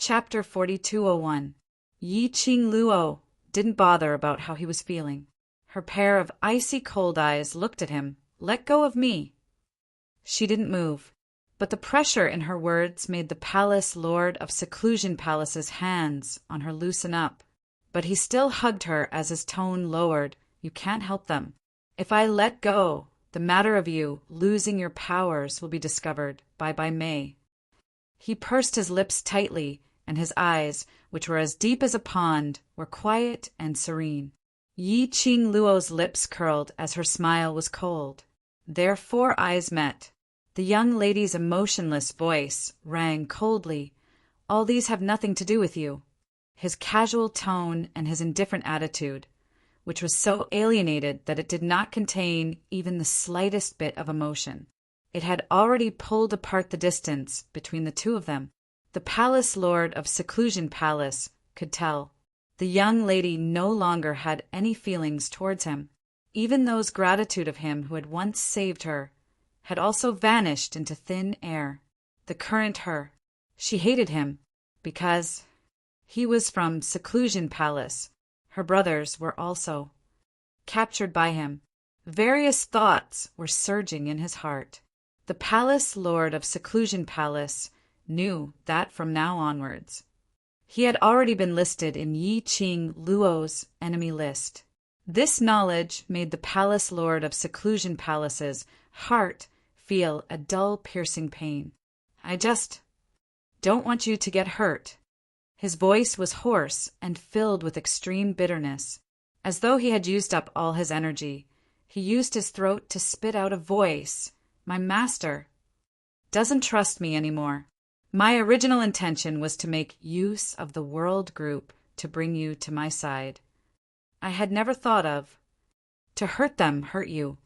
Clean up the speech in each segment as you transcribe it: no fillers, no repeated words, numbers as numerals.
Chapter 4201. Yi Qing Luo didn't bother about how he was feeling. Her pair of icy cold eyes looked at him. Let go of me. She didn't move, but the pressure in her words made the palace lord of Seclusion Palace's hands on her loosen up. But he still hugged her as his tone lowered. You can't help them. If I let go, the matter of you losing your powers will be discovered by May. He pursed his lips tightly, and his eyes, which were as deep as a pond, were quiet and serene. Yi Qing Luo's lips curled as her smile was cold. Their 4 eyes met. The young lady's emotionless voice rang coldly. All these have nothing to do with you. His casual tone and his indifferent attitude, which was so alienated that it did not contain even the slightest bit of emotion. It had already pulled apart the distance between the two of them. The palace lord of Seclusion Palace could tell. The young lady no longer had any feelings towards him. Even those gratitude of him who had once saved her had also vanished into thin air. The current her. She hated him because he was from Seclusion Palace. Her brothers were also captured by him. Various thoughts were surging in his heart. The palace lord of Seclusion Palace knew that from now onwards he had already been listed in Yi Qing Luo's enemy list. This knowledge made the palace lord of Seclusion Palace's heart feel a dull, piercing pain. I just don't want you to get hurt. His voice was hoarse and filled with extreme bitterness. As though he had used up all his energy, he used his throat to spit out a voice. My master doesn't trust me anymore. My original intention was to make use of the world group to bring you to my side. I had never thought of to hurt them, hurt you.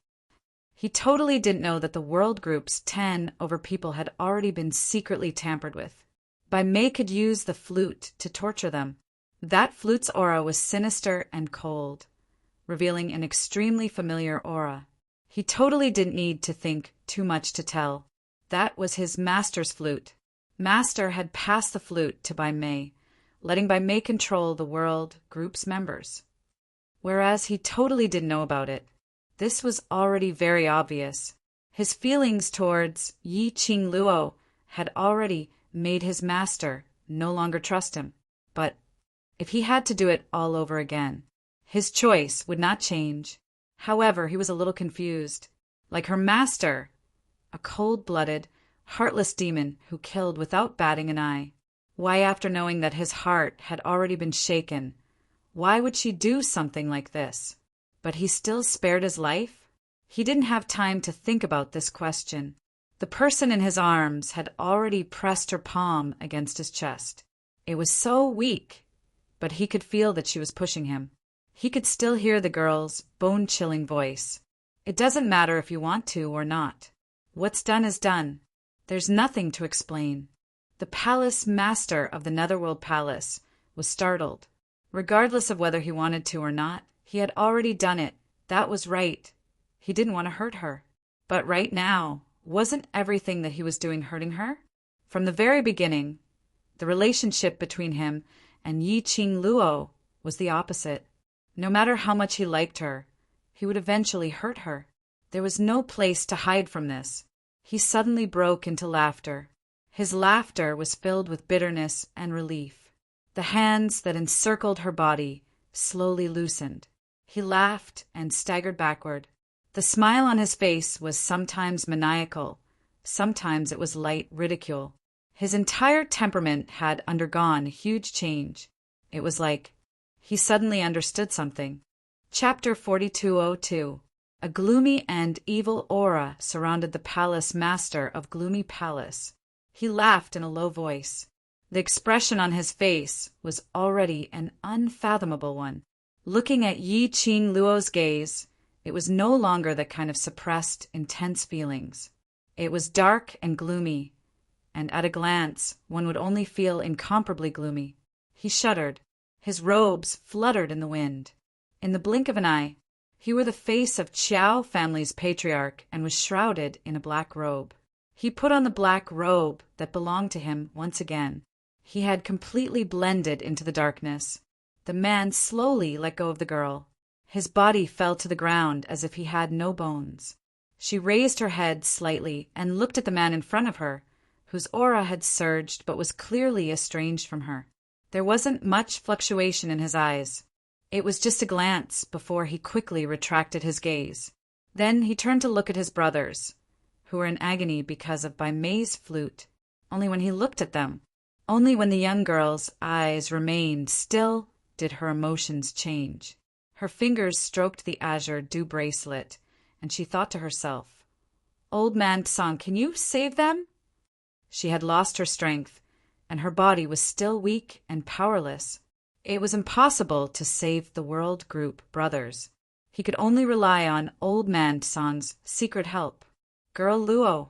He totally didn't know that the world group's 10 over people had already been secretly tampered with. May could use the flute to torture them. That flute's aura was sinister and cold, revealing an extremely familiar aura. He totally didn't need to think too much to tell. That was his master's flute. Master had passed the flute to May, letting May control the world group's members. Whereas he totally didn't know about it. This was already very obvious. His feelings towards Yi Qing Luo had already made his master no longer trust him. But if he had to do it all over again, his choice would not change. However, he was a little confused. Like her master, a cold-blooded, heartless demon who killed without batting an eye. Why, after knowing that his heart had already been shaken, why would she do something like this? But he still spared his life? He didn't have time to think about this question. The person in his arms had already pressed her palm against his chest. It was so weak, but he could feel that she was pushing him. He could still hear the girl's bone-chilling voice. It doesn't matter if you want to or not. What's done is done. There's nothing to explain. The palace master of the Netherworld Palace was startled. Regardless of whether he wanted to or not, he had already done it. That was right. He didn't want to hurt her. But right now, wasn't everything that he was doing hurting her? From the very beginning, the relationship between him and Yi Qing Luo was the opposite. No matter how much he liked her, he would eventually hurt her. There was no place to hide from this. He suddenly broke into laughter. His laughter was filled with bitterness and relief. The hands that encircled her body slowly loosened. He laughed and staggered backward. The smile on his face was sometimes maniacal, sometimes it was light ridicule. His entire temperament had undergone a huge change. It was like he suddenly understood something. Chapter 4202. A gloomy and evil aura surrounded the palace master of Gloomy Palace. He laughed in a low voice. The expression on his face was already an unfathomable one. Looking at Yi Qing Luo's gaze, it was no longer the kind of suppressed, intense feelings. It was dark and gloomy, and at a glance one would only feel incomparably gloomy. He shuddered. His robes fluttered in the wind. In the blink of an eye, he wore the face of Qiao family's patriarch and was shrouded in a black robe. He put on the black robe that belonged to him once again. He had completely blended into the darkness. The man slowly let go of the girl. His body fell to the ground as if he had no bones. She raised her head slightly and looked at the man in front of her, whose aura had surged but was clearly estranged from her. There wasn't much fluctuation in his eyes. It was just a glance before he quickly retracted his gaze. Then he turned to look at his brothers, who were in agony because of Bai Mei's flute. Only when he looked at them, only when the young girl's eyes remained still, did her emotions change. Her fingers stroked the azure dew bracelet, and she thought to herself, "Old man Tsang, can you save them?" She had lost her strength, and her body was still weak and powerless. It was impossible to save the World Group brothers. He could only rely on Old Man Tsang's secret help. "Girl Luo."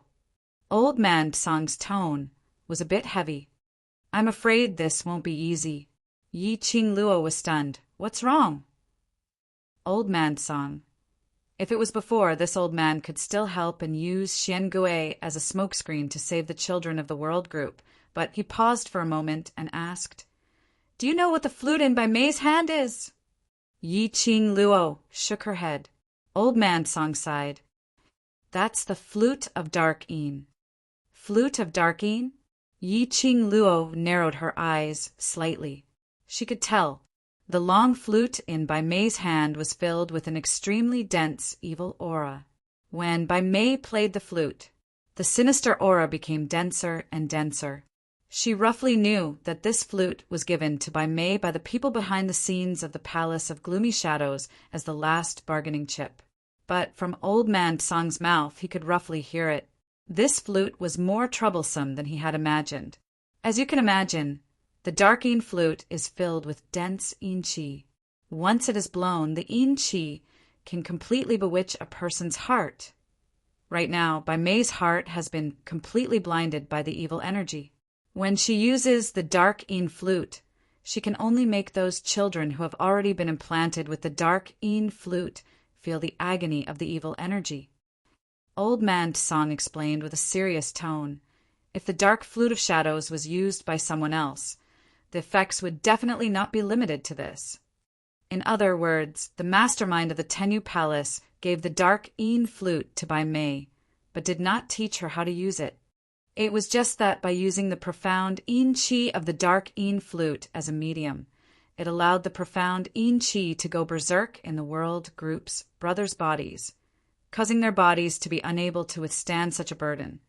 Old Man Tsang's tone was a bit heavy. "I'm afraid this won't be easy." Yi Qing Luo was stunned. "What's wrong?" Old Man Tsang. If it was before, this old man could still help and use Xian Gui as a smokescreen to save the children of the World Group, but he paused for a moment and asked, "Do you know what the flute in Bai Mei's hand is?" Yi Qing Luo shook her head. Old Man Tsang sighed. "That's the Flute of Dark Een." Flute of Dark Een? Yi Qing Luo narrowed her eyes slightly. She could tell. The long flute in Bai Mei's hand was filled with an extremely dense evil aura. When Bai Mei played the flute, the sinister aura became denser and denser. She roughly knew that this flute was given to Bai Mei by the people behind the scenes of the Palace of Gloomy Shadows as the last bargaining chip. But from Old Man Tsang's mouth he could roughly hear it. This flute was more troublesome than he had imagined. As you can imagine, the dark Een flute is filled with dense Een Qi. Once it is blown, the Een Qi can completely bewitch a person's heart. Right now, Bai Mei's heart has been completely blinded by the evil energy. When she uses the dark Een flute, she can only make those children who have already been implanted with the dark Een flute feel the agony of the evil energy. Old Man Tsang explained with a serious tone, if the dark flute of shadows was used by someone else, the effects would definitely not be limited to this. In other words, the mastermind of the Tenyu Palace gave the dark Een flute to Bai Mei, but did not teach her how to use it. It was just that by using the profound Een Qi of the dark Een flute as a medium, it allowed the profound Een Qi to go berserk in the World Group's brothers' bodies, causing their bodies to be unable to withstand such a burden,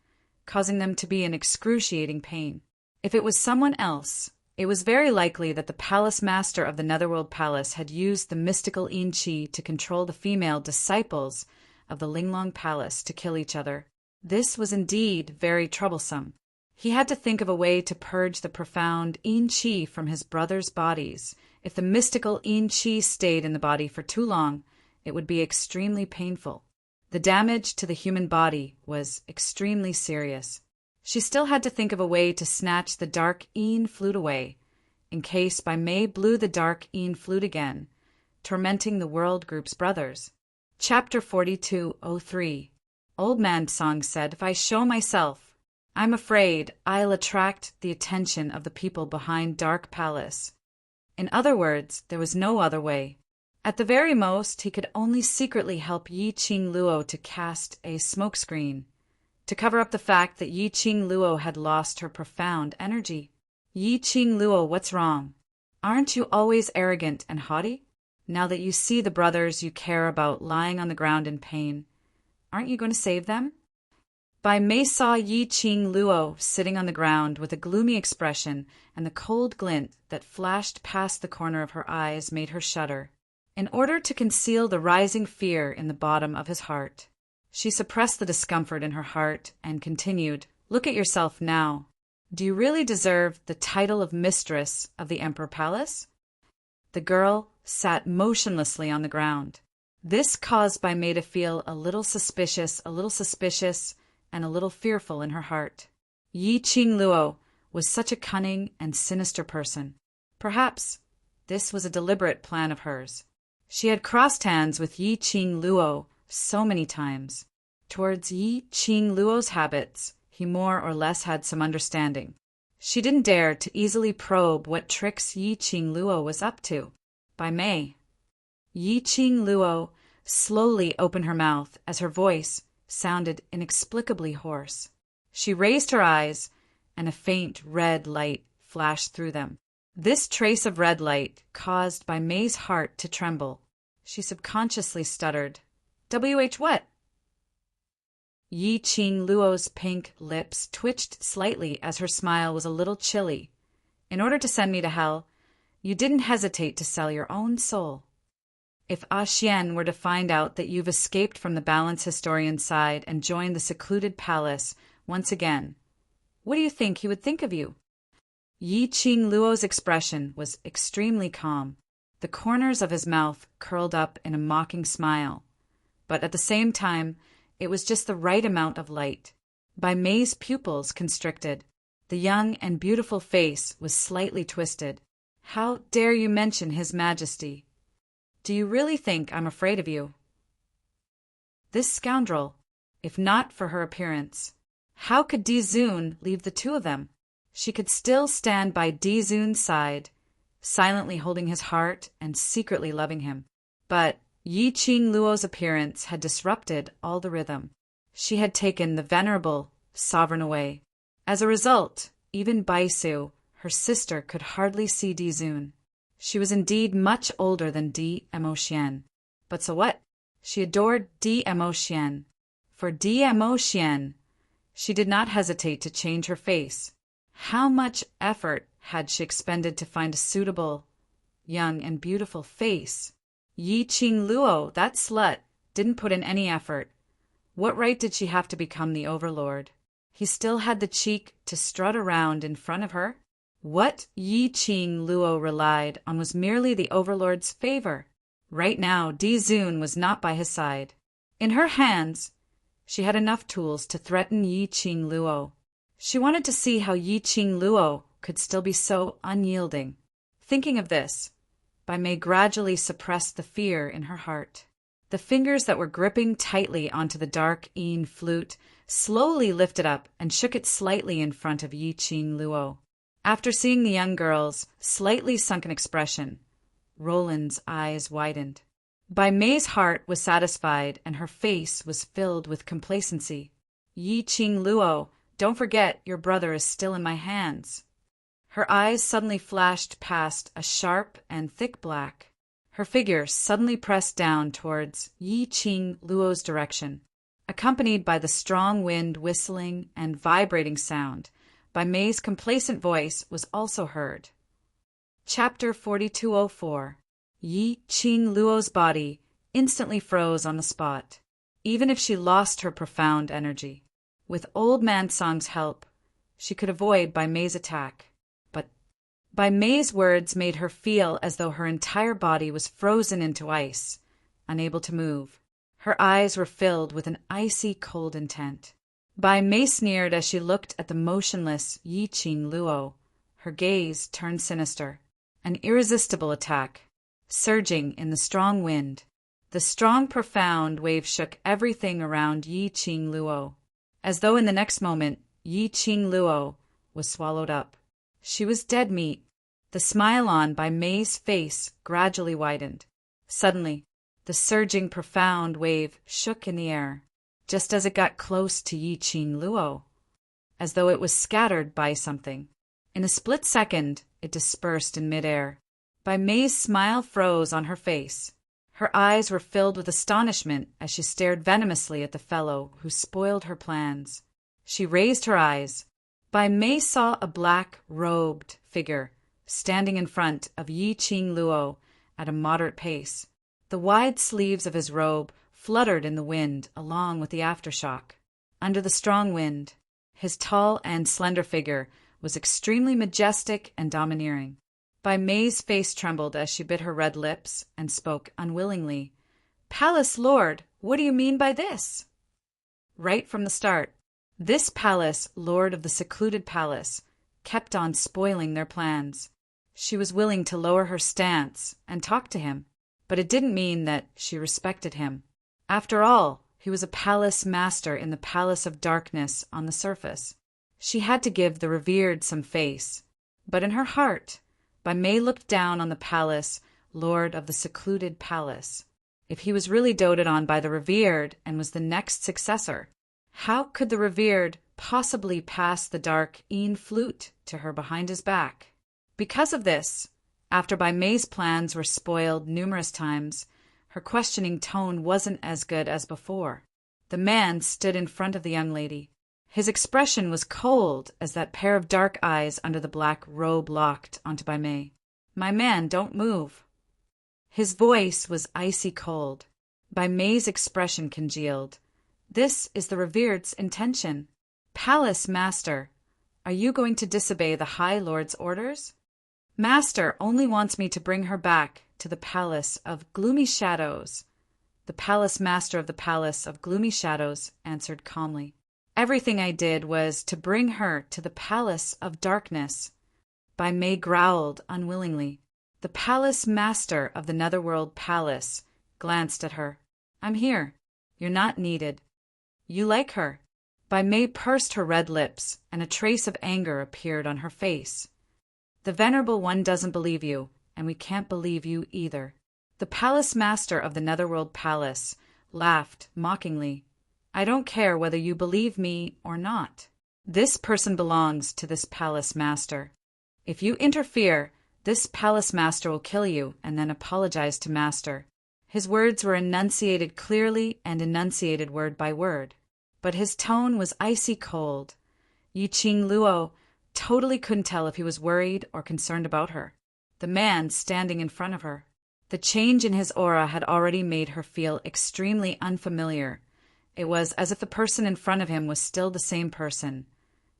causing them to be in excruciating pain. If it was someone else, it was very likely that the palace master of the Netherworld Palace had used the mystical Een Qi to control the female disciples of the Linglong Palace to kill each other. This was indeed very troublesome. He had to think of a way to purge the profound Een Qi from his brothers' bodies. If the mystical Een Qi stayed in the body for too long, it would be extremely painful. The damage to the human body was extremely serious. She still had to think of a way to snatch the dark Een flute away, in case Bai Mei blew the dark Een flute again, tormenting the World Group's brothers. Chapter 4203. Old Man Tsang said, "If I show myself, I'm afraid I'll attract the attention of the people behind Dark Palace." In other words, there was no other way. At the very most, he could only secretly help Yi Qing Luo to cast a smokescreen, to cover up the fact that Yi Qing Luo had lost her profound energy. "Yi Qing Luo, what's wrong? Aren't you always arrogant and haughty? Now that you see the brothers you care about lying on the ground in pain, aren't you going to save them?" Bai Mei saw Yi Qing Luo sitting on the ground with a gloomy expression, and the cold glint that flashed past the corner of her eyes made her shudder. In order to conceal the rising fear in the bottom of his heart, she suppressed the discomfort in her heart and continued, "Look at yourself now. Do you really deserve the title of mistress of the Emperor Palace?" The girl sat motionlessly on the ground. This caused Bai Mei to feel a little suspicious, and a little fearful in her heart. Yi Qing Luo was such a cunning and sinister person. Perhaps this was a deliberate plan of hers. She had crossed hands with Yi Qing Luo so many times. Towards Yi Qing Luo's habits, he more or less had some understanding. She didn't dare to easily probe what tricks Yi Qing Luo was up to. By May, Yi Qing Luo slowly opened her mouth as her voice sounded inexplicably hoarse. She raised her eyes, and a faint red light flashed through them. This trace of red light caused By May's heart to tremble. She subconsciously stuttered, "WH what?" Yi Qing Luo's pink lips twitched slightly as her smile was a little chilly. "In order to send me to hell, you didn't hesitate to sell your own soul. If Ah Xian were to find out that you've escaped from the balance historian's side and joined the secluded palace once again, what do you think he would think of you?" Yi Qing Luo's expression was extremely calm. The corners of his mouth curled up in a mocking smile, but at the same time, it was just the right amount of light. By May's pupils constricted. The young and beautiful face was slightly twisted. "How dare you mention His Majesty? Do you really think I'm afraid of you?" This scoundrel, if not for her appearance. How could Di Zun leave the two of them? She could still stand by Di Zun's side, silently holding his heart and secretly loving him. But Yi Qing Luo's appearance had disrupted all the rhythm. She had taken the venerable sovereign away. As a result, even Baisu, her sister, could hardly see Di Zun. She was indeed much older than Di Emoxian. But so what? She adored Di Emoxian. For Di Emoxian, she did not hesitate to change her face. How much effort had she expended to find a suitable, young and beautiful face? Yi Qing Luo, that slut, didn't put in any effort. What right did she have to become the Overlord? He still had the cheek to strut around in front of her? What Yi Qing Luo relied on was merely the Overlord's favor. Right now, Di Zun was not by his side. In her hands, she had enough tools to threaten Yi Qing Luo. She wanted to see how Yi Qing Luo could still be so unyielding. Thinking of this, By May gradually suppressed the fear in her heart. The fingers that were gripping tightly onto the dark Yin flute slowly lifted up and shook it slightly in front of Yi Qing Luo. After seeing the young girl's slightly sunken expression, Roland's eyes widened. By May's heart was satisfied and her face was filled with complacency. "Yi Qing Luo, don't forget your brother is still in my hands." Her eyes suddenly flashed past a sharp and thick black. Her figure suddenly pressed down towards Yi Qing Luo's direction. Accompanied by the strong wind whistling and vibrating sound, By May's complacent voice was also heard. Chapter 4204. Yi Qing Luo's body instantly froze on the spot, even if she lost her profound energy. With Old Man Song's help, she could avoid By May's attack. But By May's words made her feel as though her entire body was frozen into ice, unable to move. Her eyes were filled with an icy cold intent. By May sneered as she looked at the motionless Yi Qing Luo. Her gaze turned sinister. An irresistible attack, surging in the strong wind. The strong, profound wave shook everything around Yi Qing Luo, as though in the next moment Yi Qing Luo was swallowed up. She was dead meat. The smile on By May's face gradually widened. Suddenly, the surging, profound wave shook in the air, just as it got close to Yi Qing Luo, as though it was scattered by something. In a split second, it dispersed in midair. By May's smile froze on her face. Her eyes were filled with astonishment as she stared venomously at the fellow who spoiled her plans. She raised her eyes. By May saw a black-robed figure standing in front of Yi Qing Luo at a moderate pace. The wide sleeves of his robe fluttered in the wind along with the aftershock. Under the strong wind, his tall and slender figure was extremely majestic and domineering. By May's face trembled as she bit her red lips and spoke unwillingly. "Palace Lord, what do you mean by this?" Right from the start, this palace lord of the secluded palace kept on spoiling their plans. She was willing to lower her stance and talk to him, but it didn't mean that she respected him. After all, he was a palace master in the palace of darkness on the surface. She had to give the revered some face. But in her heart, Bai Mei looked down on the palace, lord of the secluded palace. If he was really doted on by the revered and was the next successor, how could the revered possibly pass the dark flute to her behind his back? Because of this, after Bai Mei's plans were spoiled numerous times, her questioning tone wasn't as good as before. The man stood in front of the young lady. His expression was cold as that pair of dark eyes under the black robe locked onto Bai Mei. "My man, don't move." His voice was icy cold. Bai Mei's expression congealed. "This is the revered's intention. Palace Master, are you going to disobey the High Lord's orders?" "Master only wants me to bring her back to the Palace of Gloomy Shadows." The Palace Master of the Palace of Gloomy Shadows answered calmly. "Everything I did was to bring her to the Palace of Darkness." Bai Mei growled unwillingly. The Palace Master of the Netherworld Palace glanced at her. "I'm here. You're not needed." "You like her?" Bai Mei pursed her red lips, and a trace of anger appeared on her face. "The Venerable One doesn't believe you, and we can't believe you either." The Palace Master of the Netherworld Palace laughed mockingly. "I don't care whether you believe me or not. This person belongs to this Palace Master. If you interfere, this Palace Master will kill you and then apologize to Master." His words were enunciated clearly and enunciated word by word, but his tone was icy cold. Yiqing Luo totally couldn't tell if he was worried or concerned about her. The man standing in front of her. The change in his aura had already made her feel extremely unfamiliar. It was as if the person in front of him was still the same person,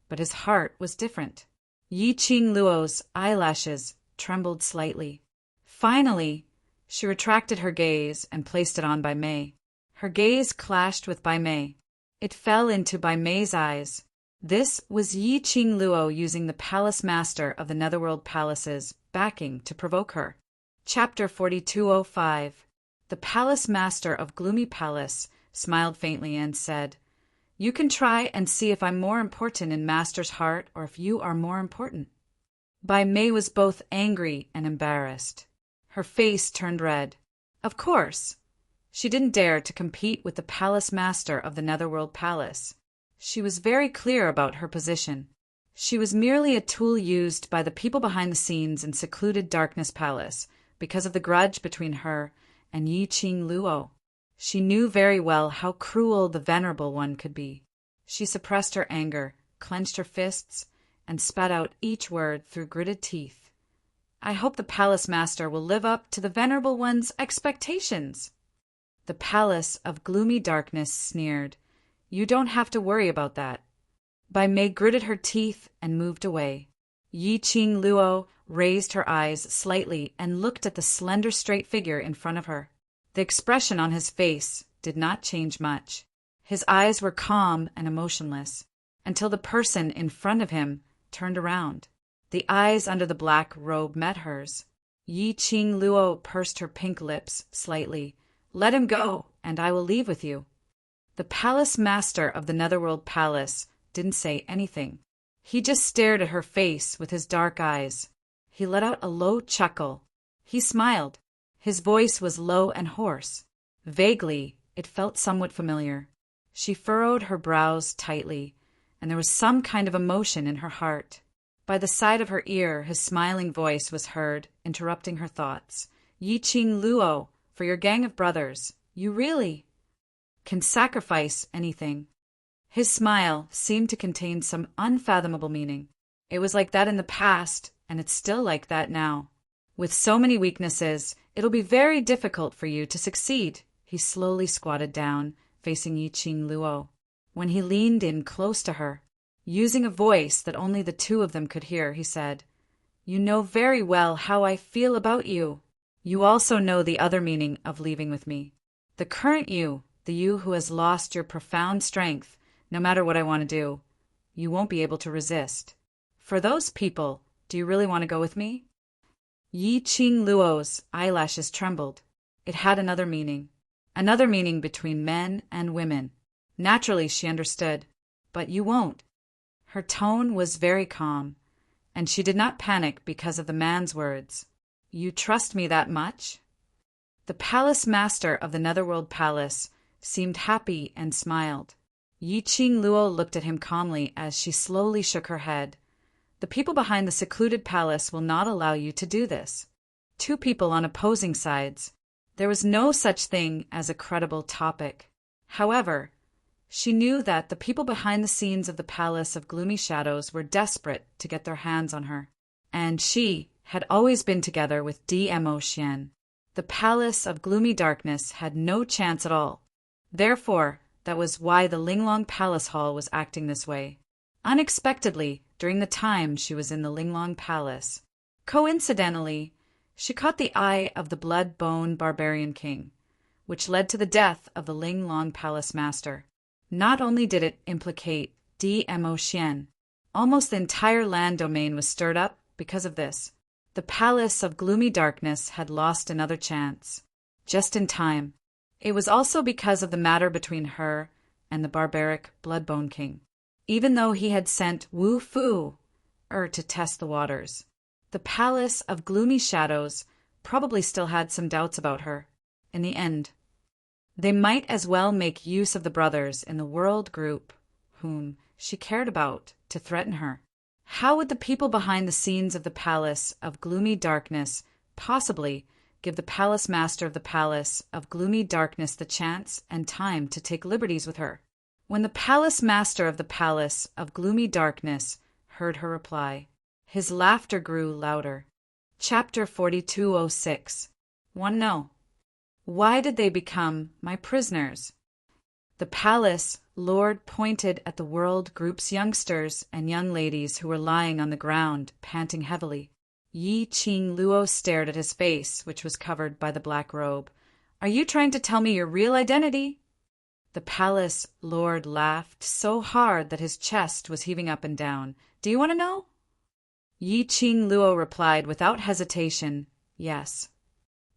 but his heart was different. Yiqing Luo's eyelashes trembled slightly. Finally, she retracted her gaze and placed it on Bai Mei. Her gaze clashed with Bai Mei. It fell into Bai Mei's eyes. This was Yiqing Luo using the Palace Master of the Netherworld Palace's backing to provoke her. Chapter 4205. The Palace Master of Gloomy Palace smiled faintly and said, "You can try and see if I'm more important in Master's heart or if you are more important." Bai Mei was both angry and embarrassed. Her face turned red. Of course, she didn't dare to compete with the Palace Master of the Netherworld Palace. She was very clear about her position. She was merely a tool used by the people behind the scenes in secluded Darkness Palace because of the grudge between her and Yiqing Luo. She knew very well how cruel the Venerable One could be. She suppressed her anger, clenched her fists, and spat out each word through gritted teeth. "I hope the Palace Master will live up to the Venerable One's expectations." The Palace of Gloomy Darkness sneered. "You don't have to worry about that." Bai Mei gritted her teeth and moved away. Yiqing Luo raised her eyes slightly and looked at the slender straight figure in front of her. The expression on his face did not change much. His eyes were calm and emotionless, until the person in front of him turned around. The eyes under the black robe met hers. Yiqing Luo pursed her pink lips slightly. "Let him go, and I will leave with you." The Palace Master of the Netherworld Palace didn't say anything. He just stared at her face with his dark eyes. He let out a low chuckle. He smiled. His voice was low and hoarse. Vaguely, it felt somewhat familiar. She furrowed her brows tightly, and there was some kind of emotion in her heart. By the side of her ear, his smiling voice was heard, interrupting her thoughts. "Yiqing Luo, for your gang of brothers, you really can sacrifice anything." His smile seemed to contain some unfathomable meaning. It was like that in the past, and it's still like that now. "With so many weaknesses, it'll be very difficult for you to succeed." He slowly squatted down, facing Yiqing Luo. When he leaned in close to her, using a voice that only the two of them could hear, he said, "You know very well how I feel about you. You also know the other meaning of leaving with me. The current you, the you who has lost your profound strength, no matter what I want to do, you won't be able to resist. For those people, do you really want to go with me?" Yiqing Luo's eyelashes trembled. It had another meaning between men and women. Naturally, she understood. "But you won't." Her tone was very calm, and she did not panic because of the man's words. "You trust me that much?" The palace master of the Netherworld Palace seemed happy and smiled. Yi Qing Luo looked at him calmly as she slowly shook her head. "The people behind the secluded palace will not allow you to do this." Two people on opposing sides. There was no such thing as a credible topic. However, she knew that the people behind the scenes of the Palace of Gloomy Shadows were desperate to get their hands on her. And she had always been together with Dmo Xian. The Palace of Gloomy Darkness had no chance at all. Therefore, that was why the Linglong Palace Hall was acting this way. Unexpectedly, during the time she was in the Linglong Palace, coincidentally, she caught the eye of the Blood-Bone Barbarian King, which led to the death of the Linglong Palace Master. Not only did it implicate Dmo Xian, almost the entire land domain was stirred up because of this. The Palace of Gloomy Darkness had lost another chance. Just in time. It was also because of the matter between her and the barbaric Bloodbone King. Even though he had sent Wu Fu to test the waters, the Palace of Gloomy Shadows probably still had some doubts about her. In the end, they might as well make use of the brothers in the world group whom she cared about to threaten her. How would the people behind the scenes of the Palace of Gloomy Darkness possibly give the Palace Master of the Palace of Gloomy Darkness the chance and time to take liberties with her? When the Palace Master of the Palace of Gloomy Darkness heard her reply, his laughter grew louder. Chapter 4206. Want to know, why did they become my prisoners? The Palace Lord pointed at the world group's youngsters and young ladies who were lying on the ground, panting heavily. Yi Qing Luo stared at his face, which was covered by the black robe. "Are you trying to tell me your real identity?" The Palace Lord laughed so hard that his chest was heaving up and down. "Do you want to know?" Yi Qing Luo replied without hesitation, "Yes."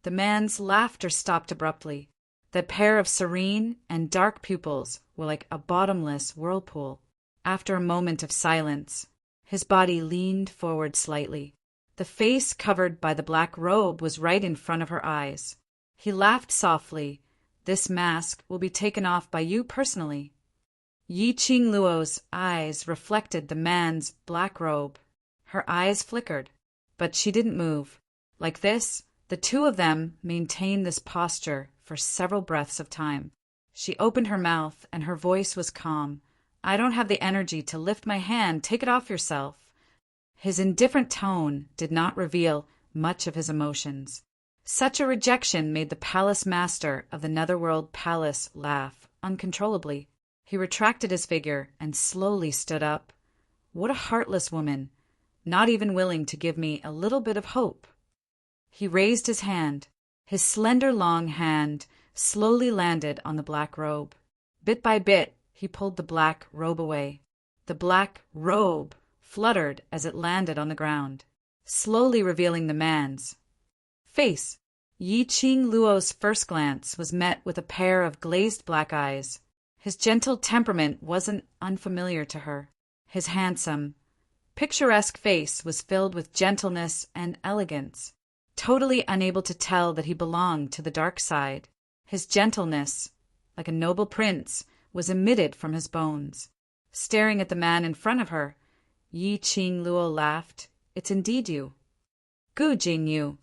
The man's laughter stopped abruptly. That pair of serene and dark pupils were like a bottomless whirlpool. After a moment of silence, his body leaned forward slightly. The face covered by the black robe was right in front of her eyes. He laughed softly. "This mask will be taken off by you personally." Yi Qing Luo's eyes reflected the man's black robe. Her eyes flickered, but she didn't move. Like this, the two of them maintained this posture for several breaths of time. She opened her mouth, and her voice was calm. "I don't have the energy to lift my hand. Take it off yourself." His indifferent tone did not reveal much of his emotions. Such a rejection made the Palace Master of the Netherworld Palace laugh uncontrollably. He retracted his figure and slowly stood up. "What a heartless woman, not even willing to give me a little bit of hope." He raised his hand. His slender long hand slowly landed on the black robe. Bit by bit, he pulled the black robe away. The black robe fluttered as it landed on the ground, slowly revealing the man's face. Yi Qing Luo's first glance was met with a pair of glazed black eyes. His gentle temperament wasn't unfamiliar to her. His handsome, picturesque face was filled with gentleness and elegance. Totally unable to tell that he belonged to the dark side, his gentleness, like a noble prince, was emitted from his bones. Staring at the man in front of her, Yi Qing Luo laughed. "It's indeed you." "Gu Jingyu."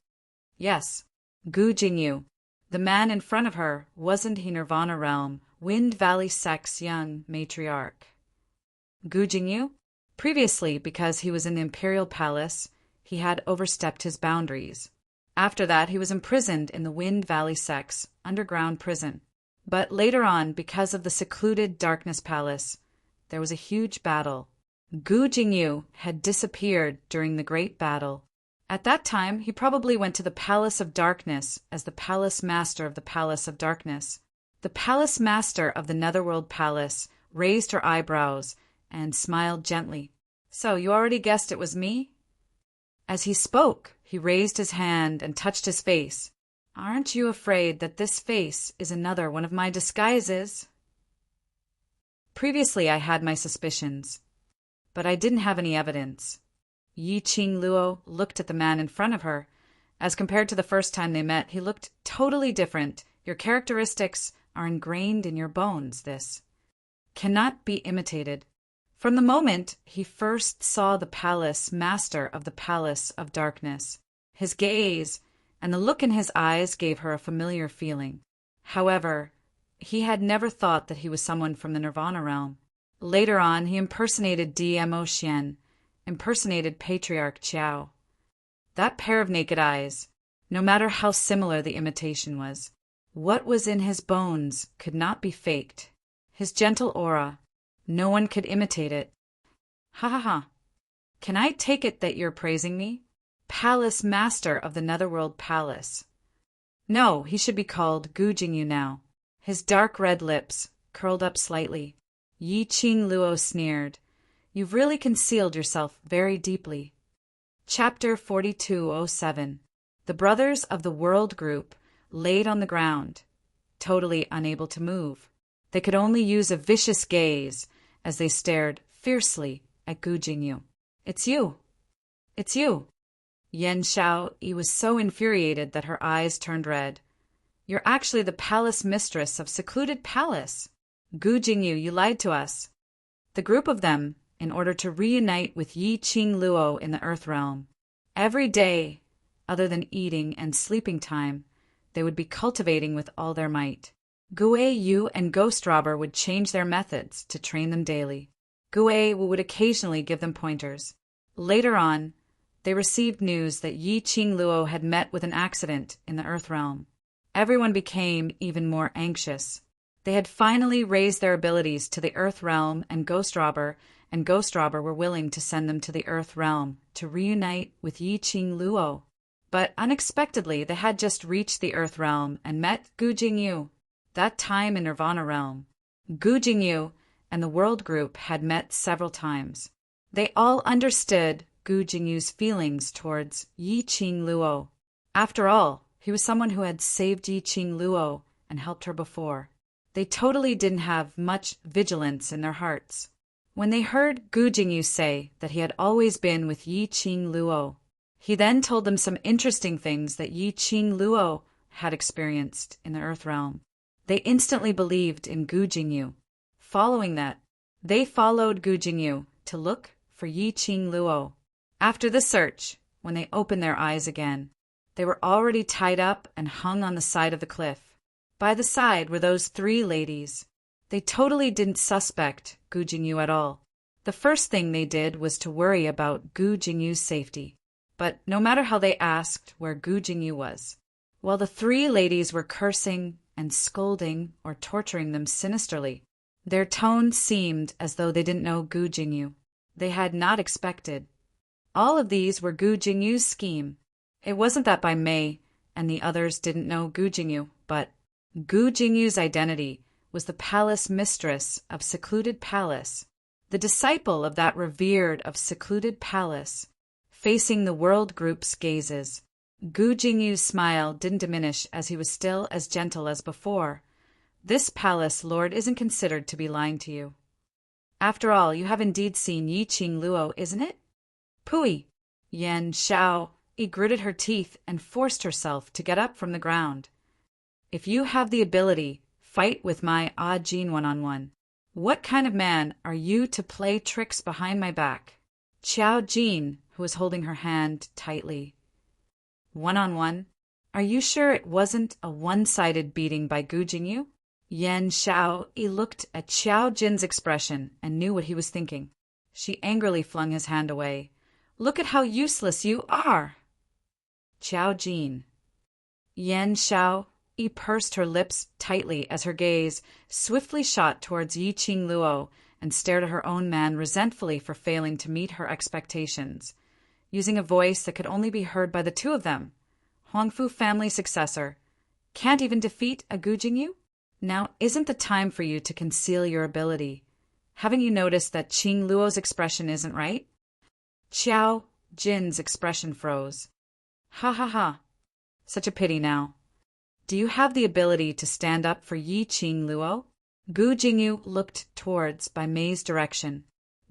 Yes, Gu Jingyu. The man in front of her wasn't he Nirvana Realm, Wind Valley Sect's young matriarch. Gu Jingyu? Previously, because he was in the Imperial Palace, he had overstepped his boundaries. After that, he was imprisoned in the Wind Valley Sect's underground prison. But later on, because of the secluded Darkness Palace, there was a huge battle. Gu Jingyu had disappeared during the Great Battle. At that time, he probably went to the Palace of Darkness as the Palace Master of the Palace of Darkness. The Palace Master of the Netherworld Palace raised her eyebrows and smiled gently. "So, you already guessed it was me?" As he spoke, he raised his hand and touched his face. "Aren't you afraid that this face is another one of my disguises?" Previously, I had my suspicions. but I didn't have any evidence. Yi Qing Luo looked at the man in front of her. As compared to the first time they met, he looked totally different. Your characteristics are ingrained in your bones, this cannot be imitated. From the moment he first saw the palace master of the palace of darkness, his gaze and the look in his eyes gave her a familiar feeling. However, he had never thought that he was someone from the Nirvana realm. Later on, he impersonated DMO Xian, impersonated Patriarch Qiao. That pair of naked eyes, no matter how similar the imitation was, what was in his bones could not be faked. His gentle aura, no one could imitate it. Ha ha ha. Can I take it that you're praising me? Palace Master of the Netherworld Palace. No, he should be called Gu Jingyu now. His dark red lips curled up slightly. Yi Qing Luo sneered. You've really concealed yourself very deeply. Chapter 4207. The brothers of the World Group laid on the ground, totally unable to move. They could only use a vicious gaze as they stared fiercely at Gu Jingyu. It's you. It's you. Yan Xiaoyi was so infuriated that her eyes turned red. You're actually the palace mistress of Secluded Palace. Gu Jingyu, you lied to us. The group of them, in order to reunite with Yi Qing Luo in the Earth Realm. Every day, other than eating and sleeping time, they would be cultivating with all their might. Gue Yu and Ghost Robber would change their methods to train them daily. Gue would occasionally give them pointers. Later on, they received news that Yi Qing Luo had met with an accident in the Earth Realm. Everyone became even more anxious. They had finally raised their abilities to the Earth Realm, and Ghost Robber were willing to send them to the Earth Realm to reunite with Yi Qing Luo. But unexpectedly, they had just reached the Earth Realm and met Gu Jingyu. That time in Nirvana Realm, Gu Jingyu and the World Group had met several times. They all understood Gu Jingyu's feelings towards Yi Qing Luo. After all, he was someone who had saved Yi Qing Luo and helped her before. They totally didn't have much vigilance in their hearts. When they heard Gu Jingyu say that he had always been with Yi Qing Luo, he then told them some interesting things that Yi Qing Luo had experienced in the Earth Realm. They instantly believed in Gu Jingyu. Following that, they followed Gu Jingyu to look for Yi Qing Luo. After the search, when they opened their eyes again, they were already tied up and hung on the side of the cliff. By the side were those three ladies. They totally didn't suspect Gu Jingyu at all. The first thing they did was to worry about Gu Jingyu's safety. But no matter how they asked where Gu Jingyu was, while the three ladies were cursing and scolding or torturing them sinisterly, their tone seemed as though they didn't know Gu Jingyu. They had not expected. All of these were Gu Jingyu's scheme. It wasn't that Bai Mei and the others didn't know Gu Jingyu, but Gu Jingyu's identity was the palace mistress of Secluded Palace, the disciple of that revered of Secluded Palace, facing the World Group's gazes. Gu Jingyu's smile didn't diminish as he was still as gentle as before. This palace lord isn't considered to be lying to you. After all, you have indeed seen Yi Qing Luo, isn't it? Pooey! Yan Xiaoyi gritted her teeth and forced herself to get up from the ground. If you have the ability, fight with my Jin one-on-one. What kind of man are you to play tricks behind my back? Qiao Jin, who was holding her hand tightly. One-on-one? Are you sure it wasn't a one-sided beating by Gu Jingyu? Yan Xiaoyi looked at Qiao Jin's expression and knew what he was thinking. She angrily flung his hand away. Look at how useless you are! Qiao Jin. Yan Xiaoyi pursed her lips tightly as her gaze swiftly shot towards Yi Qing Luo and stared at her own man resentfully for failing to meet her expectations. Using a voice that could only be heard by the two of them. Huangfu family successor. Can't even defeat a Gu Jingyu? Now isn't the time for you to conceal your ability. Haven't you noticed that Qing Luo's expression isn't right? Qiao Jin's expression froze. Ha ha ha. Such a pity now. Do you have the ability to stand up for Yi Qing Luo? Gu Jingyu looked towards Bai Mei's direction.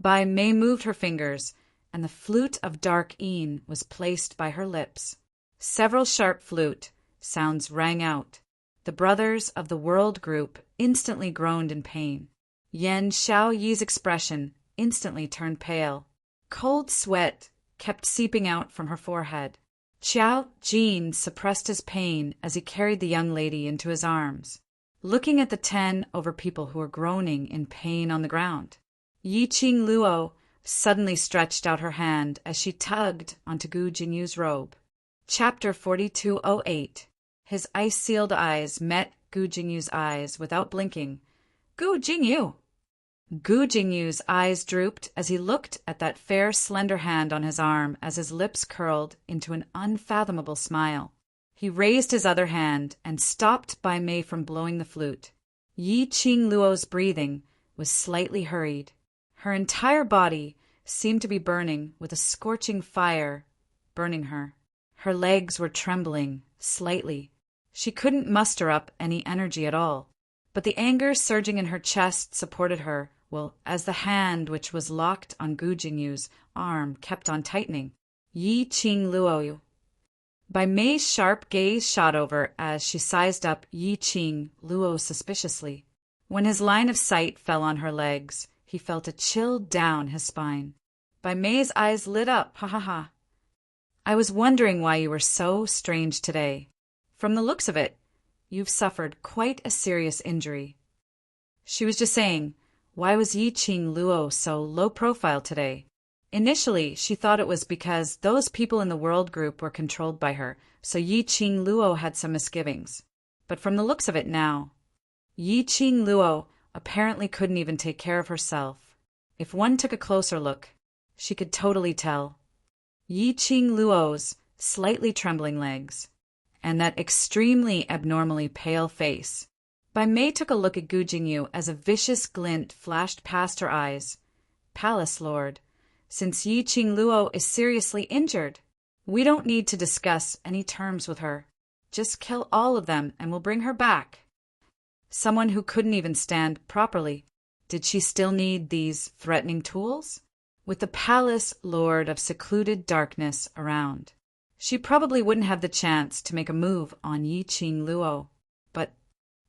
Bai Mei moved her fingers, and the flute of dark Een was placed by her lips. Several sharp flute sounds rang out. The brothers of the World Group instantly groaned in pain. Yan Xiaoyi's expression instantly turned pale. Cold sweat kept seeping out from her forehead. Qiao Jin suppressed his pain as he carried the young lady into his arms, looking at the 10 over people who were groaning in pain on the ground. Yi Qing Luo suddenly stretched out her hand as she tugged onto Gu Jingyu's robe. Chapter 4208. His ice-sealed eyes met Gu Jingyu's eyes without blinking. Gu Jingyu! Gu Jingyu's eyes drooped as he looked at that fair, slender hand on his arm as his lips curled into an unfathomable smile. He raised his other hand and stopped Bai Mei from blowing the flute. Yi Qing Luo's breathing was slightly hurried. Her entire body seemed to be burning with a scorching fire, burning her. Her legs were trembling, slightly. She couldn't muster up any energy at all. But the anger surging in her chest supported her, as the hand which was locked on Gu Jingyu's arm kept on tightening. Yi Qing Luo. Bai Mei's sharp gaze shot over as she sized up Yi Qing Luo suspiciously. When his line of sight fell on her legs, he felt a chill down his spine. Bai Mei's eyes lit up. Ha ha ha. I was wondering why you were so strange today. From the looks of it, you've suffered quite a serious injury. She was just saying, why was Yi Qing Luo so low profile today? Initially, she thought it was because those people in the World Group were controlled by her, so Yi Qing Luo had some misgivings. But from the looks of it now, Yi Qing Luo apparently couldn't even take care of herself. If one took a closer look, she could totally tell. Yi Qing Luo's slightly trembling legs, and that extremely abnormally pale face. Bai Mei took a look at Gu Jingyu as a vicious glint flashed past her eyes. Palace Lord, since Yi Qing Luo is seriously injured, we don't need to discuss any terms with her. Just kill all of them and we'll bring her back. Someone who couldn't even stand properly. Did she still need these threatening tools? With the Palace Lord of secluded darkness around, she probably wouldn't have the chance to make a move on Yi Qing Luo. But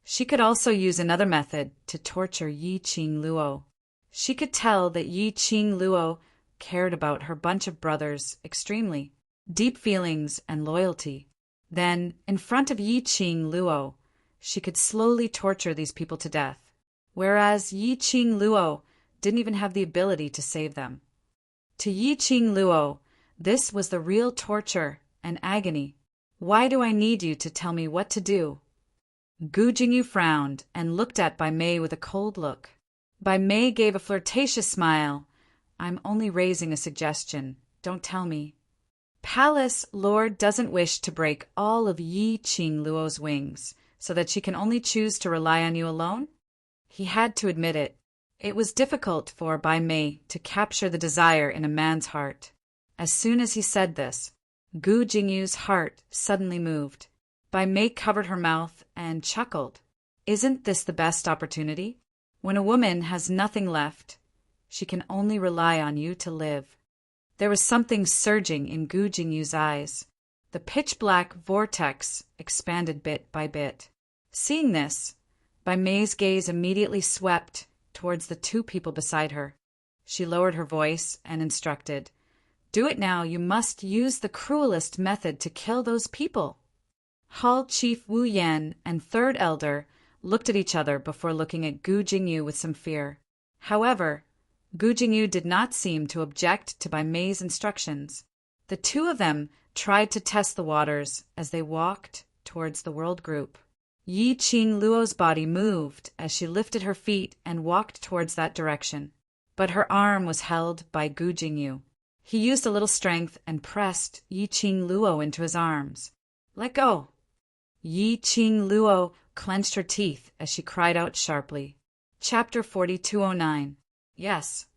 she could also use another method to torture Yi Qing Luo. She could tell that Yi Qing Luo cared about her bunch of brothers extremely, deep feelings and loyalty. Then, in front of Yi Qing Luo, she could slowly torture these people to death, whereas Yi Qing Luo didn't even have the ability to save them. To Yi Qing Luo, this was the real torture and agony. Why do I need you to tell me what to do? Gu Jingyu frowned and looked at Bai Mei with a cold look. Bai Mei gave a flirtatious smile. I'm only raising a suggestion. Don't tell me. Palace Lord doesn't wish to break all of Yi Qing Luo's wings, so that she can only choose to rely on you alone? He had to admit it. It was difficult for Bai Mei to capture the desire in a man's heart. As soon as he said this, Gu Jingyu's heart suddenly moved. Bai Mei covered her mouth and chuckled. Isn't this the best opportunity? When a woman has nothing left, she can only rely on you to live. There was something surging in Gu Jingyu's eyes. The pitch-black vortex expanded bit by bit. Seeing this, Bai Mei's gaze immediately swept towards the 2 people beside her. She lowered her voice and instructed, Do it now. You must use the cruelest method to kill those people. Hall Chief Wu Yan and Third Elder looked at each other before looking at Gu Jingyu with some fear. However, Gu Jingyu did not seem to object to Bai Mei's instructions. The 2 of them tried to test the waters as they walked towards the World Group. Yi Qing Luo's body moved as she lifted her feet and walked towards that direction, but her arm was held by Gu Jingyu. He used a little strength and pressed Yi Qing Luo into his arms. Let go! Yi Qing Luo clenched her teeth as she cried out sharply. Chapter 4209. Yes.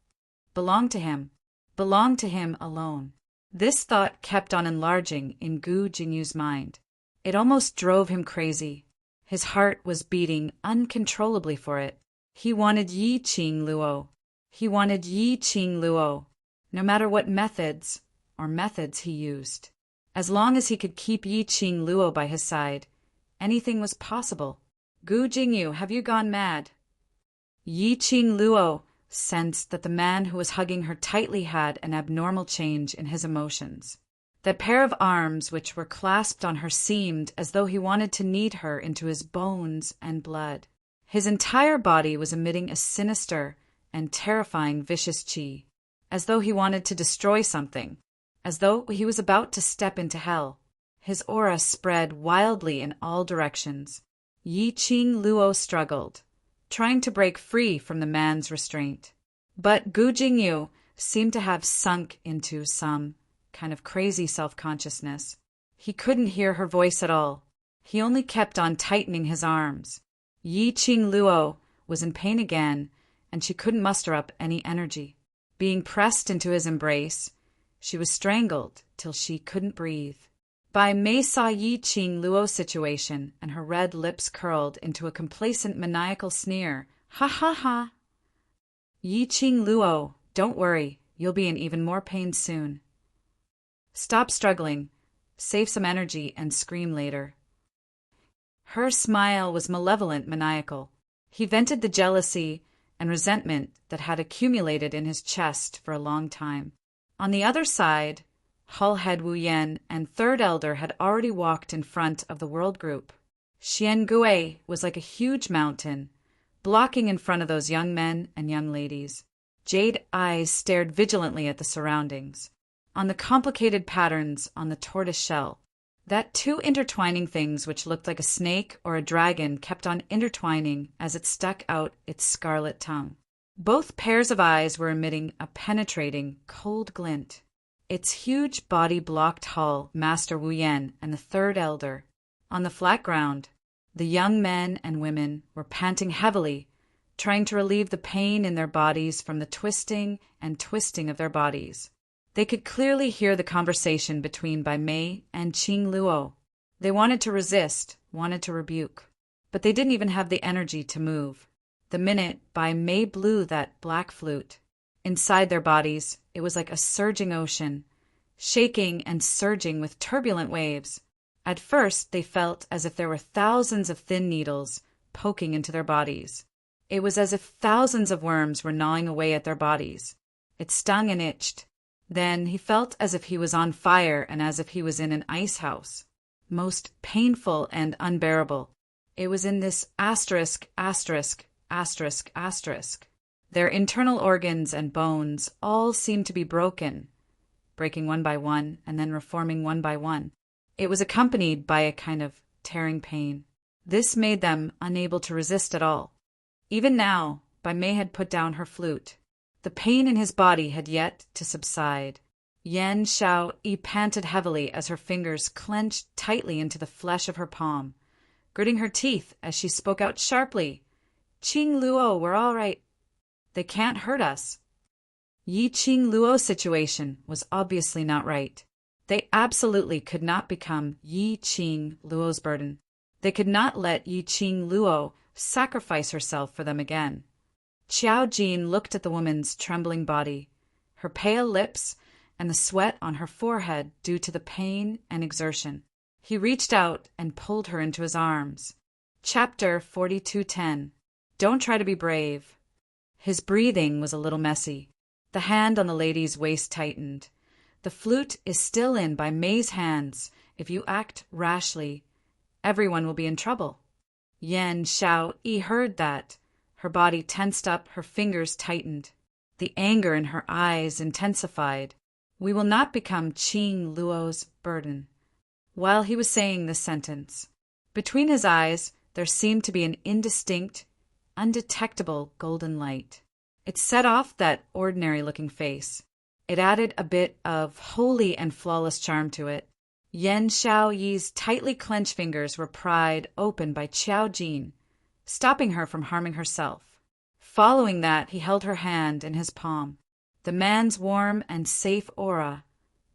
Belong to him. Belong to him alone. This thought kept on enlarging in Gu Jingyu's mind. It almost drove him crazy. His heart was beating uncontrollably for it. He wanted Yi Qing Luo. He wanted Yi Qing Luo, no matter what methods he used. As long as he could keep Yi Qing Luo by his side, anything was possible. Gu Jingyu, have you gone mad? Yi Qing Luo sensed that the man who was hugging her tightly had an abnormal change in his emotions. That pair of arms which were clasped on her seemed as though he wanted to knead her into his bones and blood. His entire body was emitting a sinister and terrifying vicious qi, as though he wanted to destroy something, as though he was about to step into hell. His aura spread wildly in all directions. Yi Qing Luo struggled, trying to break free from the man's restraint. But Gu Jingyu seemed to have sunk into some kind of crazy self-consciousness. He couldn't hear her voice at all. He only kept on tightening his arms. Yi Qing Luo was in pain again, and she couldn't muster up any energy. Being pressed into his embrace, she was strangled till she couldn't breathe. Bai Mei saw Yi Qing Luo's situation, and her red lips curled into a complacent maniacal sneer. Ha ha ha! Yi Qing Luo, don't worry, you'll be in even more pain soon. Stop struggling, save some energy and scream later. Her smile was malevolent, maniacal. He vented the jealousy and resentment that had accumulated in his chest for a long time. On the other side, Hull Head Wu Yan and Third Elder had already walked in front of the world group. Xian Gui was like a huge mountain, blocking in front of those young men and young ladies. Jade eyes stared vigilantly at the surroundings, on the complicated patterns on the tortoise shell. That two intertwining things which looked like a snake or a dragon kept on intertwining as it stuck out its scarlet tongue. Both pairs of eyes were emitting a penetrating, cold glint. Its huge body blocked Hull, Master Wu Yan, and the Third Elder. On the flat ground, the young men and women were panting heavily, trying to relieve the pain in their bodies from the twisting and twisting of their bodies. They could clearly hear the conversation between Bai Mei and Qing Luo. They wanted to resist, wanted to rebuke, but they didn't even have the energy to move. The minute Bai Mei blew that black flute, inside their bodies, it was like a surging ocean, shaking and surging with turbulent waves. At first, they felt as if there were thousands of thin needles poking into their bodies. It was as if thousands of worms were gnawing away at their bodies. It stung and itched. Then he felt as if he was on fire and as if he was in an ice house. Most painful and unbearable. It was in this asterisk, asterisk, asterisk, asterisk. Their internal organs and bones all seemed to be broken, breaking one by one and then reforming one by one. It was accompanied by a kind of tearing pain. This made them unable to resist at all. Even now, Bai Mei had put down her flute. The pain in his body had yet to subside. Yan Xiao Yi panted heavily as her fingers clenched tightly into the flesh of her palm, gritting her teeth as she spoke out sharply. Qing Luo, we're all right. They can't hurt us. Yi Qing Luo's situation was obviously not right. They absolutely could not become Yi Qing Luo's burden. They could not let Yi Qing Luo sacrifice herself for them again. Qiao Jin looked at the woman's trembling body, her pale lips, and the sweat on her forehead due to the pain and exertion. He reached out and pulled her into his arms. Chapter 42:10. Don't try to be brave. His breathing was a little messy. The hand on the lady's waist tightened. The flute is still in Bai Mei's hands. If you act rashly, everyone will be in trouble. Yan Xiao Yi heard that. Her body tensed up, her fingers tightened. The anger in her eyes intensified. We will not become Qing Luo's burden. While he was saying this sentence, between his eyes there seemed to be an indistinct, undetectable golden light. It set off that ordinary-looking face. It added a bit of holy and flawless charm to it. Yan Xiao Yi's tightly clenched fingers were pried open by Qiao Jin, stopping her from harming herself. Following that, he held her hand in his palm. The man's warm and safe aura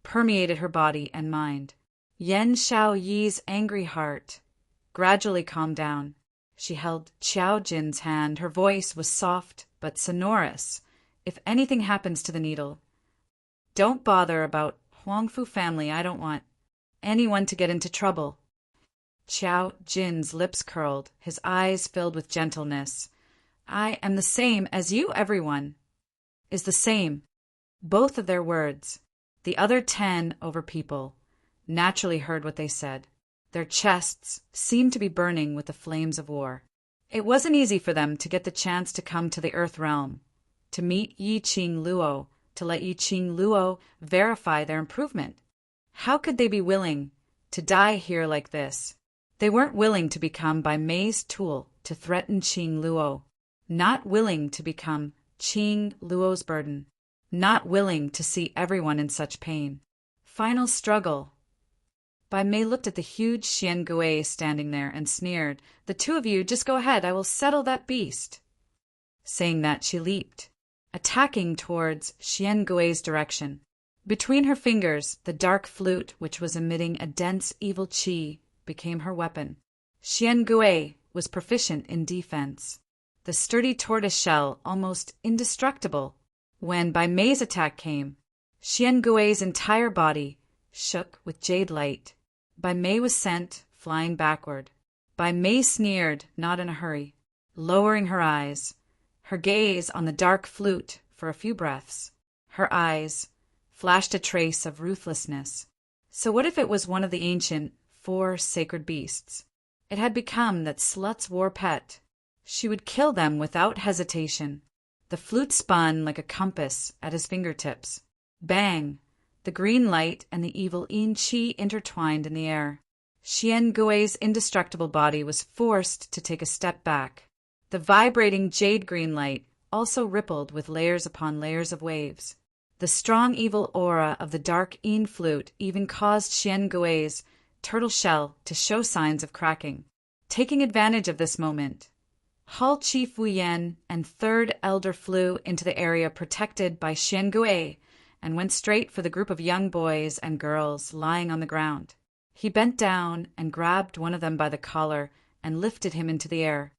permeated her body and mind. Yan Xiao Yi's angry heart gradually calmed down. She held Qiao Jin's hand. Her voice was soft but sonorous, if anything happens to the needle, don't bother about Huangfu family. I don't want anyone to get into trouble. Qiao Jin's lips curled, his eyes filled with gentleness. I am the same as you, everyone. Is the same. Both of their words. The other 10 over people naturally heard what they said. Their chests seemed to be burning with the flames of war. It wasn't easy for them to get the chance to come to the Earth realm, to meet Yiqing Luo, to let Yiqing Luo verify their improvement. How could they be willing to die here like this? They weren't willing to become Bai Mei's tool to threaten Qing Luo, not willing to become Qing Luo's burden, not willing to see everyone in such pain. Final struggle. Bai Mei looked at the huge Xian Gui standing there and sneered, "The two of you, just go ahead, I will settle that beast." Saying that, she leaped, attacking towards Xian Gui's direction. Between her fingers, the dark flute, which was emitting a dense evil qi, became her weapon. Xian Gui was proficient in defense, the sturdy tortoise shell almost indestructible. When Bai Mei's attack came, Xian Gui's entire body shook with jade light. Bai Mei was sent flying backward. Bai Mei sneered, not in a hurry, lowering her eyes, her gaze on the dark flute for a few breaths. Her eyes flashed a trace of ruthlessness. So what if it was one of the ancient 4 sacred beasts? It had become that slut's war pet. She would kill them without hesitation. The flute spun like a compass at his fingertips. Bang! The green light and the evil yin qi intertwined in the air. Xian Gui's indestructible body was forced to take a step back. The vibrating jade green light also rippled with layers upon layers of waves. The strong evil aura of the dark yin flute even caused Xian Gui's turtle shell to show signs of cracking. Taking advantage of this moment, Hall Chief Wu Yan and Third Elder flew into the area protected by Xian Gui and went straight for the group of young boys and girls lying on the ground. He bent down and grabbed one of them by the collar and lifted him into the air.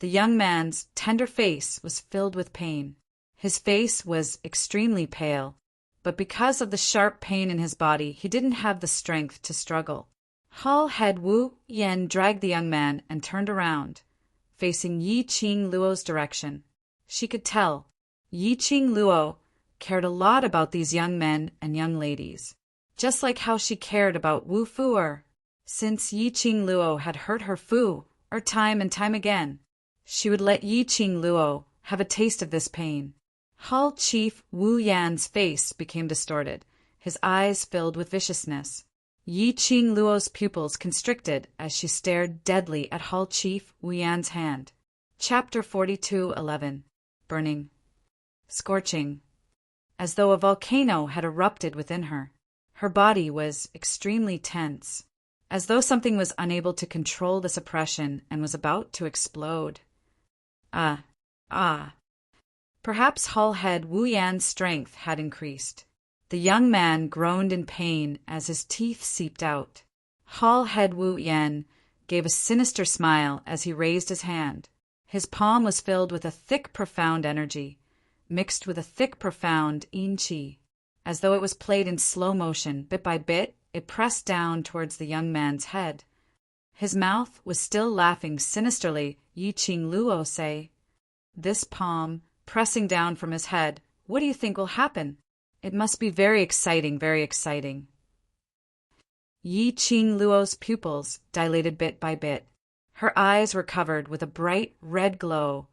The young man's tender face was filled with pain. His face was extremely pale, but because of the sharp pain in his body, he didn't have the strength to struggle. Hall head Wu Yan dragged the young man and turned around, facing Yiqing Luo's direction. She could tell Yiqing Luo cared a lot about these young men and young ladies, just like how she cared about Wu Fu'er. Since Yiqing Luo had hurt her Fu'er time and time again, she would let Yiqing Luo have a taste of this pain. Hall Chief Wu Yan's face became distorted, his eyes filled with viciousness. Yiqing Luo's pupils constricted as she stared deadly at Hall Chief Wu Yan's hand. Chapter 42:11. Burning. Scorching. As though a volcano had erupted within her. Her body was extremely tense, as though something was unable to control this oppression and was about to explode. Perhaps Hall head Wu Yan's strength had increased. The young man groaned in pain as his teeth seeped out. Hall head Wu Yan gave a sinister smile as he raised his hand. His palm was filled with a thick, profound energy, mixed with a thick, profound yin qi. As though it was played in slow motion, bit by bit, it pressed down towards the young man's head. His mouth was still laughing sinisterly. Yiqing Luo say, "This palm, pressing down from his head, what do you think will happen? It must be very exciting, very exciting." Yiqing Luo's pupils dilated bit by bit. Her eyes were covered with a bright red glow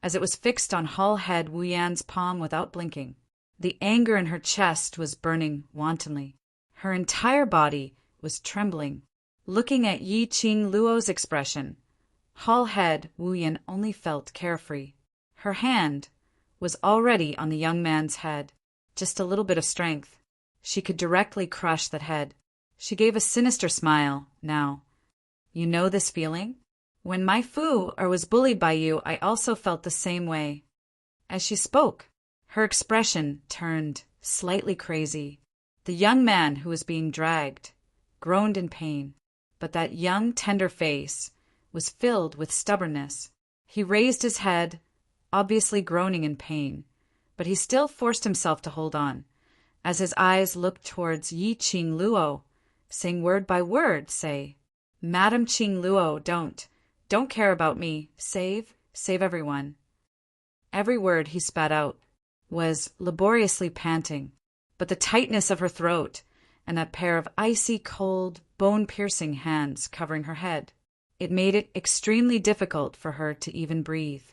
as it was fixed on Hall head Wu Yan's palm without blinking. The anger in her chest was burning wantonly. Her entire body was trembling. Looking at Yiqing Luo's expression, Hall head Wu Yan only felt carefree. Her hand was already on the young man's head. Just a little bit of strength. She could directly crush that head. She gave a sinister smile. Now, you know this feeling? When my Fu'er was bullied by you, I also felt the same way. As she spoke, her expression turned slightly crazy. The young man who was being dragged groaned in pain, but that young, tender face was filled with stubbornness. He raised his head, obviously groaning in pain, but he still forced himself to hold on, as his eyes looked towards Yi Qing Luo, saying word by word, say, Madam Qing Luo, don't care about me, save everyone. Every word he spat out was laboriously panting, but the tightness of her throat and that pair of icy cold, bone-piercing hands covering her head, it made it extremely difficult for her to even breathe.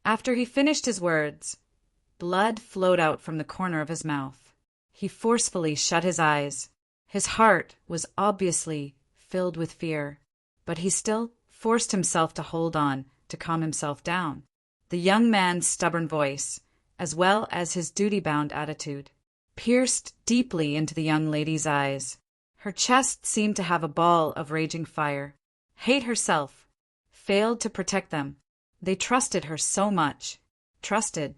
After he finished his words, blood flowed out from the corner of his mouth. He forcefully shut his eyes. His heart was obviously filled with fear, but he still forced himself to hold on to calm himself down. The young man's stubborn voice, as well as his duty-bound attitude, pierced deeply into the young lady's eyes. Her chest seemed to have a ball of raging fire. Hate herself failed to protect them. They trusted her so much. Trusted.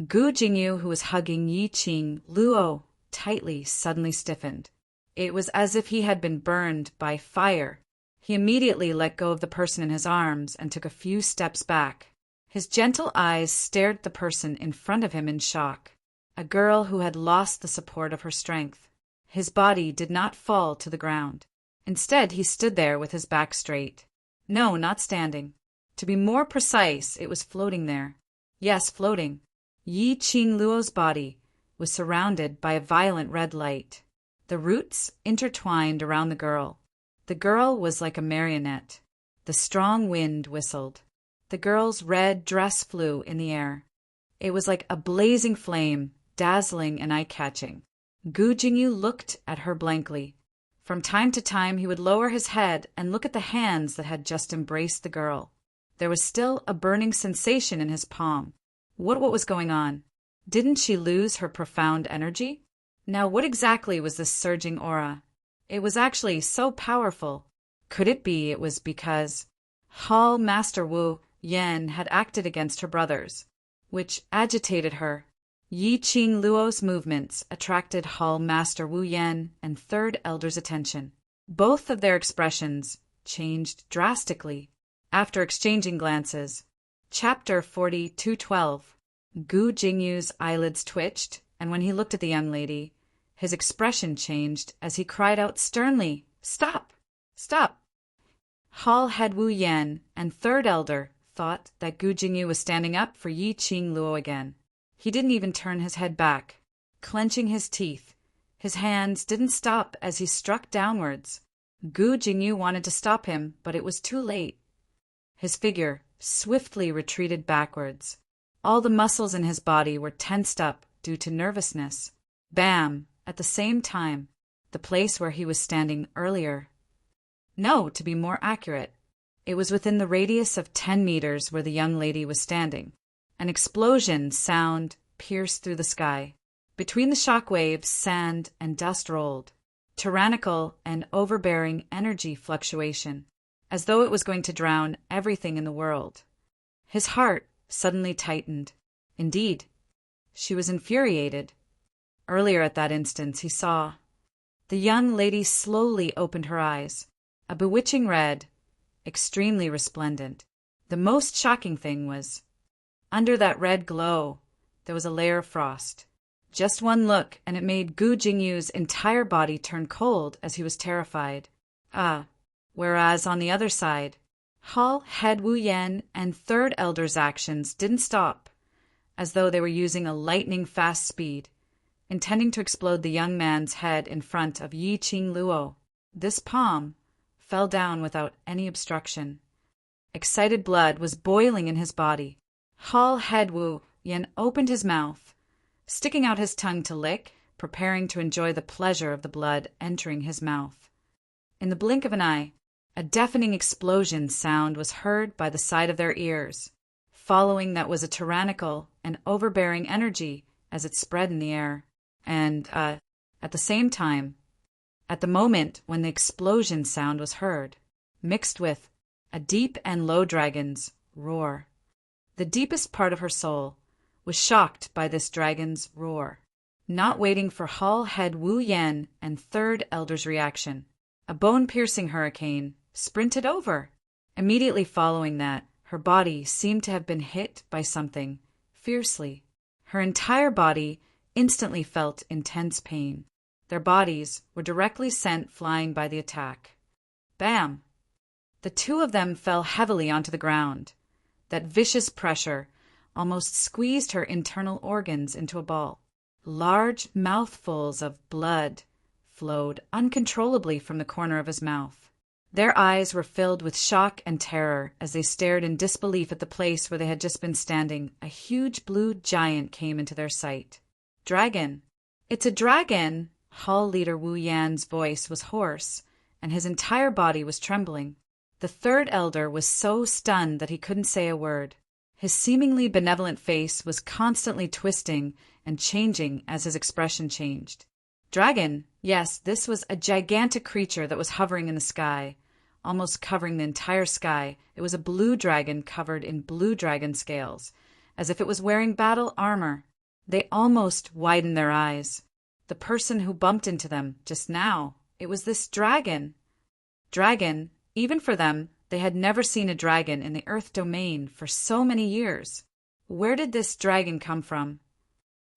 Gu Jingyu, who was hugging Yi Qing Luo tightly, suddenly stiffened. It was as if he had been burned by fire. He immediately let go of the person in his arms and took a few steps back. His gentle eyes stared at the person in front of him in shock, a girl who had lost the support of her strength. His body did not fall to the ground. Instead, he stood there with his back straight. No, not standing. To be more precise, it was floating there. Yes, floating. Yi Qing Luo's body was surrounded by a violent red light. The roots intertwined around the girl. The girl was like a marionette. The strong wind whistled. The girl's red dress flew in the air. It was like a blazing flame, dazzling and eye-catching. Gu Jingyu looked at her blankly. From time to time he would lower his head and look at the hands that had just embraced the girl. There was still a burning sensation in his palm. What was going on? Didn't she lose her profound energy? Now what exactly was this surging aura? It was actually so powerful. Could it be it was because Hall Master Wu Yan had acted against her brothers, which agitated her? Yi Qing Luo's movements attracted Hall Master Wu Yan and Third Elder's attention. Both of their expressions changed drastically after exchanging glances. Chapter 42:12. Gu Jingyu's eyelids twitched, and when he looked at the young lady, his expression changed as he cried out sternly, Stop! Stop! Hall Head Wu Yan and Third Elder thought that Gu Jingyu was standing up for Yi Qing Luo again. He didn't even turn his head back, clenching his teeth. His hands didn't stop as he struck downwards. Gu Jingyu wanted to stop him, but it was too late. His figure swiftly retreated backwards. All the muscles in his body were tensed up due to nervousness. Bam! At the same time, the place where he was standing earlier. No, to be more accurate, it was within the radius of 10 meters where the young lady was standing. An explosion sound pierced through the sky. Between the shock waves, sand and dust rolled. Tyrannical and overbearing energy fluctuation, as though it was going to drown everything in the world. His heart suddenly tightened. Indeed, she was infuriated. Earlier at that instant, he saw. The young lady slowly opened her eyes, a bewitching red, extremely resplendent. The most shocking thing was, under that red glow, there was a layer of frost. Just one look, and it made Gu Jingyu's entire body turn cold as he was terrified. Whereas on the other side, Hall Head Wu Yan and Third Elder's actions didn't stop, as though they were using a lightning-fast speed, intending to explode the young man's head in front of Yi Qing Luo. This palm fell down without any obstruction. Excited blood was boiling in his body. Hall Head Wu Yan opened his mouth, sticking out his tongue to lick, preparing to enjoy the pleasure of the blood entering his mouth. In the blink of an eye, a deafening explosion sound was heard by the side of their ears. Following that was a tyrannical and overbearing energy as it spread in the air. And, at the same time, at the moment when the explosion sound was heard, mixed with a deep and low dragon's roar. The deepest part of her soul was shocked by this dragon's roar, not waiting for Hall Head Wu Yan and Third Elder's reaction. A bone-piercing hurricane sprinted over. Immediately following that, her body seemed to have been hit by something fiercely. Her entire body instantly felt intense pain. Their bodies were directly sent flying by the attack. Bam! The two of them fell heavily onto the ground. That vicious pressure almost squeezed her internal organs into a ball. Large mouthfuls of blood flowed uncontrollably from the corner of his mouth. Their eyes were filled with shock and terror as they stared in disbelief at the place where they had just been standing. A huge blue giant came into their sight. Dragon! It's a dragon! Hall leader Wu Yan's voice was hoarse, and his entire body was trembling. The third elder was so stunned that he couldn't say a word. His seemingly benevolent face was constantly twisting and changing as his expression changed. Dragon! Yes, this was a gigantic creature that was hovering in the sky, almost covering the entire sky. It was a blue dragon covered in blue dragon scales, as if it was wearing battle armor. They almost widened their eyes. The person who bumped into them just now, it was this dragon. Dragon, even for them, they had never seen a dragon in the Earth domain for so many years. Where did this dragon come from?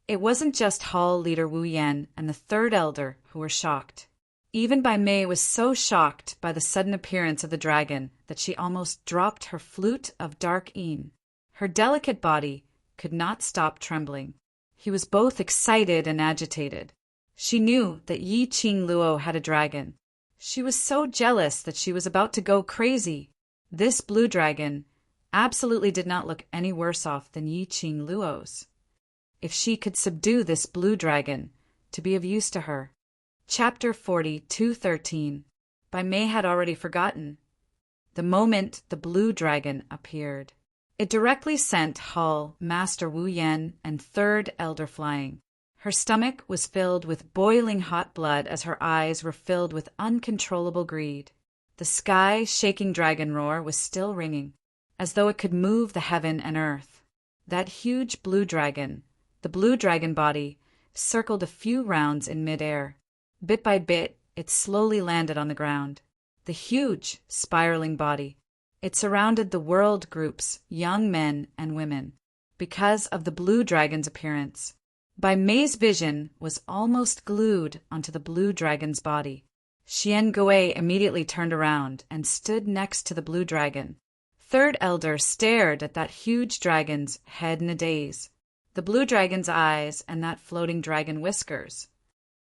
It wasn't just Hall leader Wu Yan and the third elder who were shocked. Even Bai Mei was so shocked by the sudden appearance of the dragon that she almost dropped her flute of dark een. Her delicate body could not stop trembling. He was both excited and agitated. She knew that Yi Qing Luo had a dragon. She was so jealous that she was about to go crazy. This blue dragon absolutely did not look any worse off than Yi Qing Luo's. If she could subdue this blue dragon to be of use to her. Chapter 42:13. Bai Mei had already forgotten. The moment the blue dragon appeared, it directly sent Hall, Master Wu Yan, and third elder flying. Her stomach was filled with boiling hot blood as her eyes were filled with uncontrollable greed. The sky-shaking dragon roar was still ringing, as though it could move the heaven and earth. That huge blue dragon, the blue dragon body, circled a few rounds in midair. Bit by bit, it slowly landed on the ground. The huge, spiraling body. It surrounded the world groups, young men and women, because of the blue dragon's appearance. Bai Mei's vision was almost glued onto the blue dragon's body. Xian Gui immediately turned around and stood next to the blue dragon. Third elder stared at that huge dragon's head in a daze. The blue dragon's eyes and that floating dragon whiskers.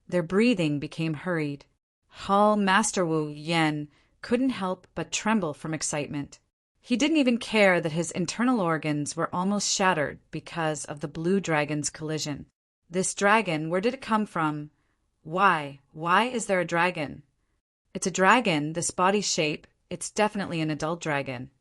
Their breathing became hurried. Hall Master Wu Yan couldn't help but tremble from excitement. He didn't even care that his internal organs were almost shattered because of the blue dragon's collision. This dragon, where did it come from? Why? Why is there a dragon? It's a dragon, this body shape. It's definitely an adult dragon.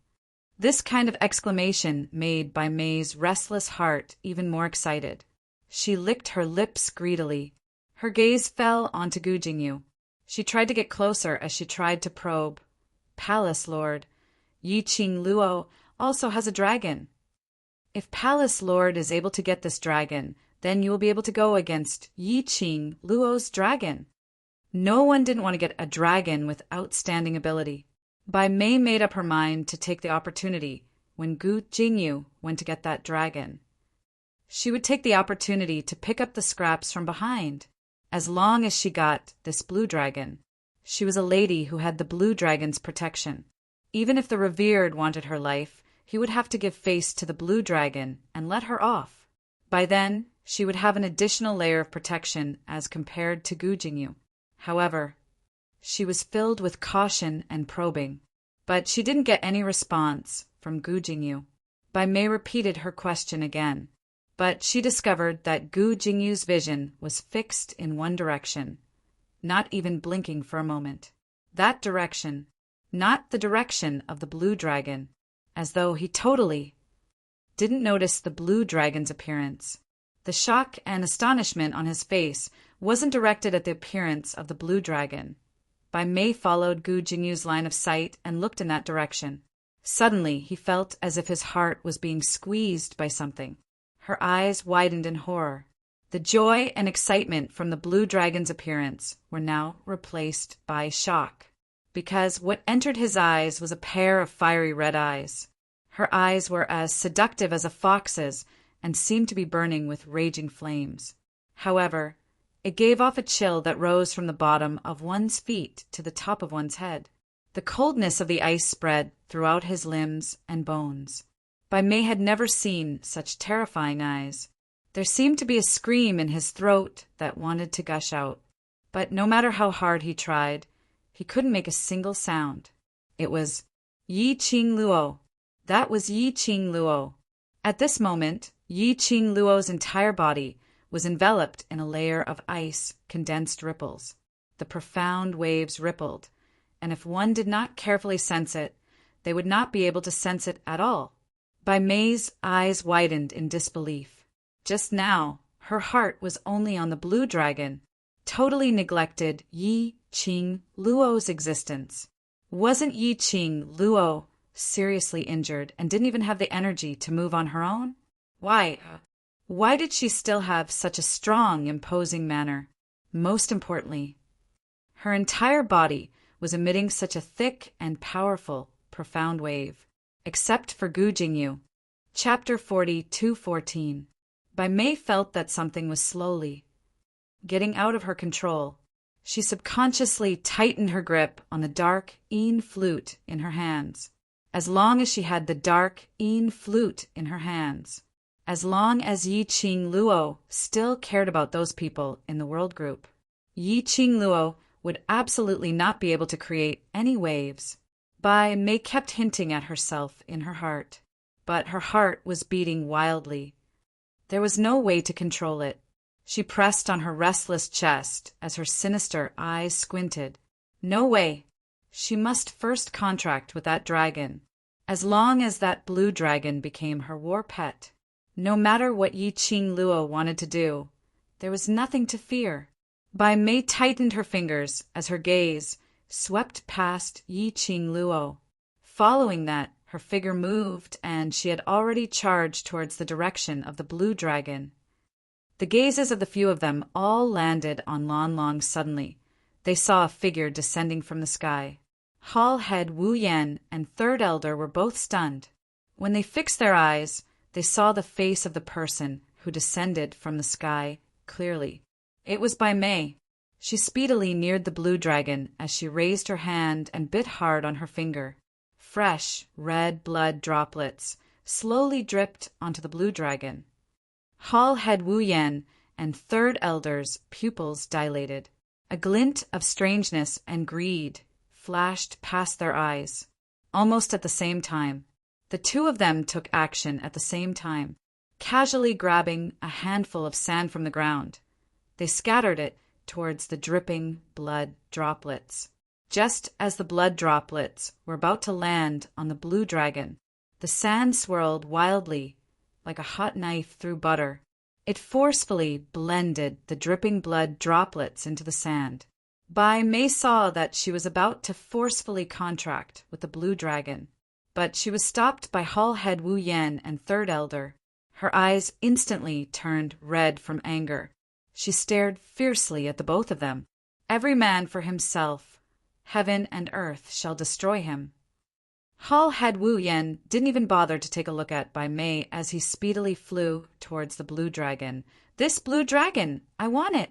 This kind of exclamation made Bai Mei's restless heart even more excited. She licked her lips greedily. Her gaze fell onto Gu Jingyu. She tried to get closer as she tried to probe. Palace Lord, Yi Qing Luo also has a dragon. If Palace Lord is able to get this dragon, then you will be able to go against Yi Qing Luo's dragon. No one didn't want to get a dragon with outstanding ability. Bai Mei made up her mind to take the opportunity when Gu Jingyu went to get that dragon. She would take the opportunity to pick up the scraps from behind, as long as she got this blue dragon. She was a lady who had the blue dragon's protection. Even if the revered wanted her life, he would have to give face to the blue dragon and let her off. By then, she would have an additional layer of protection as compared to Gu Jingyu. However, she was filled with caution and probing, but she didn't get any response from Gu Jingyu. Bai Mei repeated her question again, but she discovered that Gu Jingyu's vision was fixed in one direction, not even blinking for a moment. That direction, not the direction of the blue dragon, as though he totally didn't notice the blue dragon's appearance. The shock and astonishment on his face wasn't directed at the appearance of the blue dragon. Bai Mei followed Gu Jingyu's line of sight and looked in that direction. Suddenly, he felt as if his heart was being squeezed by something. Her eyes widened in horror. The joy and excitement from the blue dragon's appearance were now replaced by shock, because what entered his eyes was a pair of fiery red eyes. Her eyes were as seductive as a fox's and seemed to be burning with raging flames. However, it gave off a chill that rose from the bottom of one's feet to the top of one's head. The coldness of the ice spread throughout his limbs and bones. Bai Mei had never seen such terrifying eyes. There seemed to be a scream in his throat that wanted to gush out. But no matter how hard he tried, he couldn't make a single sound. It was Yi Qing Luo. That was Yi Qing Luo. At this moment, Yi Qing Luo's entire body was enveloped in a layer of ice condensed ripples. The profound waves rippled, and if one did not carefully sense it, they would not be able to sense it at all. Bai Mei's eyes widened in disbelief. Just now, her heart was only on the blue dragon, totally neglected Yi Qing Luo's existence. Wasn't Yi Qing Luo seriously injured and didn't even have the energy to move on her own? Why did she still have such a strong, imposing manner? Most importantly, her entire body was emitting such a thick and powerful, profound wave. Except for Gu Jingyu. Chapter 42:14. Bai Mei felt that something was slowly getting out of her control. She subconsciously tightened her grip on the dark Yin flute in her hands. As long as she had the dark Yin flute in her hands, as long as Yi Qing Luo still cared about those people in the world group, Yi Qing Luo would absolutely not be able to create any waves. Bai Mei kept hinting at herself in her heart, but her heart was beating wildly. There was no way to control it. She pressed on her restless chest as her sinister eyes squinted. No way. She must first contract with that dragon. As long as that blue dragon became her war pet, no matter what Yi Qing Luo wanted to do, there was nothing to fear. Bai Mei tightened her fingers as her gaze swept past Yi Qing Luo. Following that, her figure moved, and she had already charged towards the direction of the blue dragon. The gazes of the few of them all landed on Lan Long suddenly. They saw a figure descending from the sky. Hall Head Wu Yan and Third Elder were both stunned. When they fixed their eyes, they saw the face of the person who descended from the sky clearly. It was Bai Mei. She speedily neared the blue dragon as she raised her hand and bit hard on her finger. Fresh, red blood droplets slowly dripped onto the blue dragon. Hall Head Wu Yan and Third Elder's pupils dilated. A glint of strangeness and greed flashed past their eyes. Almost at the same time, the two of them took action at the same time, casually grabbing a handful of sand from the ground. They scattered it towards the dripping blood droplets. Just as the blood droplets were about to land on the blue dragon, the sand swirled wildly like a hot knife through butter. It forcefully blended the dripping blood droplets into the sand. Bai Mei saw that she was about to forcefully contract with the blue dragon, but she was stopped by Hall Head Wu Yan and Third Elder. Her eyes instantly turned red from anger. She stared fiercely at the both of them. Every man for himself. Heaven and earth shall destroy him. Hall Head Wu Yan didn't even bother to take a look at Bai Mei as he speedily flew towards the blue dragon. This blue dragon! I want it!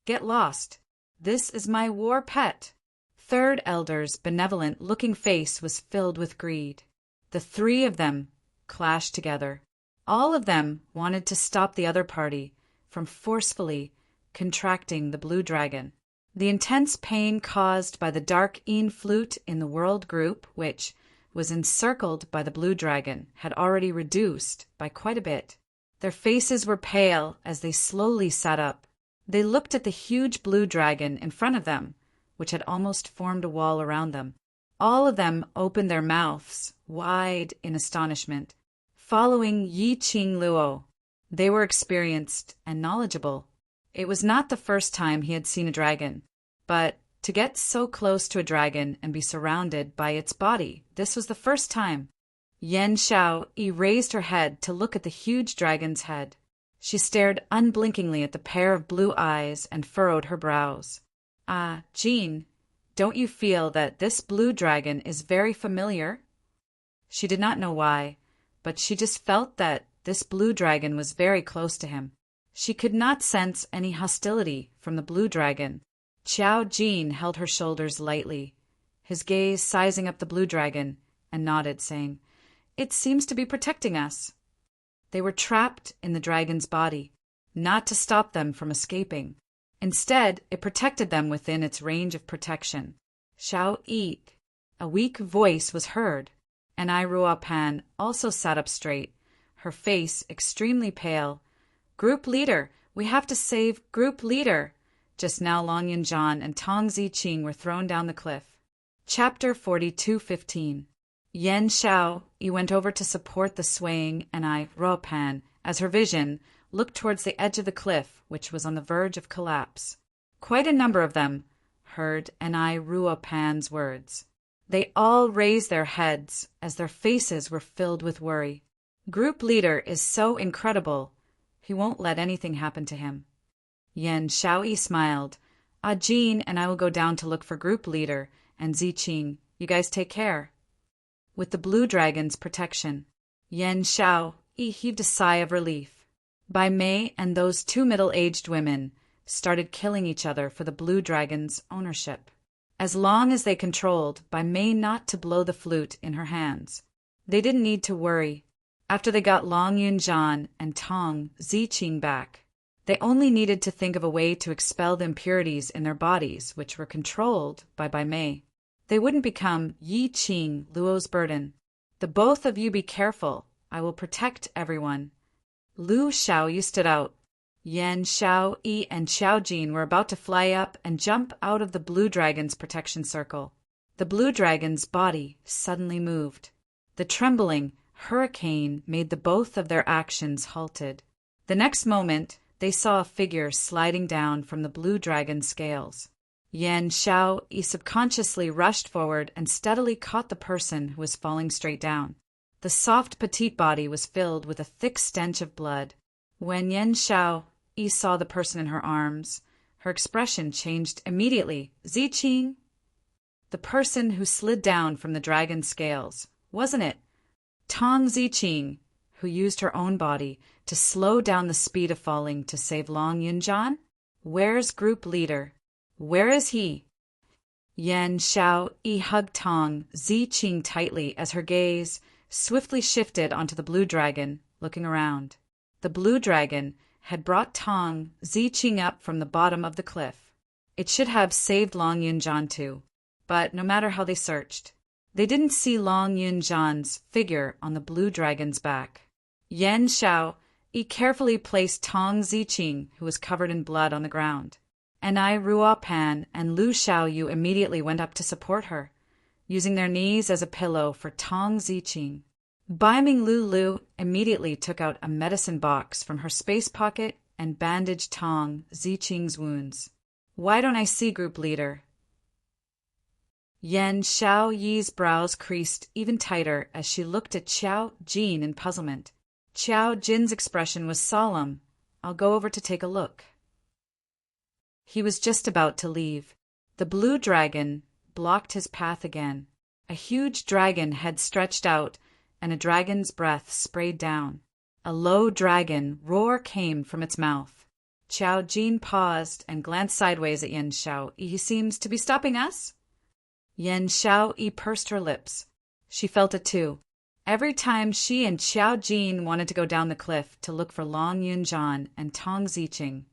Get lost. This is my war pet. Third Elder's benevolent-looking face was filled with greed. The three of them clashed together. All of them wanted to stop the other party from forcefully contracting the blue dragon. The intense pain caused by the dark Yin flute in the world group, which was encircled by the blue dragon, had already reduced by quite a bit. Their faces were pale as they slowly sat up. They looked at the huge blue dragon in front of them, which had almost formed a wall around them. All of them opened their mouths wide in astonishment, following Yi Qing Luo. They were experienced and knowledgeable. It was not the first time he had seen a dragon, but to get so close to a dragon and be surrounded by its body, this was the first time. Yen Xiao raised her head to look at the huge dragon's head. She stared unblinkingly at the pair of blue eyes and furrowed her brows. Ah, Jean, don't you feel that this blue dragon is very familiar? She did not know why, but she just felt that This blue dragon was very close to him. She could not sense any hostility from the blue dragon. Qiao Jin held her shoulders lightly, his gaze sizing up the blue dragon, and nodded, saying, "It seems to be protecting us." They were trapped in the dragon's body, not to stop them from escaping. Instead, it protected them within its range of protection. Xiao Yi, a weak voice was heard, and Ruo Pan also sat up straight, her face extremely pale. "Group leader, we have to save group leader." Just now Long Yunjian and Tong Ziqing were thrown down the cliff. Chapter 42:15. Yan Xiao Yi went over to support the swaying and Ruo Pan as her vision looked towards the edge of the cliff, which was on the verge of collapse. Quite a number of them heard Ruo Pan's words. They all raised their heads as their faces were filled with worry. Group leader is so incredible. He won't let anything happen to him. Yan Xiaoyi smiled. Jin and I will go down to look for group leader, and Ziqing, you guys take care. With the blue dragon's protection, Yan Xiaoyi heaved a sigh of relief. Bai Mei and those two middle-aged women started killing each other for the blue dragon's ownership. As long as they controlled Bai Mei not to blow the flute in her hands, they didn't need to worry. After they got Long Yunjian and Tong Ziqing back, they only needed to think of a way to expel the impurities in their bodies, which were controlled by Bai Mei. They wouldn't become Yi Qing Luo's burden. "The both of you be careful. I will protect everyone." Lu Xiaoyu stood out. Yan Xiaoyi and Qiao Jin were about to fly up and jump out of the blue dragon's protection circle. The blue dragon's body suddenly moved. The trembling hurricane made the both of their actions halted. The next moment, they saw a figure sliding down from the blue dragon's scales. Yan Xiaoyi subconsciously rushed forward and steadily caught the person who was falling straight down. The soft petite body was filled with a thick stench of blood. When Yan Xiaoyi saw the person in her arms, her expression changed immediately. "Ziqing?" The person who slid down from the dragon's scales, wasn't it? Tong Ziqing, who used her own body to slow down the speed of falling to save Long Yunjian? Where's group leader? Where is he? Yan Xiaoyi hugged Tong Ziqing tightly as her gaze swiftly shifted onto the blue dragon, looking around. The blue dragon had brought Tong Ziqing up from the bottom of the cliff. It should have saved Long Yunjian too, but no matter how they searched, they didn't see Long Yunjian's figure on the blue dragon's back. Yan Xiaoyi carefully placed Tong Ziqing, who was covered in blood, on the ground. And Ruo Pan and Lu Xiaoyu immediately went up to support her, using their knees as a pillow for Tong Ziqing. Bai Ming Lu immediately took out a medicine box from her space pocket and bandaged Tong Ziqing's wounds. "Why don't I see group leader?" Yan Xiaoyi's brows creased even tighter as she looked at Qiao Jin in puzzlement. Qiao Jin's expression was solemn. "I'll go over to take a look." He was just about to leave. The blue dragon blocked his path again. A huge dragon head stretched out, and a dragon's breath sprayed down. A low dragon roar came from its mouth. Qiao Jin paused and glanced sideways at Yan Xiaoyi. "He seems to be stopping us?" Yan Xiaoyi pursed her lips. She felt it too. Every time she and Qiao Jin wanted to go down the cliff to look for Long Yunjian and Tong Ziqing,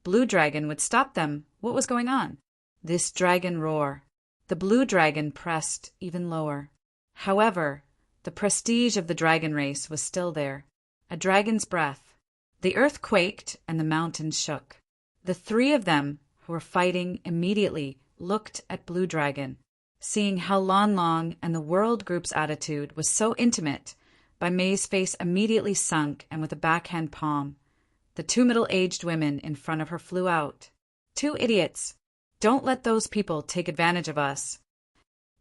Blue Dragon would stop them. What was going on? This dragon roar. The blue dragon pressed even lower. However, the prestige of the dragon race was still there. A dragon's breath. The earth quaked and the mountains shook. The three of them, who were fighting immediately, looked at Blue Dragon. Seeing how Lan Long and the World Group's attitude was so intimate, Bai Mei's face immediately sunk, and with a backhand palm, the two middle-aged women in front of her flew out. "Two idiots! Don't let those people take advantage of us."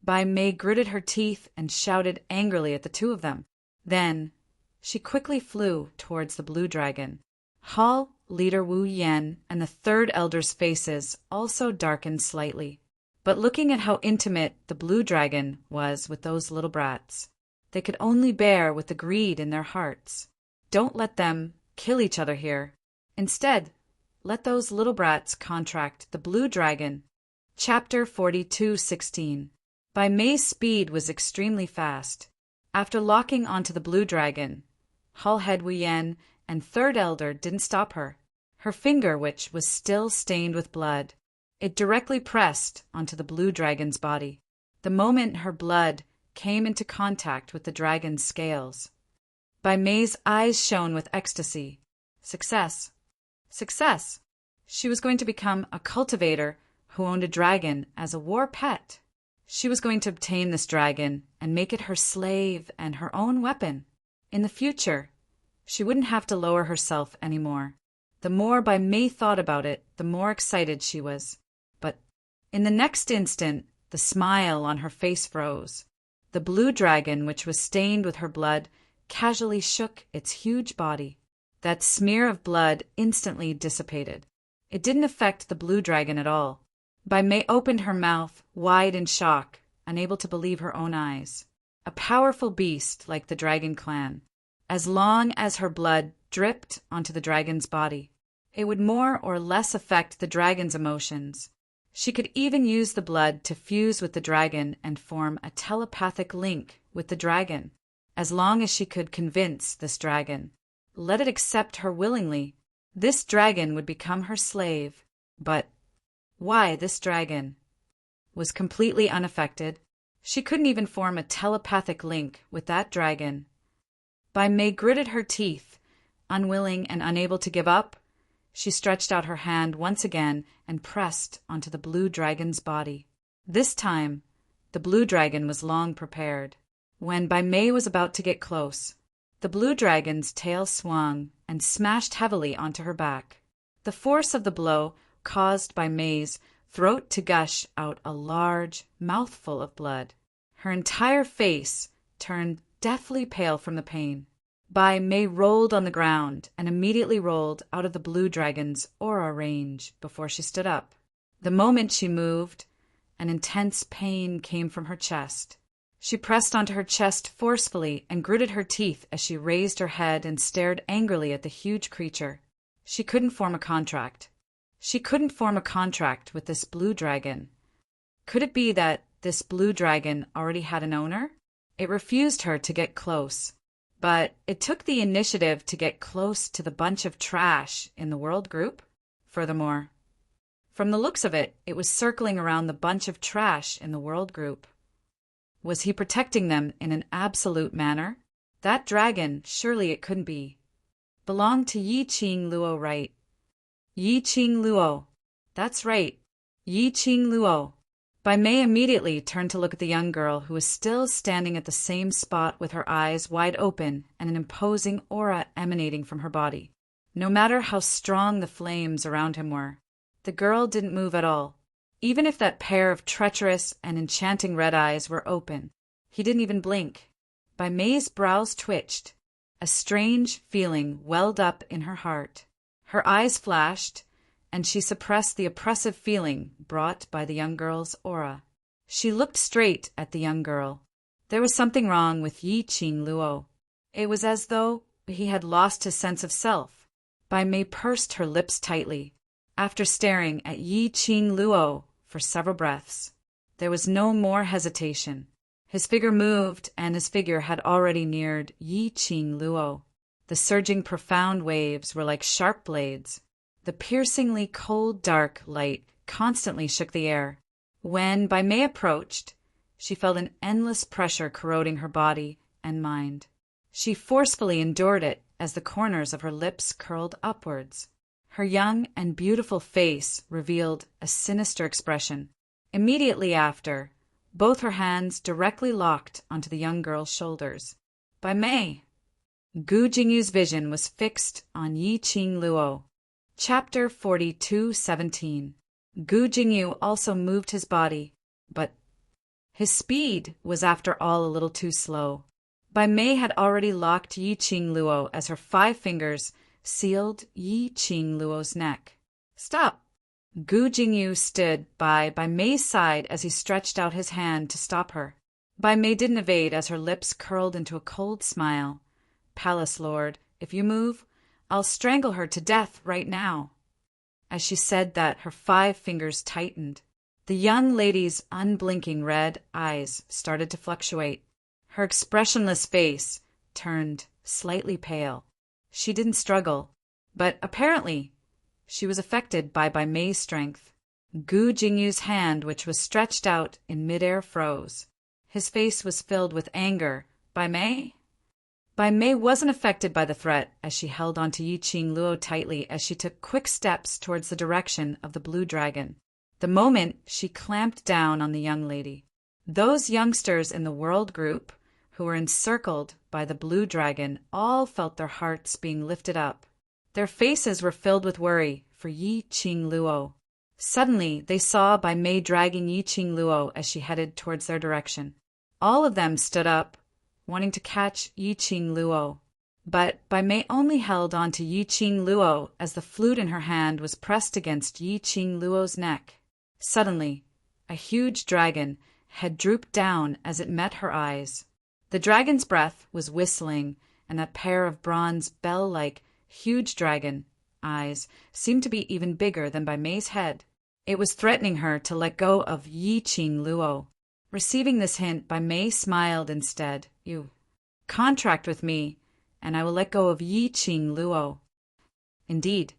Bai Mei gritted her teeth and shouted angrily at the two of them. Then she quickly flew towards the blue dragon. Hall, leader Wu Yan, and the third elder's faces also darkened slightly. But looking at how intimate the blue dragon was with those little brats, they could only bear with the greed in their hearts. Don't let them kill each other here. Instead, let those little brats contract the blue dragon. Chapter 42:16. Bai Mei's speed was extremely fast. After locking onto the blue dragon, Hull Head Wuyen and Third Elder didn't stop her. Her finger, which was still stained with blood, it directly pressed onto the blue dragon's body. The moment her blood came into contact with the dragon's scales, Bai Mei's eyes shone with ecstasy. Success. Success. She was going to become a cultivator who owned a dragon as a war pet. She was going to obtain this dragon and make it her slave and her own weapon. In the future, she wouldn't have to lower herself anymore. The more Bai Mei thought about it, the more excited she was. But in the next instant, the smile on her face froze. The blue dragon, which was stained with her blood, casually shook its huge body. That smear of blood instantly dissipated. It didn't affect the blue dragon at all. Bai Mei opened her mouth wide in shock, unable to believe her own eyes. A powerful beast like the dragon clan. As long as her blood dripped onto the dragon's body, it would more or less affect the dragon's emotions. She could even use the blood to fuse with the dragon and form a telepathic link with the dragon, as long as she could convince this dragon. Let it accept her willingly. This dragon would become her slave. But why this dragon was completely unaffected? She couldn't even form a telepathic link with that dragon. Bai Mei gritted her teeth, unwilling and unable to give up. She stretched out her hand once again and pressed onto the blue dragon's body. This time, the blue dragon was long prepared. When Bai Mei was about to get close, the blue dragon's tail swung and smashed heavily onto her back. The force of the blow caused Bai Mei's throat to gush out a large mouthful of blood. Her entire face turned deathly pale from the pain. Bai Mei rolled on the ground and immediately rolled out of the blue dragon's aura range before she stood up. The moment she moved, an intense pain came from her chest. She pressed onto her chest forcefully and gritted her teeth as she raised her head and stared angrily at the huge creature. She couldn't form a contract. She couldn't form a contract with this blue dragon. Could it be that this blue dragon already had an owner? It refused her to get close, but it took the initiative to get close to the bunch of trash in the world group. Furthermore, from the looks of it, it was circling around the bunch of trash in the world group. Was he protecting them in an absolute manner? That dragon, surely it couldn't be, belonged to Yi Qing Luo, right? Yi Qing Luo. That's right, Yi Qing Luo. Bai Mei immediately turned to look at the young girl who was still standing at the same spot with her eyes wide open and an imposing aura emanating from her body. No matter how strong the flames around him were, the girl didn't move at all. Even if that pair of treacherous and enchanting red eyes were open, he didn't even blink. Bai Mei's brows twitched. A strange feeling welled up in her heart. Her eyes flashed, and she suppressed the oppressive feeling brought by the young girl's aura. She looked straight at the young girl. There was something wrong with Yi Qing Luo. It was as though he had lost his sense of self. Bai Mei pursed her lips tightly. After staring at Yi Qing Luo for several breaths, there was no more hesitation. His figure moved, and his figure had already neared Yi Qing Luo. The surging profound waves were like sharp blades. The piercingly cold dark light constantly shook the air. When Bai Mei approached, she felt an endless pressure corroding her body and mind. She forcefully endured it as the corners of her lips curled upwards. Her young and beautiful face revealed a sinister expression. Immediately after, both her hands directly locked onto the young girl's shoulders. Bai Mei! Gu Jingyu's vision was fixed on Yi Qing Luo. Chapter 42:17. Gu Jingyu also moved his body, but his speed was after all a little too slow. Bai Mei had already locked Yi Qing Luo as her 5 fingers sealed Yi Qing Luo's neck. Stop! Gu Jingyu stood by Bai Mei's side as he stretched out his hand to stop her. Bai Mei didn't evade as her lips curled into a cold smile. Palace Lord, If you move, I'll strangle her to death right now." As she said that, her 5 fingers tightened. The young lady's unblinking red eyes started to fluctuate. Her expressionless face turned slightly pale. She didn't struggle, but apparently she was affected by May's strength. Gu Jingyu's hand, which was stretched out in midair, froze. His face was filled with anger. Bai Mei? Bai Mei wasn't affected by the threat as she held onto Yiqing Luo tightly as she took quick steps towards the direction of the blue dragon. The moment she clamped down on the young lady. Those youngsters in the world group who were encircled by the blue dragon all felt their hearts being lifted up. Their faces were filled with worry for Yiqing Luo. Suddenly, they saw Bai Mei dragging Yiqing Luo as she headed towards their direction. All of them stood up, wanting to catch Yiqing Luo. But Bai Mei only held on to Yiqing Luo as the flute in her hand was pressed against Yiqing Luo's neck. Suddenly, a huge dragon had drooped down as it met her eyes. The dragon's breath was whistling, and that pair of bronze bell-like, huge dragon eyes seemed to be even bigger than Bai Mei's head. It was threatening her to let go of Yiqing Luo. Receiving this hint, Bai Mei smiled instead. "You contract with me, and I will let go of Yiqing Luo." Indeed,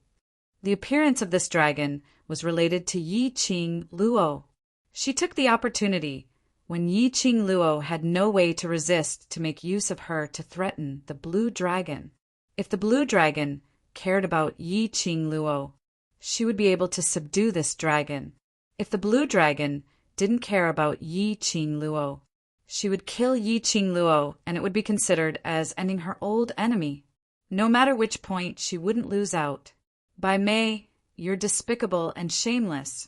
the appearance of this dragon was related to Yiqing Luo. She took the opportunity, when Yiqing Luo had no way to resist, to make use of her to threaten the blue dragon. If the blue dragon cared about Yiqing Luo, she would be able to subdue this dragon. If the blue dragon didn't care about Yiqing Luo, she would kill Yiqing Luo, and it would be considered as ending her old enemy. No matter which point, she wouldn't lose out. "Bai Mei, you're despicable and shameless."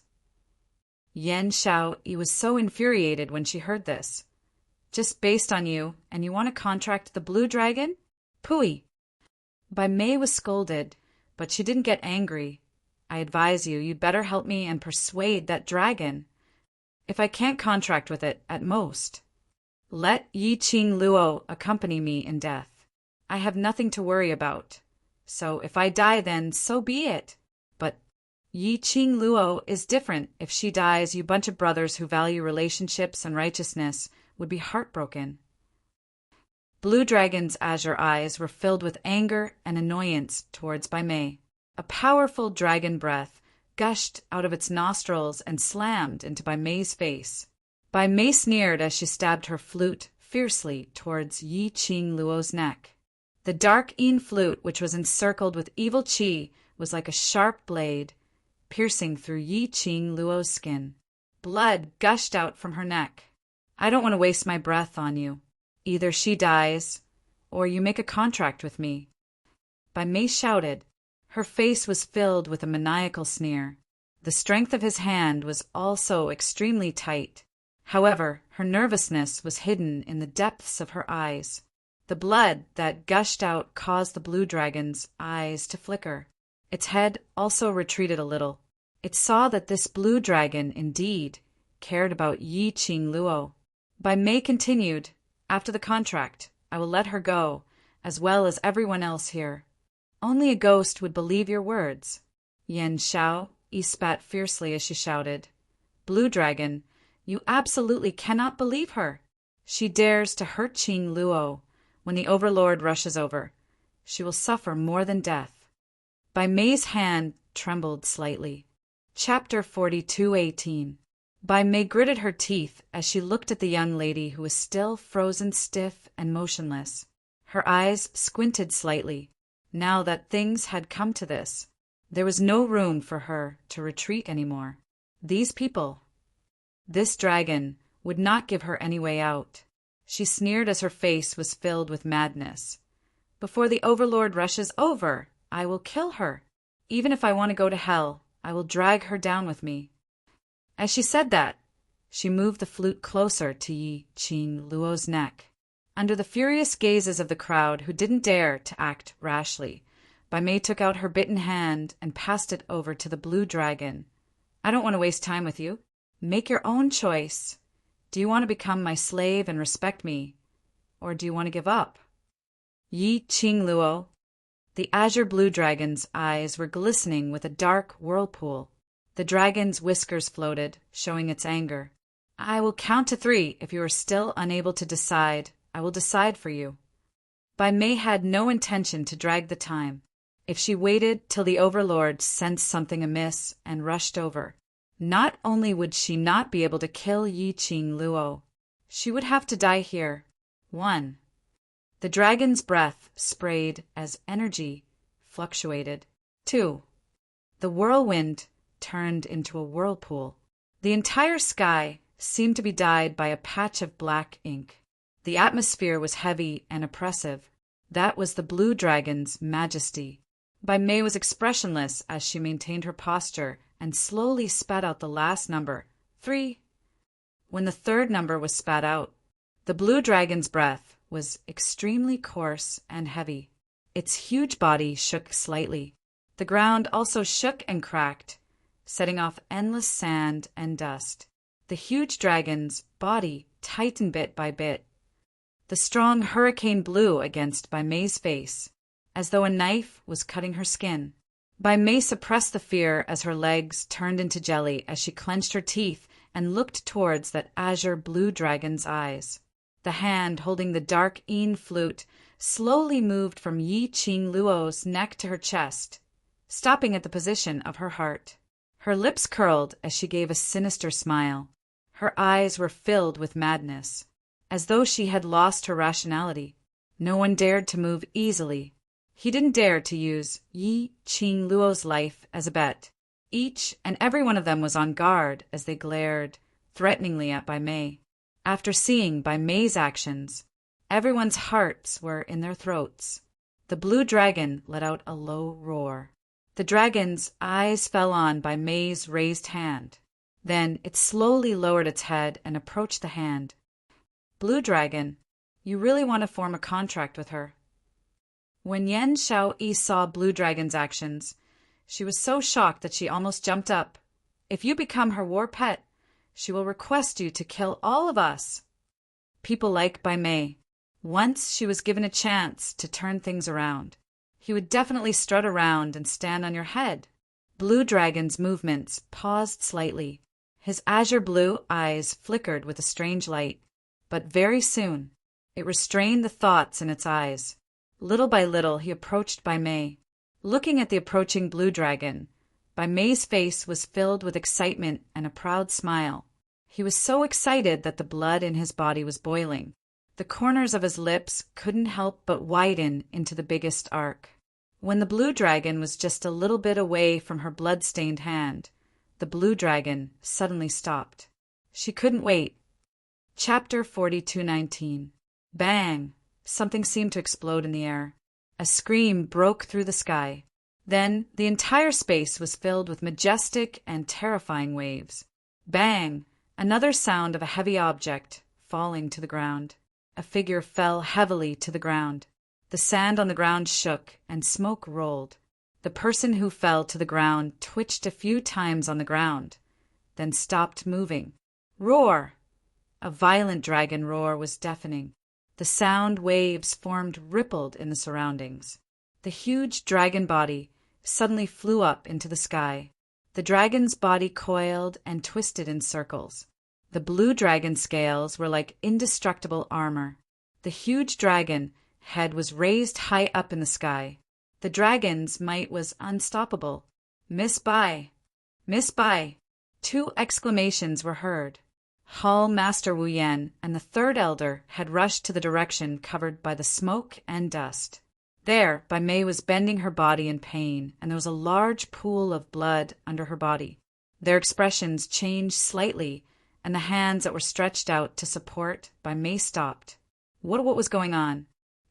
Yan Xiaoyi was so infuriated when she heard this. "Just based on you, and you want to contract the blue dragon? Pooey!" Bai Mei was scolded, but she didn't get angry. "I advise you'd better help me and persuade that dragon. If I can't contract with it, at most, let Yiqing Luo accompany me in death. I have nothing to worry about. So if I die, then so be it. But Yiqing Luo is different. If she dies, you bunch of brothers who value relationships and righteousness would be heartbroken." Blue Dragon's azure eyes were filled with anger and annoyance towards Bai Mei. A powerful dragon breath gushed out of its nostrils and slammed into Bai Mei's face. Bai Mei sneered as she stabbed her flute fiercely towards Yiqing Luo's neck. The dark Yin flute, which was encircled with evil qi, was like a sharp blade, piercing through Yiqing Luo's skin. Blood gushed out from her neck. "I don't want to waste my breath on you. Either she dies, or you make a contract with me." Bai Mei shouted. Her face was filled with a maniacal sneer. The strength of his hand was also extremely tight. However, her nervousness was hidden in the depths of her eyes. The blood that gushed out caused the blue dragon's eyes to flicker. Its head also retreated a little. It saw that this blue dragon, indeed, cared about Yiqing Luo. Bai Mei continued, "After the contract, I will let her go, as well as everyone else here. Only a ghost would believe your words." Yan Xiaoyi spat fiercely as she shouted, "Blue dragon, you absolutely cannot believe her. She dares to hurt Qing Luo. When the Overlord rushes over, she will suffer more than death." Bai Mei's hand trembled slightly. Chapter 42:18. Bai Mei gritted her teeth as she looked at the young lady who was still frozen stiff and motionless. Her eyes squinted slightly. Now that things had come to this, there was no room for her to retreat anymore. These people, this dragon, would not give her any way out. She sneered as her face was filled with madness. "Before the Overlord rushes over, I will kill her. Even if I want to go to hell, I will drag her down with me." As she said that, she moved the flute closer to Yiqing Luo's neck. Under the furious gazes of the crowd, who didn't dare to act rashly, Bai Mei took out her bitten hand and passed it over to the blue dragon. "I don't want to waste time with you. Make your own choice. Do you want to become my slave and respect me, or do you want to give up?" Yiqing Luo, The azure blue dragon's eyes were glistening with a dark whirlpool. The dragon's whiskers floated, showing its anger. I will count to 3. If you are still unable to decide, I will decide for you. Bai Mei had no intention to drag the time. If she waited till the Overlord sensed something amiss and rushed over, not only would she not be able to kill Yiqing Luo, she would have to die here. 1. The dragon's breath sprayed as energy fluctuated. 2. The whirlwind turned into a whirlpool. The entire sky seemed to be dyed by a patch of black ink. The atmosphere was heavy and oppressive. That was the blue dragon's majesty. Bai Mei was expressionless as she maintained her posture and slowly spat out the last number, 3. When the third number was spat out, the blue dragon's breath was extremely coarse and heavy. Its huge body shook slightly. The ground also shook and cracked, setting off endless sand and dust. The huge dragon's body tightened bit by bit. The strong hurricane blew against Bai Mei's face, as though a knife was cutting her skin. Bai Mei suppressed the fear as her legs turned into jelly as she clenched her teeth and looked towards that azure blue dragon's eyes. The hand holding the dark Yin flute slowly moved from Yiqing Luo's neck to her chest, stopping at the position of her heart. Her lips curled as she gave a sinister smile. Her eyes were filled with madness, as though she had lost her rationality. No one dared to move easily. He didn't dare to use Yiqing Luo's life as a bet. Each and every one of them was on guard as they glared threateningly at Bai Mei. After seeing Bai Mei's actions, everyone's hearts were in their throats. The blue dragon let out a low roar. The dragon's eyes fell on Bai Mei's raised hand. Then it slowly lowered its head and approached the hand. Blue dragon, you really want to form a contract with her? When Yan Xiaoyi saw Blue Dragon's actions, she was so shocked that she almost jumped up. If you become her war pet, she will request you to kill all of us. People like Bai Mei. Once she was given a chance to turn things around. He would definitely strut around and stand on your head. Blue Dragon's movements paused slightly. His azure blue eyes flickered with a strange light, but very soon it restrained the thoughts in its eyes. Little by little he approached Bai Mei. Looking at the approaching blue dragon, Bai Mei's face was filled with excitement and a proud smile. He was so excited that the blood in his body was boiling. The corners of his lips couldn't help but widen into the biggest arc. When the blue dragon was just a little bit away from her blood-stained hand, the blue dragon suddenly stopped. She couldn't wait. Chapter 42:19. Bang! Something seemed to explode in the air. A scream broke through the sky. Then the entire space was filled with majestic and terrifying waves. Bang! Another sound of a heavy object falling to the ground. A figure fell heavily to the ground. The sand on the ground shook and smoke rolled. The person who fell to the ground twitched a few times on the ground, then stopped moving. Roar! A violent dragon roar was deafening. The sound waves formed rippled in the surroundings. The huge dragon body suddenly flew up into the sky. The dragon's body coiled and twisted in circles. The blue dragon scales were like indestructible armor. The huge dragon head was raised high up in the sky. The dragon's might was unstoppable. Miss Bai! Miss Bai! 2 exclamations were heard. Hall Master Wu Yan and the third elder had rushed to the direction covered by the smoke and dust. There, Bai Mei was bending her body in pain, and there was a large pool of blood under her body. Their expressions changed slightly, and the hands that were stretched out to support Bai Mei stopped. What was going on?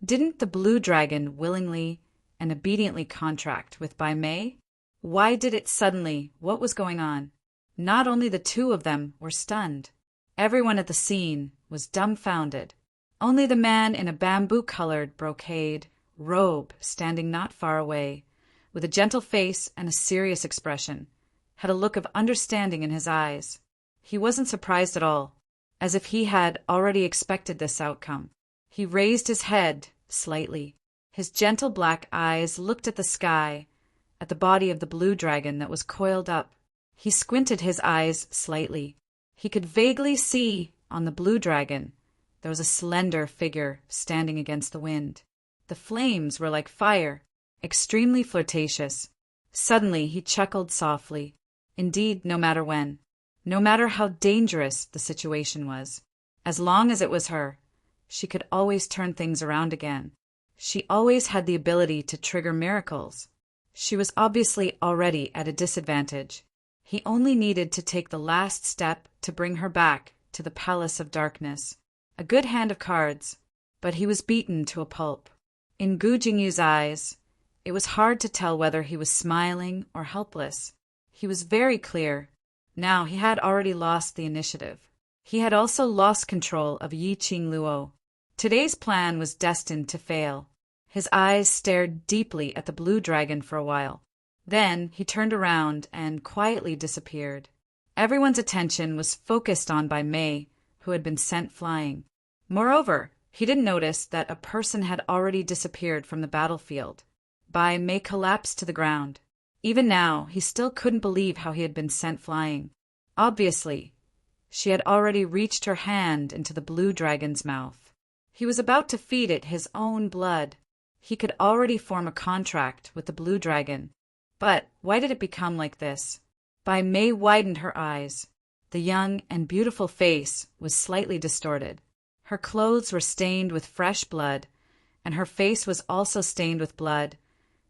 Didn't the blue dragon willingly and obediently contract with Bai Mei? Why did it suddenly? What was going on? Not only the 2 of them were stunned. Everyone at the scene was dumbfounded. Only the man in a bamboo-colored brocade robe, standing not far away, with a gentle face and a serious expression, had a look of understanding in his eyes. He wasn't surprised at all, as if he had already expected this outcome. He raised his head slightly. His gentle black eyes looked at the sky, at the body of the blue dragon that was coiled up. He squinted his eyes slightly. He could vaguely see, on the blue dragon, there was a slender figure standing against the wind. The flames were like fire, extremely flirtatious. Suddenly he chuckled softly. Indeed, no matter when, no matter how dangerous the situation was, as long as it was her, she could always turn things around again. She always had the ability to trigger miracles. She was obviously already at a disadvantage. He only needed to take the last step to bring her back to the Palace of Darkness. A good hand of cards, but he was beaten to a pulp. In Gu Jingyu's eyes, it was hard to tell whether he was smiling or helpless. He was very clear. Now he had already lost the initiative. He had also lost control of Yiqing Luo. Today's plan was destined to fail. His eyes stared deeply at the blue dragon for a while. Then he turned around and quietly disappeared. Everyone's attention was focused on Bai Mei, who had been sent flying. Moreover, he didn't notice that a person had already disappeared from the battlefield. Bai Mei collapsed to the ground. Even now, he still couldn't believe how he had been sent flying. Obviously, she had already reached her hand into the blue dragon's mouth. He was about to feed it his own blood. He could already form a contract with the blue dragon. But why did it become like this? Bai Mei widened her eyes. The young and beautiful face was slightly distorted. Her clothes were stained with fresh blood, and her face was also stained with blood,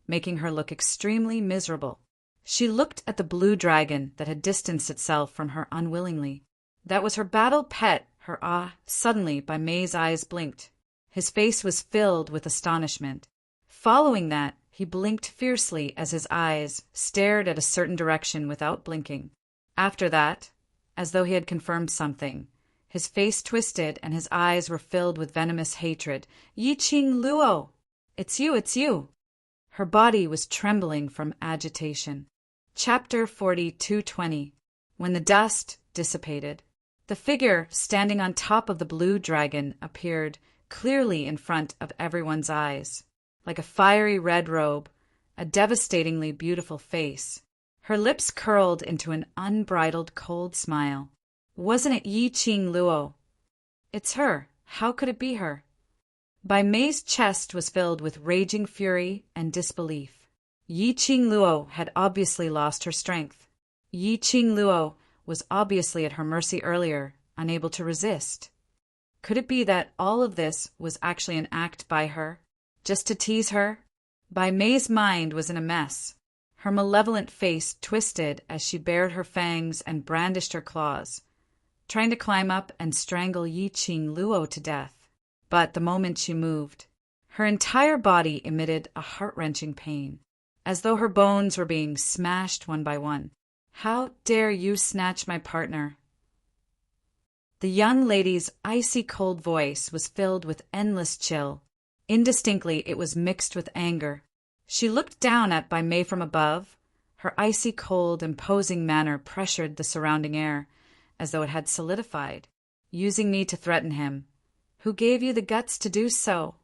making her look extremely miserable. She looked at the blue dragon that had distanced itself from her unwillingly. That was her battle pet, her Suddenly, Bai Mei's eyes blinked. His face was filled with astonishment. Following that, he blinked fiercely as his eyes stared at a certain direction without blinking. After that, as though he had confirmed something, his face twisted and his eyes were filled with venomous hatred. Yiqing Luo! It's you, it's you! Her body was trembling from agitation. Chapter 42:20. When the dust dissipated, the figure standing on top of the blue dragon appeared clearly in front of everyone's eyes. Like a fiery red robe, a devastatingly beautiful face. Her lips curled into an unbridled cold smile. Wasn't it Yiqing Luo? It's her. How could it be her? Bai Mei's chest was filled with raging fury and disbelief. Yiqing Luo had obviously lost her strength. Yiqing Luo was obviously at her mercy earlier, unable to resist. Could it be that all of this was actually an act by her, just to tease her? Bai Mei's mind was in a mess. Her malevolent face twisted as she bared her fangs and brandished her claws, trying to climb up and strangle Yiqing Luo to death. But the moment she moved, her entire body emitted a heart-wrenching pain, as though her bones were being smashed one by one. How dare you snatch my partner? The young lady's icy cold voice was filled with endless chill. Indistinctly, it was mixed with anger. She looked down at Bai Mei from above. Her icy cold, imposing manner pressured the surrounding air, as though it had solidified. Using me to threaten him. Who gave you the guts to do so?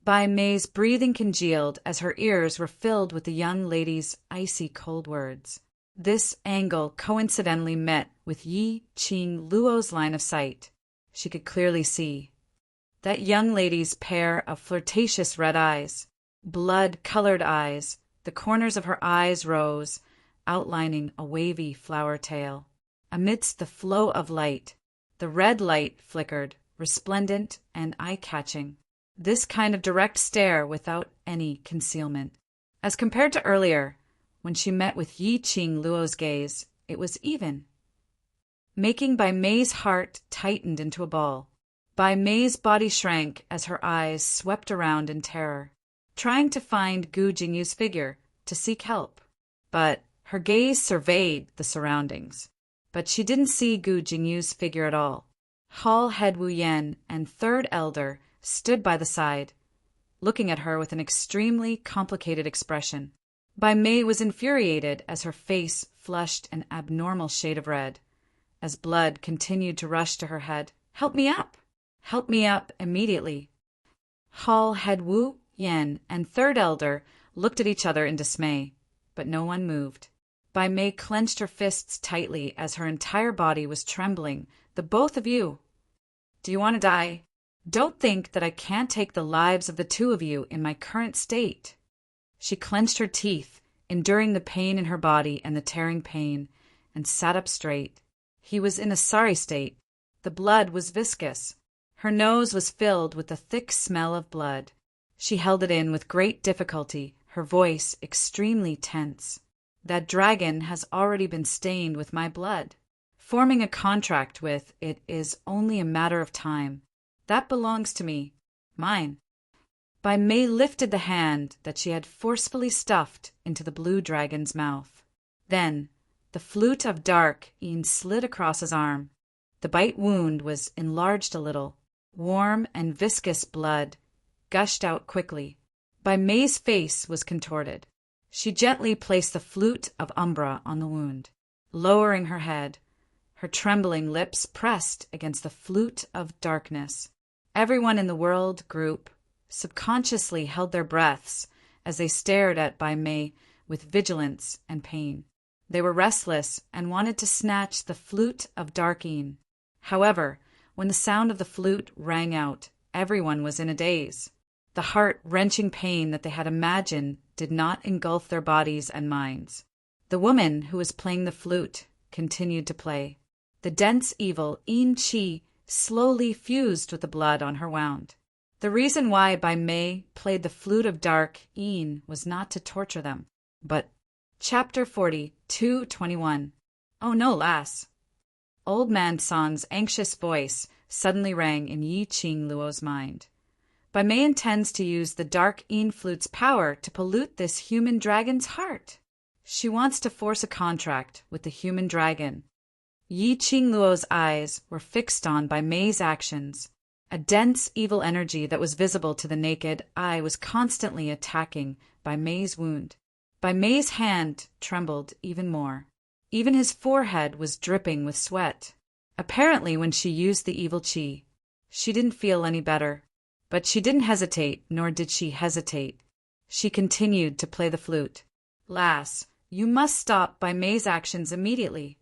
Bai Mei's breathing congealed as her ears were filled with the young lady's icy cold words. This angle coincidentally met with Yiqing Luo's line of sight. She could clearly see that young lady's pair of flirtatious red eyes, blood-colored eyes. The corners of her eyes rose, outlining a wavy flower tail. Amidst the flow of light, the red light flickered, resplendent and eye-catching. This kind of direct stare without any concealment. As compared to earlier, when she met with Yiqing Luo's gaze, it was even, making Bai Mei's heart tightened into a ball. Bai Mei's body shrank as her eyes swept around in terror, trying to find Gu Jingyu's figure to seek help. But her gaze surveyed the surroundings. But she didn't see Gu Jingyu's figure at all. Hall Head Wu Yan and Third Elder stood by the side, looking at her with an extremely complicated expression. Bai Mei was infuriated as her face flushed an abnormal shade of red, as blood continued to rush to her head. Help me up! Help me up immediately! Hall Head Wu Yen, and third elder looked at each other in dismay, but no one moved. Bai Mei clenched her fists tightly as her entire body was trembling. The both of you! Do you want to die? Don't think that I can't take the lives of the two of you in my current state. She clenched her teeth, enduring the pain in her body and the tearing pain, and sat up straight. He was in a sorry state. The blood was viscous. Her nose was filled with the thick smell of blood. She held it in with great difficulty, her voice extremely tense. That dragon has already been stained with my blood. Forming a contract with it is only a matter of time. That belongs to me. Mine. Bai Mei lifted the hand that she had forcefully stuffed into the blue dragon's mouth. Then, the flute of dark Yin slid across his arm. The bite wound was enlarged a little. Warm and viscous blood gushed out quickly. Bai Mei's face was contorted. She gently placed the flute of Umbra on the wound. Lowering her head, her trembling lips pressed against the flute of darkness. Everyone in the world group subconsciously held their breaths as they stared at Bai Mei with vigilance and pain. They were restless and wanted to snatch the flute of dark Yin. However, when the sound of the flute rang out, everyone was in a daze. The heart-wrenching pain that they had imagined did not engulf their bodies and minds. The woman who was playing the flute continued to play. The dense evil Yin Qi slowly fused with the blood on her wound. The reason why Bai Mei played the flute of dark Yin was not to torture them, but Chapter 42:21. Oh no, lass. Old Man Song's anxious voice suddenly rang in Yi Qing Luo's mind. Bai Mei intends to use the dark Yin flute's power to pollute this human dragon's heart. She wants to force a contract with the human dragon. Yi Qing Luo's eyes were fixed on Bai Mei's actions. A dense evil energy that was visible to the naked eye was constantly attacking Bai Mei's wound. Bai Mei's hand trembled even more. Even his forehead was dripping with sweat. Apparently, when she used the evil qi, she didn't feel any better. But she didn't hesitate, nor did she hesitate. She continued to play the flute. Lass, you must stop Bai Mei's actions immediately.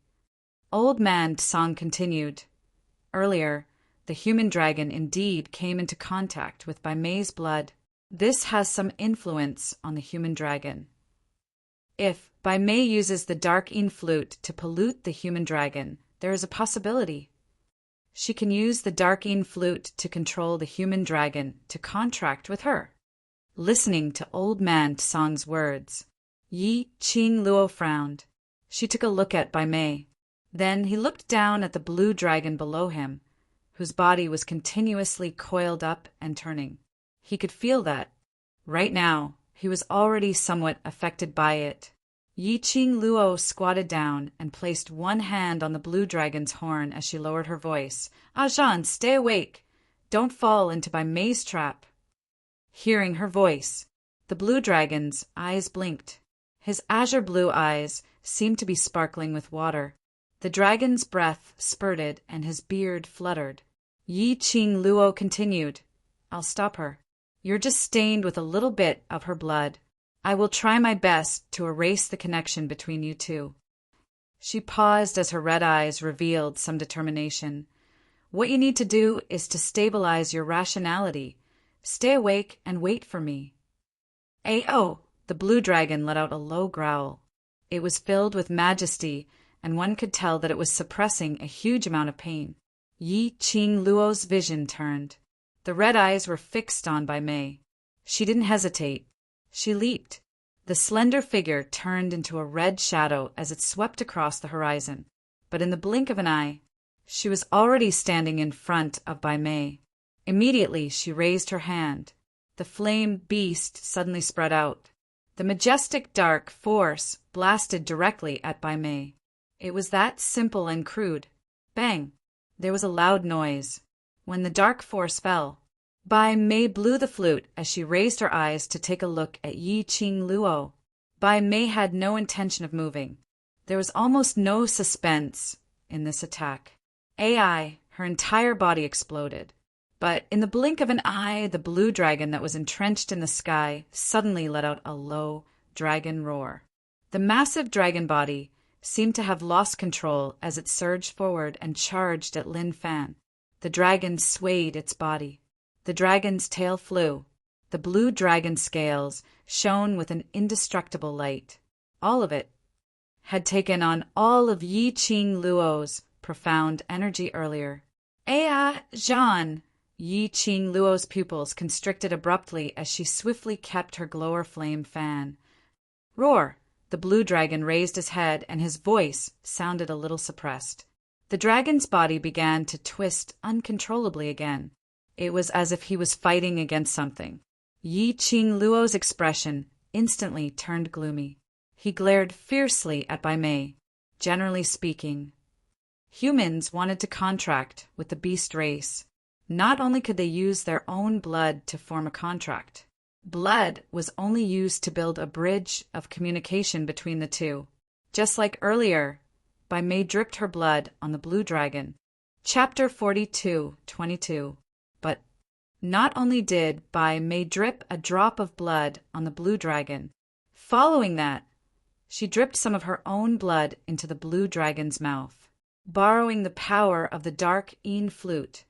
Old Man Song continued. Earlier, the human dragon indeed came into contact with Bai Mei's blood. This has some influence on the human dragon. If Bai Mei uses the dark Yin flute to pollute the human dragon, there is a possibility. She can use the dark Yin flute to control the human dragon to contract with her. Listening to Old Man Song's words, Yi Qing Luo frowned. She took a look at Bai Mei. Then he looked down at the blue dragon below him, whose body was continuously coiled up and turning. He could feel that. Right now, he was already somewhat affected by it. Yi Qing Luo squatted down and placed one hand on the blue dragon's horn as she lowered her voice. Ah Jean, stay awake. Don't fall into Bai Mei's trap. Hearing her voice, the blue dragon's eyes blinked. His azure blue eyes seemed to be sparkling with water. The dragon's breath spurted and his beard fluttered. Yi Qing Luo continued. I'll stop her. You're just stained with a little bit of her blood. I will try my best to erase the connection between you two. She paused as her red eyes revealed some determination. What you need to do is to stabilize your rationality. Stay awake and wait for me. Ayo! The blue dragon let out a low growl. It was filled with majesty, and one could tell that it was suppressing a huge amount of pain. Yi Qing Luo's vision turned. The red eyes were fixed on Bai Mei. She didn't hesitate. She leaped. The slender figure turned into a red shadow as it swept across the horizon. But in the blink of an eye, she was already standing in front of Bai Mei. Immediately she raised her hand. The flame beast suddenly spread out. The majestic dark force blasted directly at Bai Mei. It was that simple and crude. Bang! There was a loud noise. When the dark force fell, Bai Mei blew the flute as she raised her eyes to take a look at Yi Qing Luo. Bai Mei had no intention of moving. There was almost no suspense in this attack. Her entire body exploded. But in the blink of an eye, the blue dragon that was entrenched in the sky suddenly let out a low dragon roar. The massive dragon body seemed to have lost control as it surged forward and charged at Lin Fan. The dragon swayed its body. The dragon's tail flew. The blue dragon scales shone with an indestructible light. All of it had taken on all of Yi Qing Luo's profound energy earlier. Jean! Yi Qing Luo's pupils constricted abruptly as she swiftly kept her glower flame fan. Roar! The blue dragon raised his head and his voice sounded a little suppressed. The dragon's body began to twist uncontrollably again. It was as if he was fighting against something. Yi Qing Luo's expression instantly turned gloomy. He glared fiercely at Bai Mei. Generally speaking, humans wanted to contract with the beast race. Not only could they use their own blood to form a contract, blood was only used to build a bridge of communication between the two. Just like earlier, Bai Mei dripped her blood on the blue dragon. Chapter 42:22. But not only did Bai Mei drip a drop of blood on the blue dragon, following that, she dripped some of her own blood into the blue dragon's mouth. Borrowing the power of the dark Yin flute,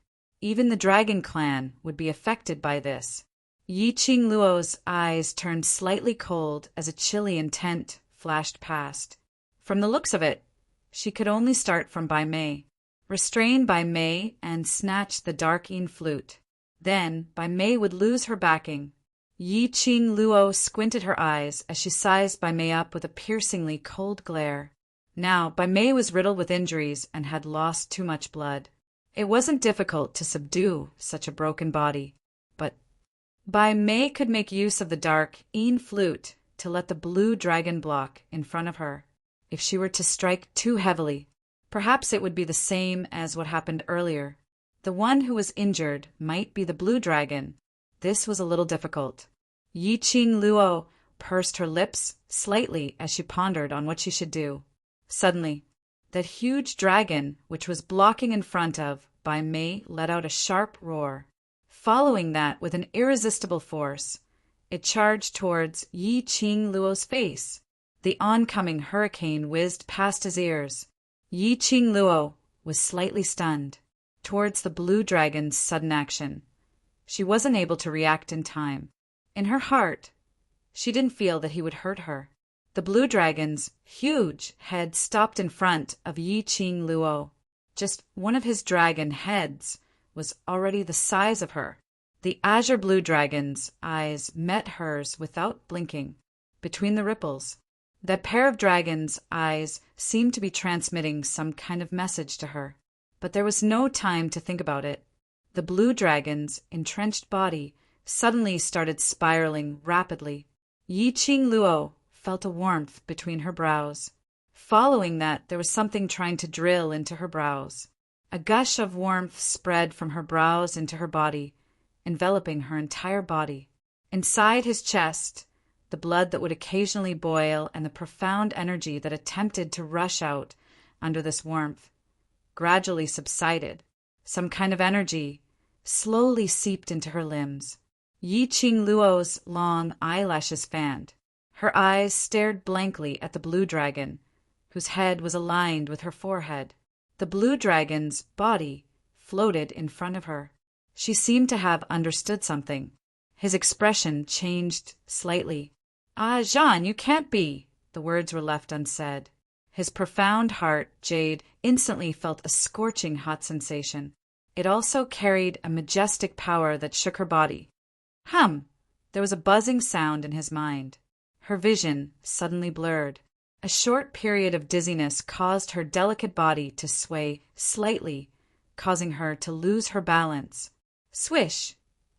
even the dragon clan would be affected by this. Yi Qing Luo's eyes turned slightly cold as a chilly intent flashed past. From the looks of it, she could only start from Bai Mei. Restrain Bai Mei and snatch the dark Yin flute. Then Bai Mei would lose her backing. Yi Qing Luo squinted her eyes as she sized Bai Mei up with a piercingly cold glare. Now, Bai Mei was riddled with injuries and had lost too much blood. It wasn't difficult to subdue such a broken body, but Bai Mei could make use of the dark Yin flute to let the blue dragon block in front of her. If she were to strike too heavily, perhaps it would be the same as what happened earlier. The one who was injured might be the blue dragon. This was a little difficult. Yi Qing Luo pursed her lips slightly as she pondered on what she should do. Suddenly, that huge dragon, which was blocking in front of Bai Mei, let out a sharp roar. Following that with an irresistible force, it charged towards Yi Qing Luo's face. The oncoming hurricane whizzed past his ears. Yi Qing Luo was slightly stunned towards the blue dragon's sudden action. She wasn't able to react in time. In her heart, she didn't feel that he would hurt her. The blue dragon's huge head stopped in front of Yi Qing Luo. Just one of his dragon heads was already the size of her. The azure blue dragon's eyes met hers without blinking. Between the ripples, that pair of dragons' eyes seemed to be transmitting some kind of message to her. But there was no time to think about it. The blue dragon's entrenched body suddenly started spiraling rapidly. Yi Qing Luo felt a warmth between her brows. Following that, there was something trying to drill into her brows. A gush of warmth spread from her brows into her body, enveloping her entire body. Inside his chest, the blood that would occasionally boil and the profound energy that attempted to rush out under this warmth gradually subsided. Some kind of energy slowly seeped into her limbs. Yi Qing Luo's long eyelashes fanned. Her eyes stared blankly at the blue dragon, whose head was aligned with her forehead. The blue dragon's body floated in front of her. She seemed to have understood something. His expression changed slightly. Jean, you can't be. The words were left unsaid. His profound heart, Jade, instantly felt a scorching hot sensation. It also carried a majestic power that shook her body. There was a buzzing sound in his mind. Her vision suddenly blurred. A short period of dizziness caused her delicate body to sway slightly, causing her to lose her balance. Swish!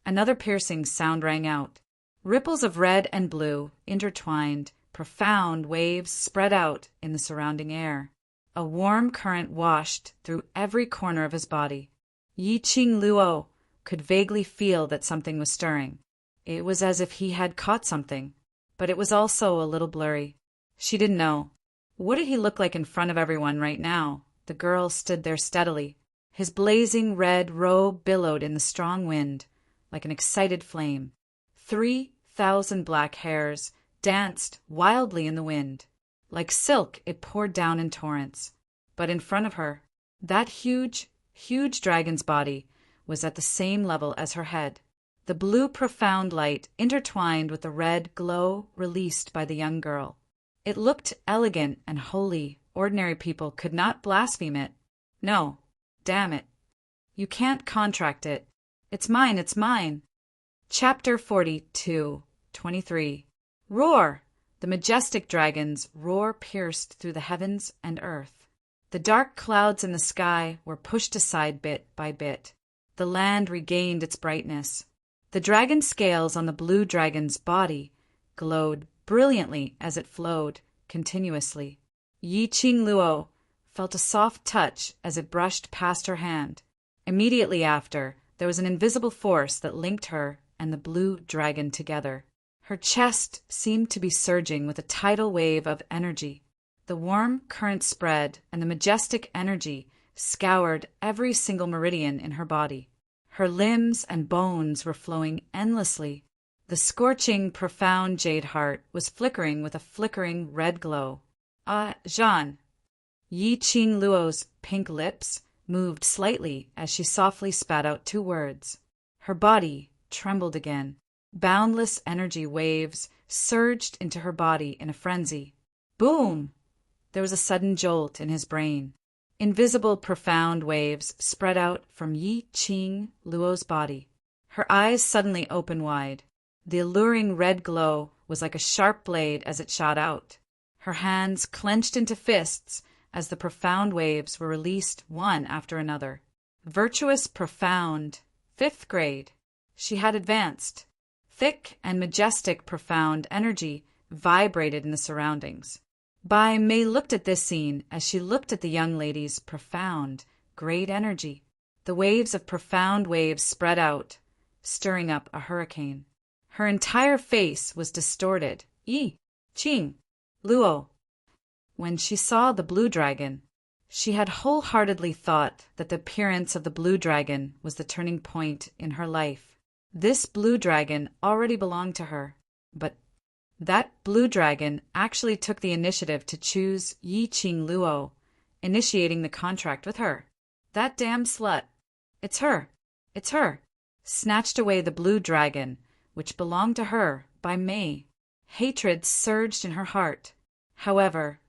Another piercing sound rang out. Ripples of red and blue intertwined, profound waves spread out in the surrounding air. A warm current washed through every corner of his body. Yi Qing Luo could vaguely feel that something was stirring. It was as if he had caught something, but it was also a little blurry. She didn't know. What did he look like in front of everyone right now? The girl stood there steadily. His blazing red robe billowed in the strong wind, like an excited flame. 3,000 black hairs danced wildly in the wind. Like silk, it poured down in torrents. But in front of her, that huge, huge dragon's body was at the same level as her head. The blue profound light intertwined with the red glow released by the young girl. It looked elegant and holy. Ordinary people could not blaspheme it. No, damn it. You can't contract it. It's mine, it's mine. Chapter 42:23. Roar! The majestic dragon's roar pierced through the heavens and earth. The dark clouds in the sky were pushed aside bit by bit. The land regained its brightness. The dragon scales on the blue dragon's body glowed brilliantly as it flowed continuously. Yi-Ching Luo felt a soft touch as it brushed past her hand. Immediately after, there was an invisible force that linked her and the blue dragon together. Her chest seemed to be surging with a tidal wave of energy. The warm current spread, and the majestic energy scoured every single meridian in her body. Her limbs and bones were flowing endlessly. The scorching, profound jade heart was flickering with a flickering red glow. Jean. Yi-Ching Luo's pink lips moved slightly as she softly spat out 2 words. Her body trembled again. Boundless energy waves surged into her body in a frenzy. Boom! There was a sudden jolt in his brain. Invisible profound waves spread out from Yi-Ching Luo's body. Her eyes suddenly opened wide. The alluring red glow was like a sharp blade as it shot out. Her hands clenched into fists as the profound waves were released one after another. Virtuous profound, 5th grade. She had advanced. Thick and majestic profound energy vibrated in the surroundings. Bai Mei looked at this scene as she looked at the young lady's profound, great energy. The waves of profound waves spread out, stirring up a hurricane. Her entire face was distorted. Yi-Ching Luo. When she saw the blue dragon, she had wholeheartedly thought that the appearance of the blue dragon was the turning point in her life. This blue dragon already belonged to her, but that blue dragon actually took the initiative to choose Yi-Ching Luo, initiating the contract with her. That damn slut. It's her. It's her. Snatched away the blue dragon, which belonged to her, by Mei. Hatred surged in her heart. However,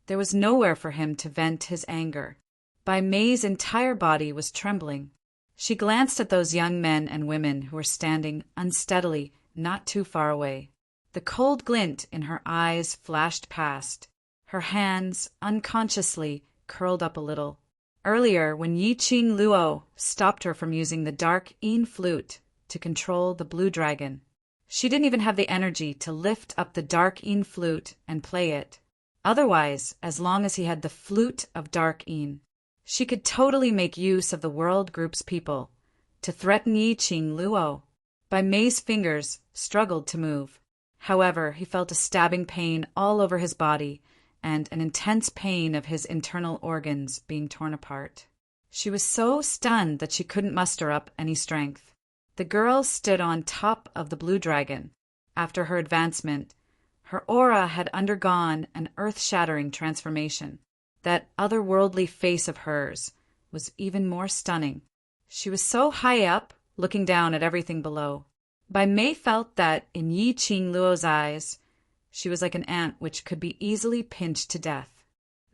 there was nowhere for him to vent his anger. Bai Mei's entire body was trembling. She glanced at those young men and women who were standing unsteadily not too far away. The cold glint in her eyes flashed past. Her hands, unconsciously, curled up a little. Earlier, when Yi-Ching Luo stopped her from using the dark Yin flute to control the blue dragon, she didn't even have the energy to lift up the dark Yin flute and play it. Otherwise, as long as he had the flute of dark Yin, she could totally make use of the world group's people to threaten Yi-Ching Luo. Bai Mei's fingers struggled to move. However, he felt a stabbing pain all over his body and an intense pain of his internal organs being torn apart. She was so stunned that she couldn't muster up any strength. The girl stood on top of the blue dragon. After her advancement, her aura had undergone an earth-shattering transformation. That otherworldly face of hers was even more stunning. She was so high up, looking down at everything below. Bai Mei felt that in Yi-Ching Luo's eyes, she was like an ant which could be easily pinched to death.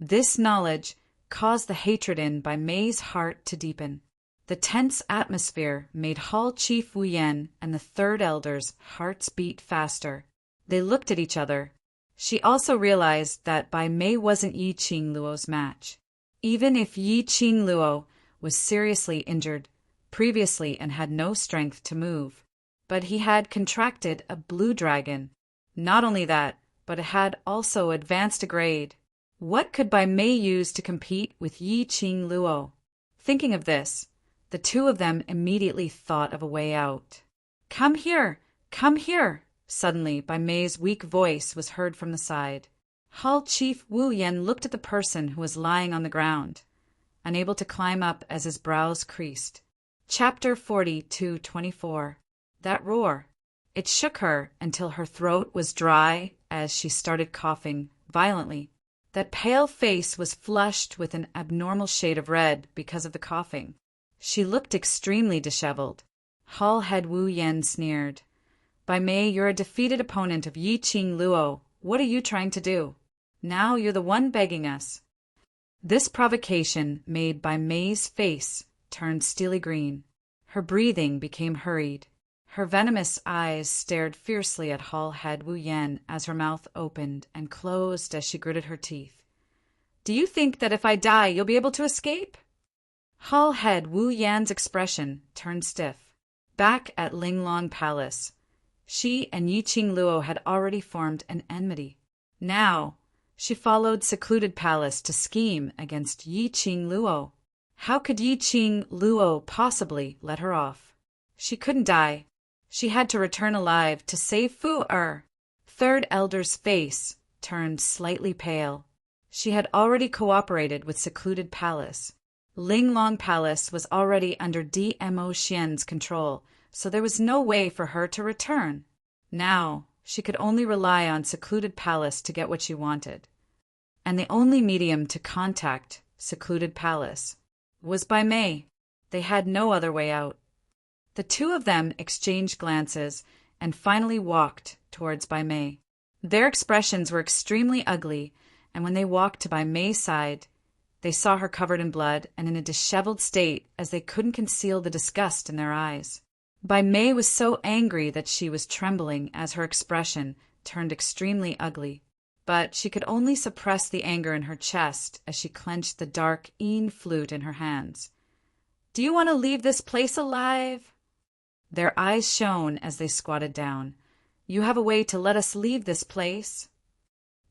This knowledge caused the hatred in Bai Mei's heart to deepen. The tense atmosphere made Hall Chief Wu Yan and the third elder's hearts beat faster. They looked at each other. She also realized that Bai Mei wasn't Yi-Ching Luo's match. Even if Yi-Ching Luo was seriously injured previously and had no strength to move, but he had contracted a blue dragon. Not only that, but it had also advanced a grade. What could Bai Mei use to compete with Yi-Ching Luo? Thinking of this, the two of them immediately thought of a way out. Come here! Come here! Suddenly, Bai Mei's weak voice was heard from the side. Hall Chief Wu Yan looked at the person who was lying on the ground. unable to climb up as his brows creased. Chapter 40-24. That roar. It shook her until her throat was dry as she started coughing violently. That pale face was flushed with an abnormal shade of red because of the coughing. She looked extremely disheveled. Hall head Wu Yan sneered. "By Mei, you're a defeated opponent of Yi Qing Luo. What are you trying to do? Now you're the one begging us." This provocation made Bai Mei's face turn steely green. Her breathing became hurried. Her venomous eyes stared fiercely at Hall head Wu Yan as her mouth opened and closed as she gritted her teeth. "Do you think that if I die you'll be able to escape?" Hall head Wu Yan's expression turned stiff. Back at Linglong Palace, she and Yi Qing Luo had already formed an enmity. Now, she followed Secluded Palace to scheme against Yi Qing Luo. How could Yi Qing Luo possibly let her off? She couldn't die. She had to return alive to save Fu-er. Third Elder's face turned slightly pale. She had already cooperated with Secluded Palace. Linglong Palace was already under DMO Xian's control, so there was no way for her to return. Now, she could only rely on Secluded Palace to get what she wanted. And the only medium to contact Secluded Palace was Bai Mei. They had no other way out. The two of them exchanged glances and finally walked towards Bai Mei. Their expressions were extremely ugly, and when they walked to Bai Mei's side, they saw her covered in blood and in a disheveled state as they couldn't conceal the disgust in their eyes. Bai Mei was so angry that she was trembling as her expression turned extremely ugly. But she could only suppress the anger in her chest as she clenched the dark Yin flute in her hands. "Do you want to leave this place alive?" Their eyes shone as they squatted down. "You have a way to let us leave this place?"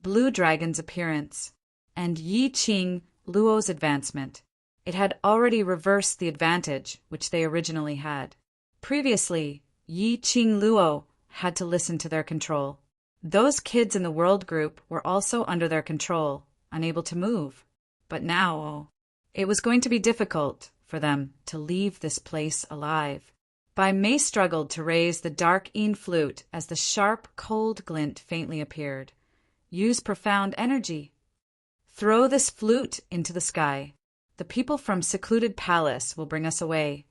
Blue Dragon's appearance and Yi Qing Luo's advancement. It had already reversed the advantage which they originally had. Previously, Yi Qing Luo had to listen to their control. Those kids in the world group were also under their control, unable to move. But now, it was going to be difficult for them to leave this place alive. Bai Mei struggled to raise the dark Yin flute as the sharp, cold glint faintly appeared. "Use profound energy. Throw this flute into the sky. The people from Secluded Palace will bring us away."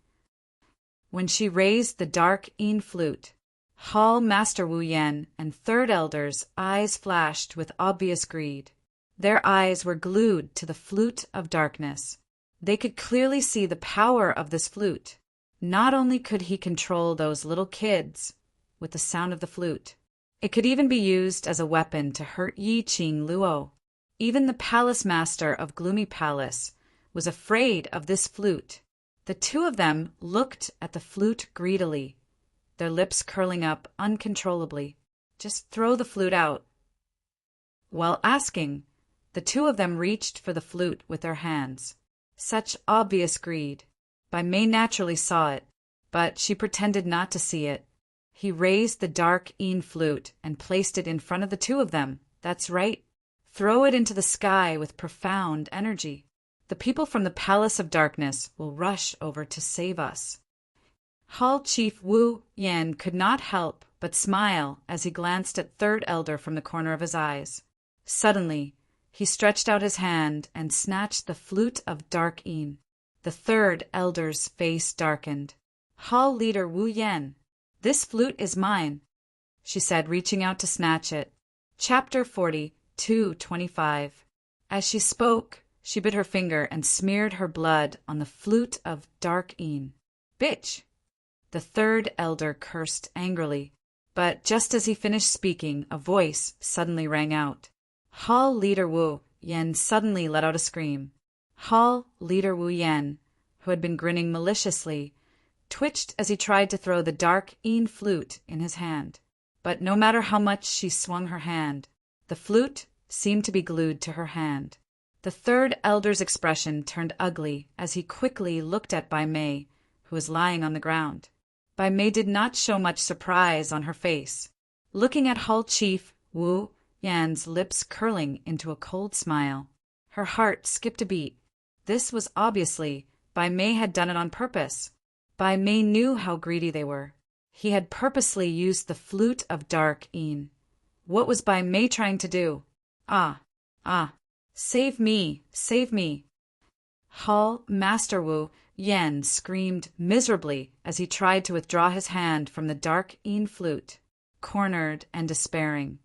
When she raised the dark Yin flute, Hall Master Wu Yan and Third Elder's eyes flashed with obvious greed. Their eyes were glued to the flute of darkness. They could clearly see the power of this flute. Not only could he control those little kids with the sound of the flute, it could even be used as a weapon to hurt Yi Qing Luo. Even the palace master of Gloomy Palace was afraid of this flute. The two of them looked at the flute greedily, their lips curling up uncontrollably. "Just throw the flute out." While asking, the two of them reached for the flute with their hands. Such obvious greed. Bai Mei naturally saw it, but she pretended not to see it. He raised the dark Yin flute and placed it in front of the two of them. "That's right. Throw it into the sky with profound energy. The people from the Palace of Darkness will rush over to save us." Hall Chief Wu Yan could not help but smile as he glanced at Third Elder from the corner of his eyes. Suddenly, he stretched out his hand and snatched the flute of dark Yin. The Third Elder's face darkened. "Hall Leader Wu Yan, this flute is mine," she said, reaching out to snatch it. Chapter 40-25. As she spoke, she bit her finger and smeared her blood on the flute of dark Yin. "Bitch!" The Third Elder cursed angrily, but just as he finished speaking, a voice suddenly rang out. Hall Leader Wu Yan suddenly let out a scream. Hall Leader Wu Yan, who had been grinning maliciously, twitched as he tried to throw the dark Yin flute in his hand. But no matter how much she swung her hand, the flute seemed to be glued to her hand. The Third Elder's expression turned ugly as he quickly looked at Bai Mei, who was lying on the ground. Bai Mei did not show much surprise on her face. Looking at Hall Chief Wu Yan's lips curling into a cold smile, her heart skipped a beat. This was obviously, Bai Mei had done it on purpose. Bai Mei knew how greedy they were. He had purposely used the flute of dark Yin. What was Bai Mei trying to do? Ah! Save me! Save me! Hall Master Wu Yen screamed miserably as he tried to withdraw his hand from the dark Yin flute, cornered and despairing.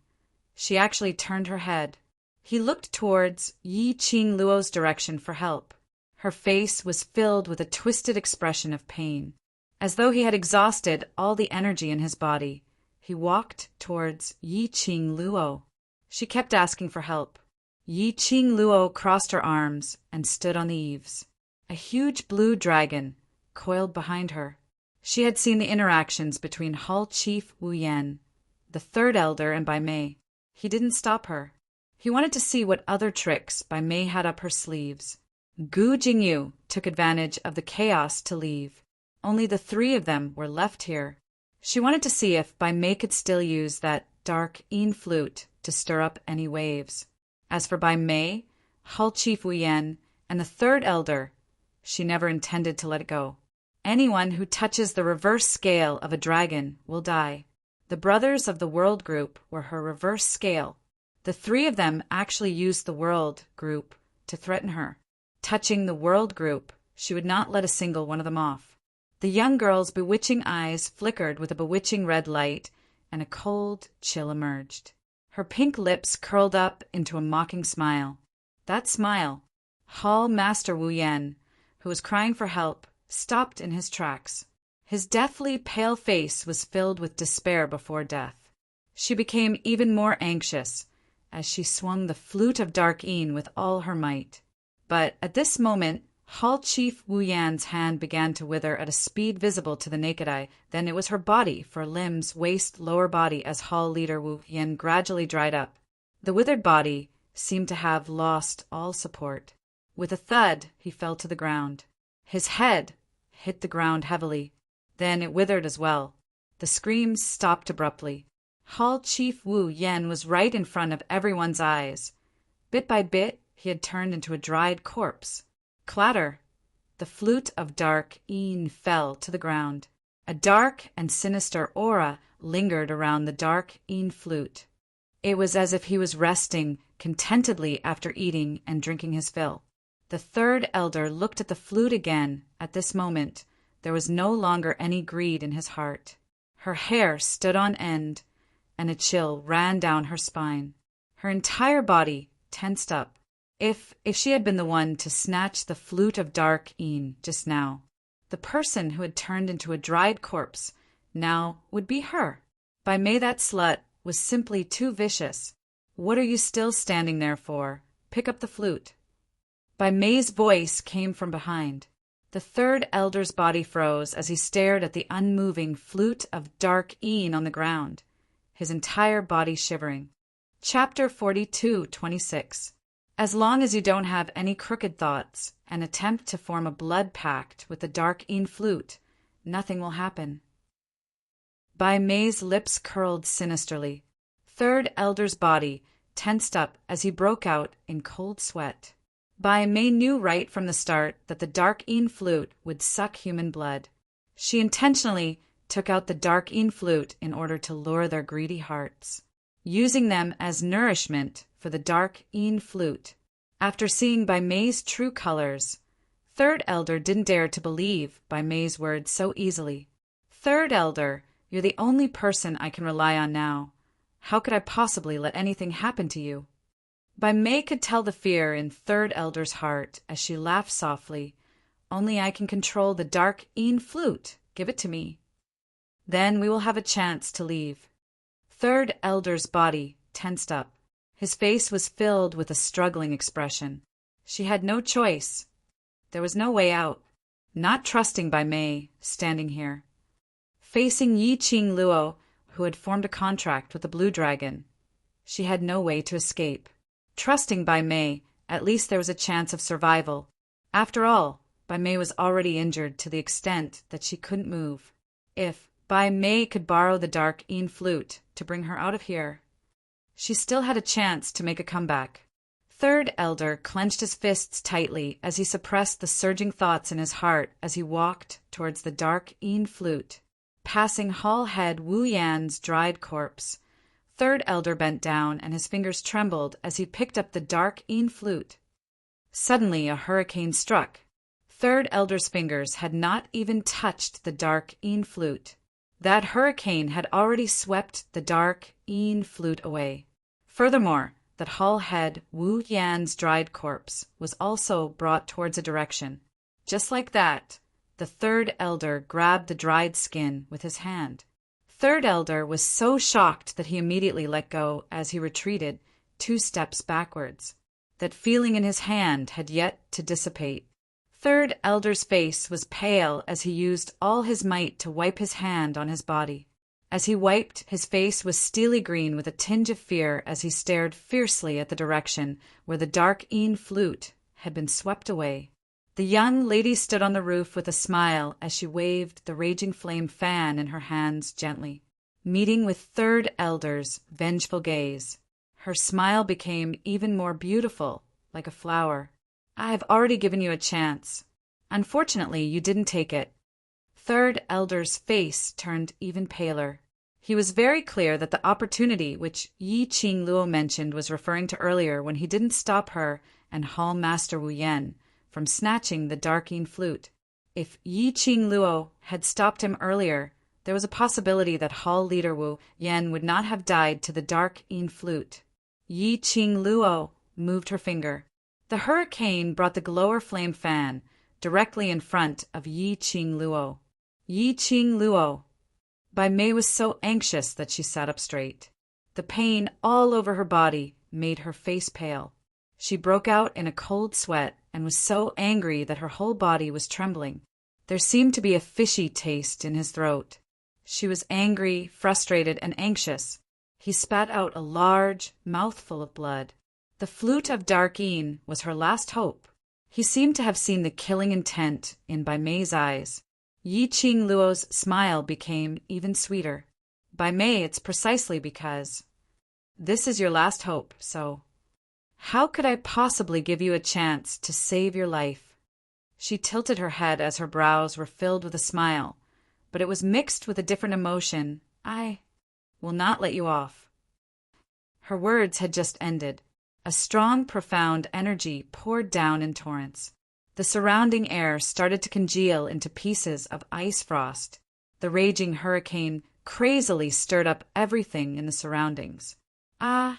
She actually turned her head. He looked towards Yi Qing Luo's direction for help. Her face was filled with a twisted expression of pain. As though he had exhausted all the energy in his body, he walked towards Yi Qing Luo. She kept asking for help. Yi Qing Luo crossed her arms and stood on the eaves. A huge blue dragon coiled behind her. She had seen the interactions between Hall Chief Wu Yan, the third elder, and Bai Mei. He didn't stop her. He wanted to see what other tricks Bai Mei had up her sleeves. Gu Jingyu took advantage of the chaos to leave. Only the three of them were left here. She wanted to see if Bai Mei could still use that dark Yin flute to stir up any waves. As for Bai Mei, Hall Chief Wu Yan, and the third elder, she never intended to let it go. Anyone who touches the reverse scale of a dragon will die. The brothers of the World Group were her reverse scale. The three of them actually used the World Group to threaten her. Touching the World Group, she would not let a single one of them off. The young girl's bewitching eyes flickered with a bewitching red light, and a cold chill emerged. Her pink lips curled up into a mocking smile. That smile, Hall Master Wu Yan, who was crying for help, stopped in his tracks. His deathly pale face was filled with despair before death. She became even more anxious as she swung the flute of dark Yin with all her might. But at this moment, Hall Chief Wu Yan's hand began to wither at a speed visible to the naked eye. Then it was her body, for limbs, waist, lower body, as Hall Leader Wu Yan gradually dried up. The withered body seemed to have lost all support. With a thud, he fell to the ground. His head hit the ground heavily. Then it withered as well. The screams stopped abruptly. Hall Chief Wu Yan was right in front of everyone's eyes. Bit by bit, he had turned into a dried corpse. Clatter! The flute of dark Yin fell to the ground. A dark and sinister aura lingered around the dark Yin flute. It was as if he was resting contentedly after eating and drinking his fill. The third elder looked at the flute again. At this moment, there was no longer any greed in his heart. Her hair stood on end, and a chill ran down her spine. Her entire body tensed up. If she had been the one to snatch the flute of dark Yin just now, the person who had turned into a dried corpse now would be her. Bai Mei, that slut, was simply too vicious. What are you still standing there for? Pick up the flute. Bai Mei's voice came from behind. The third elder's body froze as he stared at the unmoving flute of dark Yin on the ground, his entire body shivering. Chapter 42:26. As long as you don't have any crooked thoughts and attempt to form a blood pact with the dark Yin flute, nothing will happen. Bai Mei's lips curled sinisterly. Third elder's body tensed up as he broke out in cold sweat. Bai Mei knew right from the start that the dark Yin flute would suck human blood. She intentionally took out the dark Yin flute in order to lure their greedy hearts, using them as nourishment for the dark Yin flute. After seeing Bai Mei's true colors, Third Elder didn't dare to believe Bai Mei's words so easily. Third Elder, you're the only person I can rely on now. How could I possibly let anything happen to you? Bai Mei could tell the fear in Third Elder's heart as she laughed softly. Only I can control the dark Yin flute. Give it to me. Then we will have a chance to leave. Third Elder's body tensed up. His face was filled with a struggling expression. She had no choice. There was no way out. Not trusting Bai Mei, standing here, facing Yi Qing Luo, who had formed a contract with the Blue Dragon. She had no way to escape. Trusting Bai Mei, at least there was a chance of survival. After all, Bai Mei was already injured to the extent that she couldn't move. If Bai Mei could borrow the dark Yin flute to bring her out of here, she still had a chance to make a comeback. Third Elder clenched his fists tightly as he suppressed the surging thoughts in his heart as he walked towards the dark Een flute. Passing Hall Head Wu Yan's dried corpse, Third Elder bent down and his fingers trembled as he picked up the dark Een flute. Suddenly a hurricane struck. Third Elder's fingers had not even touched the dark Een flute. That hurricane had already swept the dark Een flute away. Furthermore, that Hall Head Wu Yan's dried corpse was also brought towards a direction. Just like that, the Third Elder grabbed the dried skin with his hand. Third Elder was so shocked that he immediately let go as he retreated 2 steps backwards. That feeling in his hand had yet to dissipate. Third Elder's face was pale as he used all his might to wipe his hand on his body. As he wiped, his face was steely green with a tinge of fear as he stared fiercely at the direction where the dark Een flute had been swept away. The young lady stood on the roof with a smile as she waved the raging flame fan in her hands gently, meeting with Third Elder's vengeful gaze. Her smile became even more beautiful, like a flower. "I've already given you a chance. Unfortunately, you didn't take it." Third Elder's face turned even paler. He was very clear that the opportunity which Yi Qing Luo mentioned was referring to earlier when he didn't stop her and Hall Master Wu Yan from snatching the dark Een flute. If Yi Qing Luo had stopped him earlier, there was a possibility that Hall Leader Wu Yan would not have died to the dark Een flute. Yi Qing Luo moved her finger. The hurricane brought the glower flame fan directly in front of Yi Qing Luo. Yi Qing Luo. Bai Mei was so anxious that she sat up straight. The pain all over her body made her face pale. She broke out in a cold sweat and was so angry that her whole body was trembling. There seemed to be a fishy taste in his throat. She was angry, frustrated, and anxious. He spat out a large mouthful of blood. The flute of Dark Een was her last hope. He seemed to have seen the killing intent in Bai Mei's eyes. Yi Qing Luo's smile became even sweeter. "Bai Mei, it's precisely because this is your last hope, so how could I possibly give you a chance to save your life?" She tilted her head as her brows were filled with a smile, but it was mixed with a different emotion. "I will not let you off." Her words had just ended. A strong, profound energy poured down in torrents. The surrounding air started to congeal into pieces of ice frost. The raging hurricane crazily stirred up everything in the surroundings. Bai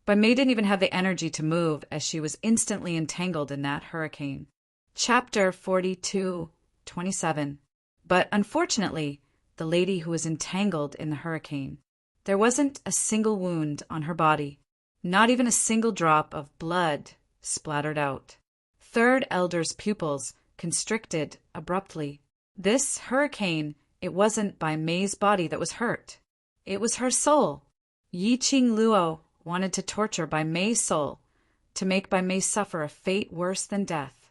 Mei didn't even have the energy to move as she was instantly entangled in that hurricane. Chapter 42:27. But unfortunately, the lady who was entangled in the hurricane, there wasn't a single wound on her body. Not even a single drop of blood splattered out. Third Elder's pupils constricted abruptly. This hurricane, it wasn't Bai Mei's body that was hurt. It was her soul. Yi Qing Luo wanted to torture Bai Mei's soul, to make Bai Mei suffer a fate worse than death.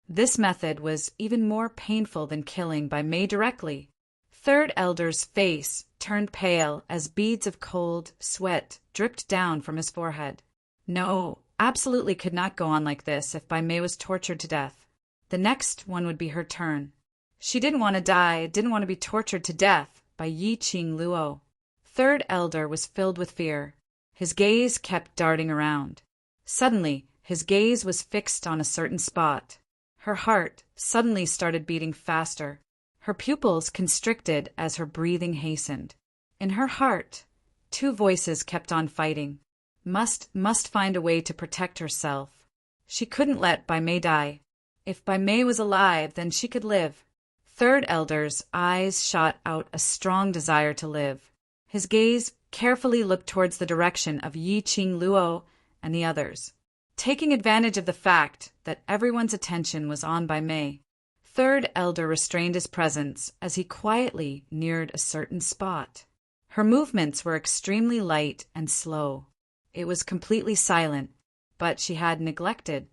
This method was even more painful than killing Bai Mei directly. Third Elder's face turned pale as beads of cold sweat dripped down from his forehead. No, absolutely could not go on like this if Bai Mei was tortured to death. The next one would be her turn. She didn't want to die, didn't want to be tortured to death by Yi Qing Luo. Third Elder was filled with fear. His gaze kept darting around. Suddenly, his gaze was fixed on a certain spot. Her heart suddenly started beating faster. Her pupils constricted as her breathing hastened. In her heart, 2 voices kept on fighting. Must find a way to protect herself. She couldn't let Bai Mei die. If Bai Mei was alive, then she could live. Third Elder's eyes shot out a strong desire to live. His gaze carefully looked towards the direction of Yi Qing Luo and the others. Taking advantage of the fact that everyone's attention was on Bai Mei, Third Elder restrained his presence as he quietly neared a certain spot. Her movements were extremely light and slow. It was completely silent, but she had neglected.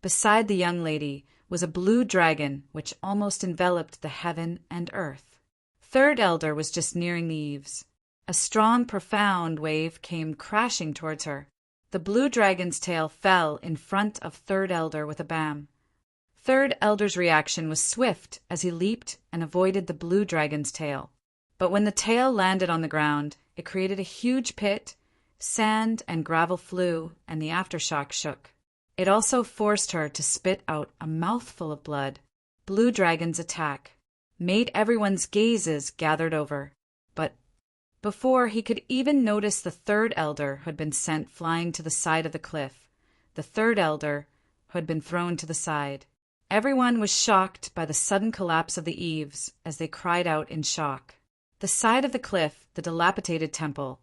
Beside the young lady was a blue dragon which almost enveloped the heaven and earth. Third Elder was just nearing the eaves. A strong, profound wave came crashing towards her. The blue dragon's tail fell in front of Third Elder with a bam. Third Elder's reaction was swift as he leaped and avoided the blue dragon's tail. But when the tail landed on the ground, it created a huge pit, sand and gravel flew, and the aftershock shook. It also forced her to spit out a mouthful of blood. Blue Dragon's attack made everyone's gazes gathered over. But before he could even notice the Third Elder who had been sent flying to the side of the cliff, the Third Elder who had been thrown to the side. Everyone was shocked by the sudden collapse of the eaves as they cried out in shock. The side of the cliff, the dilapidated temple,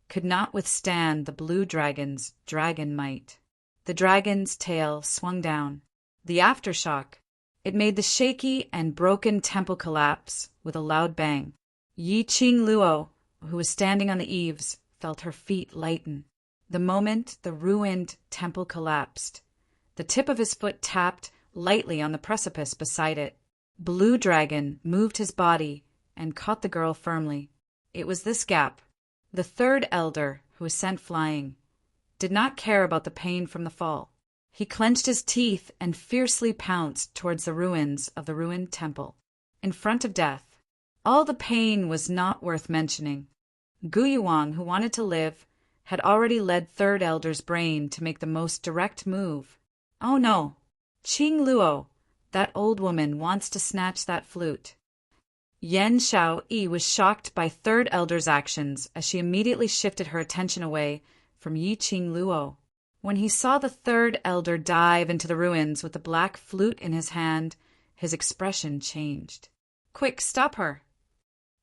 could not withstand the blue dragon's dragon might. The dragon's tail swung down. The aftershock, it made the shaky and broken temple collapse with a loud bang. Yi Qing Luo, who was standing on the eaves, felt her feet lighten. The moment the ruined temple collapsed, the tip of his foot tapped lightly on the precipice beside it. Blue Dragon moved his body and caught the girl firmly. It was this gap. The Third Elder, who was sent flying, did not care about the pain from the fall. He clenched his teeth and fiercely pounced towards the ruins of the ruined temple. In front of death, all the pain was not worth mentioning. Gu Yuang, who wanted to live, had already led Third Elder's brain to make the most direct move. Oh no, Qing Luo, that old woman wants to snatch that flute. Yan Xiao Yi was shocked by Third Elder's actions as she immediately shifted her attention away from Yi Qing Luo. When he saw the Third Elder dive into the ruins with the black flute in his hand, his expression changed. Quick, stop her!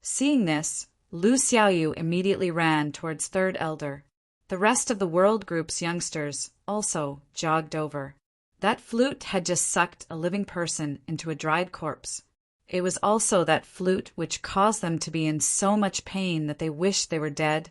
Seeing this, Lu Xiaoyu immediately ran towards Third Elder. The rest of the world group's youngsters also jogged over. That flute had just sucked a living person into a dried corpse. It was also that flute which caused them to be in so much pain that they wished they were dead,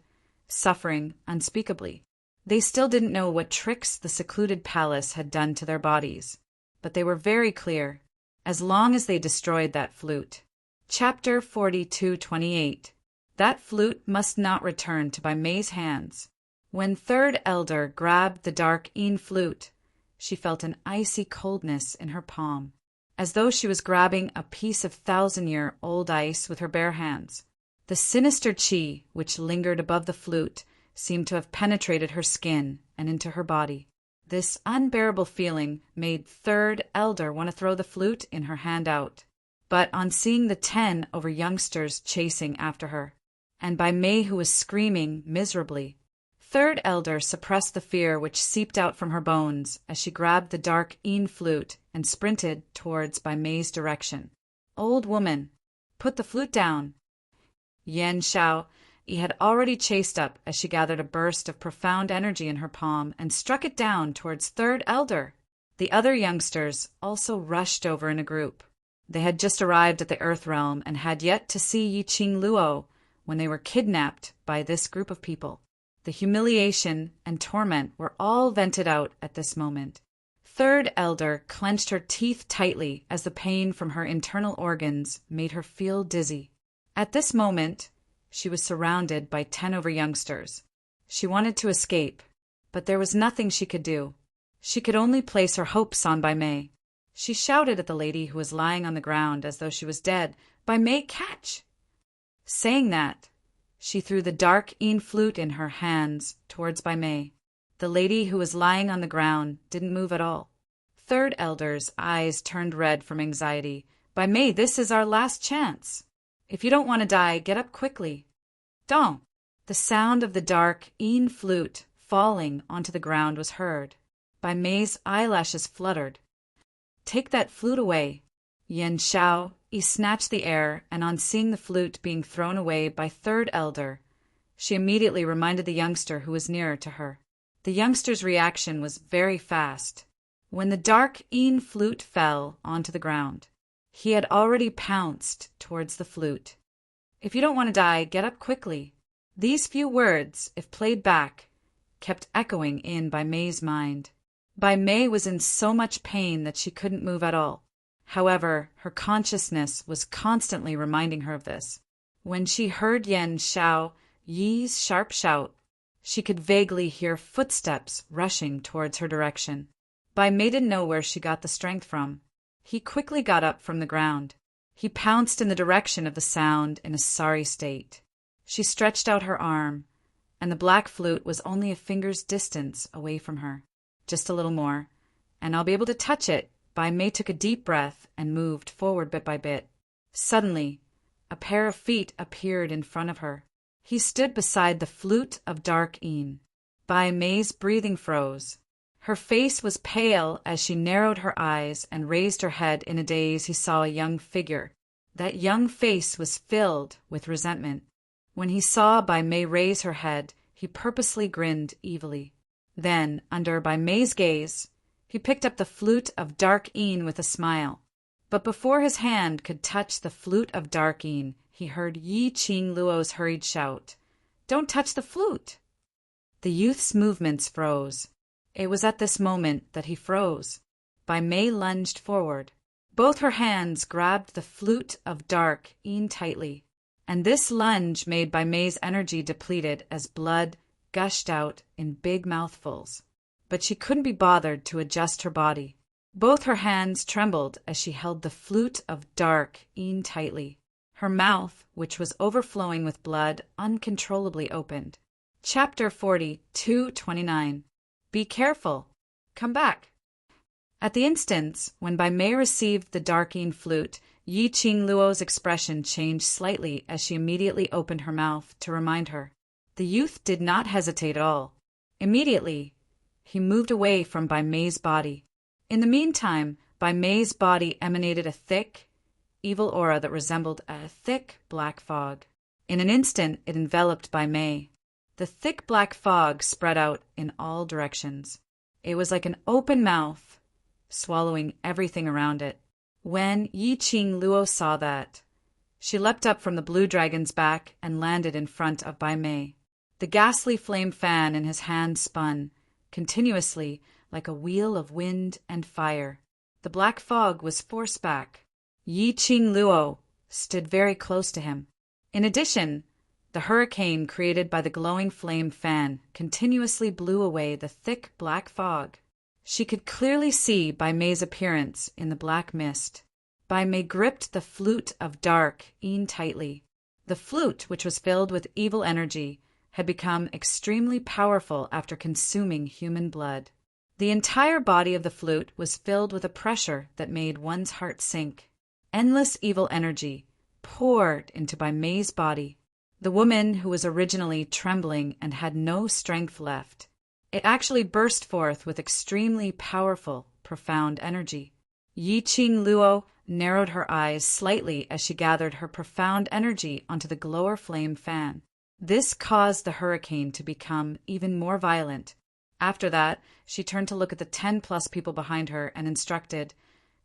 suffering unspeakably. They still didn't know what tricks the secluded palace had done to their bodies, but they were very clear, as long as they destroyed that flute. Chapter 42:28. That flute must not return to Bai Mei's hands. When Third Elder grabbed the dark Yin flute, she felt an icy coldness in her palm, as though she was grabbing a piece of thousand-year-old ice with her bare hands. The sinister qi, which lingered above the flute, seemed to have penetrated her skin and into her body. This unbearable feeling made Third Elder want to throw the flute in her hand out. But on seeing the 10 over youngsters chasing after her, and Bai Mei who was screaming miserably, Third Elder suppressed the fear which seeped out from her bones as she grabbed the dark Yin flute and sprinted towards Bai Mei's direction. Old woman, put the flute down. Yan Xiao Yi had already chased up as she gathered a burst of profound energy in her palm and struck it down towards Third Elder. The other youngsters also rushed over in a group. They had just arrived at the Earth Realm and had yet to see Yi Qing Luo when they were kidnapped by this group of people. The humiliation and torment were all vented out at this moment. Third Elder clenched her teeth tightly as the pain from her internal organs made her feel dizzy. At this moment, she was surrounded by 10 over youngsters. She wanted to escape, but there was nothing she could do. She could only place her hopes on Bai Mei. She shouted at the lady who was lying on the ground as though she was dead, "Bai Mei, catch!" Saying that, she threw the dark Yin flute in her hands towards Bai Mei. The lady who was lying on the ground didn't move at all. Third Elder's eyes turned red from anxiety. "Bai Mei, this is our last chance. If you don't want to die, get up quickly." Don't! The sound of the dark Yin flute falling onto the ground was heard. Bai Mei's eyelashes fluttered. "Take that flute away." Yan Xiao Yi snatched the air, and on seeing the flute being thrown away by Third Elder, she immediately reminded the youngster who was nearer to her. The youngster's reaction was very fast. When the dark Yin flute fell onto the ground, he had already pounced towards the flute. "If you don't want to die, get up quickly." These few words, if played back, kept echoing in Bai Mei's mind. Bai Mei was in so much pain that she couldn't move at all. However, her consciousness was constantly reminding her of this. When she heard Yan Xiao Yi's sharp shout, She could vaguely hear footsteps rushing towards her direction. Bai Mei didn't know where she got the strength from. He quickly got up from the ground. He pounced in the direction of the sound in a sorry state. She stretched out her arm, and the black flute was only a finger's distance away from her. Just a little more, and I'll be able to touch it. Bai Mei took a deep breath and moved forward bit by bit. Suddenly, a pair of feet appeared in front of her. He stood beside the flute of dark Yin. Bai Mei's breathing froze. Her face was pale as she narrowed her eyes and raised her head in a daze. He saw a young figure. That young face was filled with resentment. When he saw Bai Mei raise her head, he purposely grinned evilly. Then, under Bai Mei's gaze, he picked up the flute of dark Yin with a smile. But before his hand could touch the flute of dark Yin, he heard Yi Qing Luo's hurried shout, "Don't touch the flute!" The youth's movements froze. It was at this moment that he froze. Bai Mei lunged forward. Both her hands grabbed the flute of dark Yin tightly, and this lunge made Bai Mei's energy depleted as blood gushed out in big mouthfuls. But she couldn't be bothered to adjust her body. Both her hands trembled as she held the flute of dark Yin tightly. Her mouth, which was overflowing with blood, uncontrollably opened. Chapter 42:29. Be careful. Come back. At the instant when Bai Mei received the dark Yin flute, Yi Qing Luo's expression changed slightly as she immediately opened her mouth to remind her. The youth did not hesitate at all. Immediately, he moved away from Bai Mei's body. In the meantime, Bai Mei's body emanated a thick, evil aura that resembled a thick black fog. In an instant, it enveloped Bai Mei. The thick black fog spread out in all directions. It was like an open mouth, swallowing everything around it. When Yi Qing Luo saw that, she leapt up from the blue dragon's back and landed in front of Bai Mei. The ghastly flame fan in his hand spun, continuously, like a wheel of wind and fire. The black fog was forced back. Yi Qing Luo stood very close to him. In addition, the hurricane created by the glowing flame fan continuously blew away the thick black fog. She could clearly see Bai Mei's appearance in the black mist. Bai Mei gripped the flute of dark Yin tightly. The flute, which was filled with evil energy, had become extremely powerful after consuming human blood. The entire body of the flute was filled with a pressure that made one's heart sink. Endless evil energy poured into Bai Mei's body. The woman, who was originally trembling and had no strength left, it actually burst forth with extremely powerful, profound energy. Yi Qing Luo narrowed her eyes slightly as she gathered her profound energy onto the glower flame fan. This caused the hurricane to become even more violent. After that, she turned to look at the 10+ people behind her and instructed,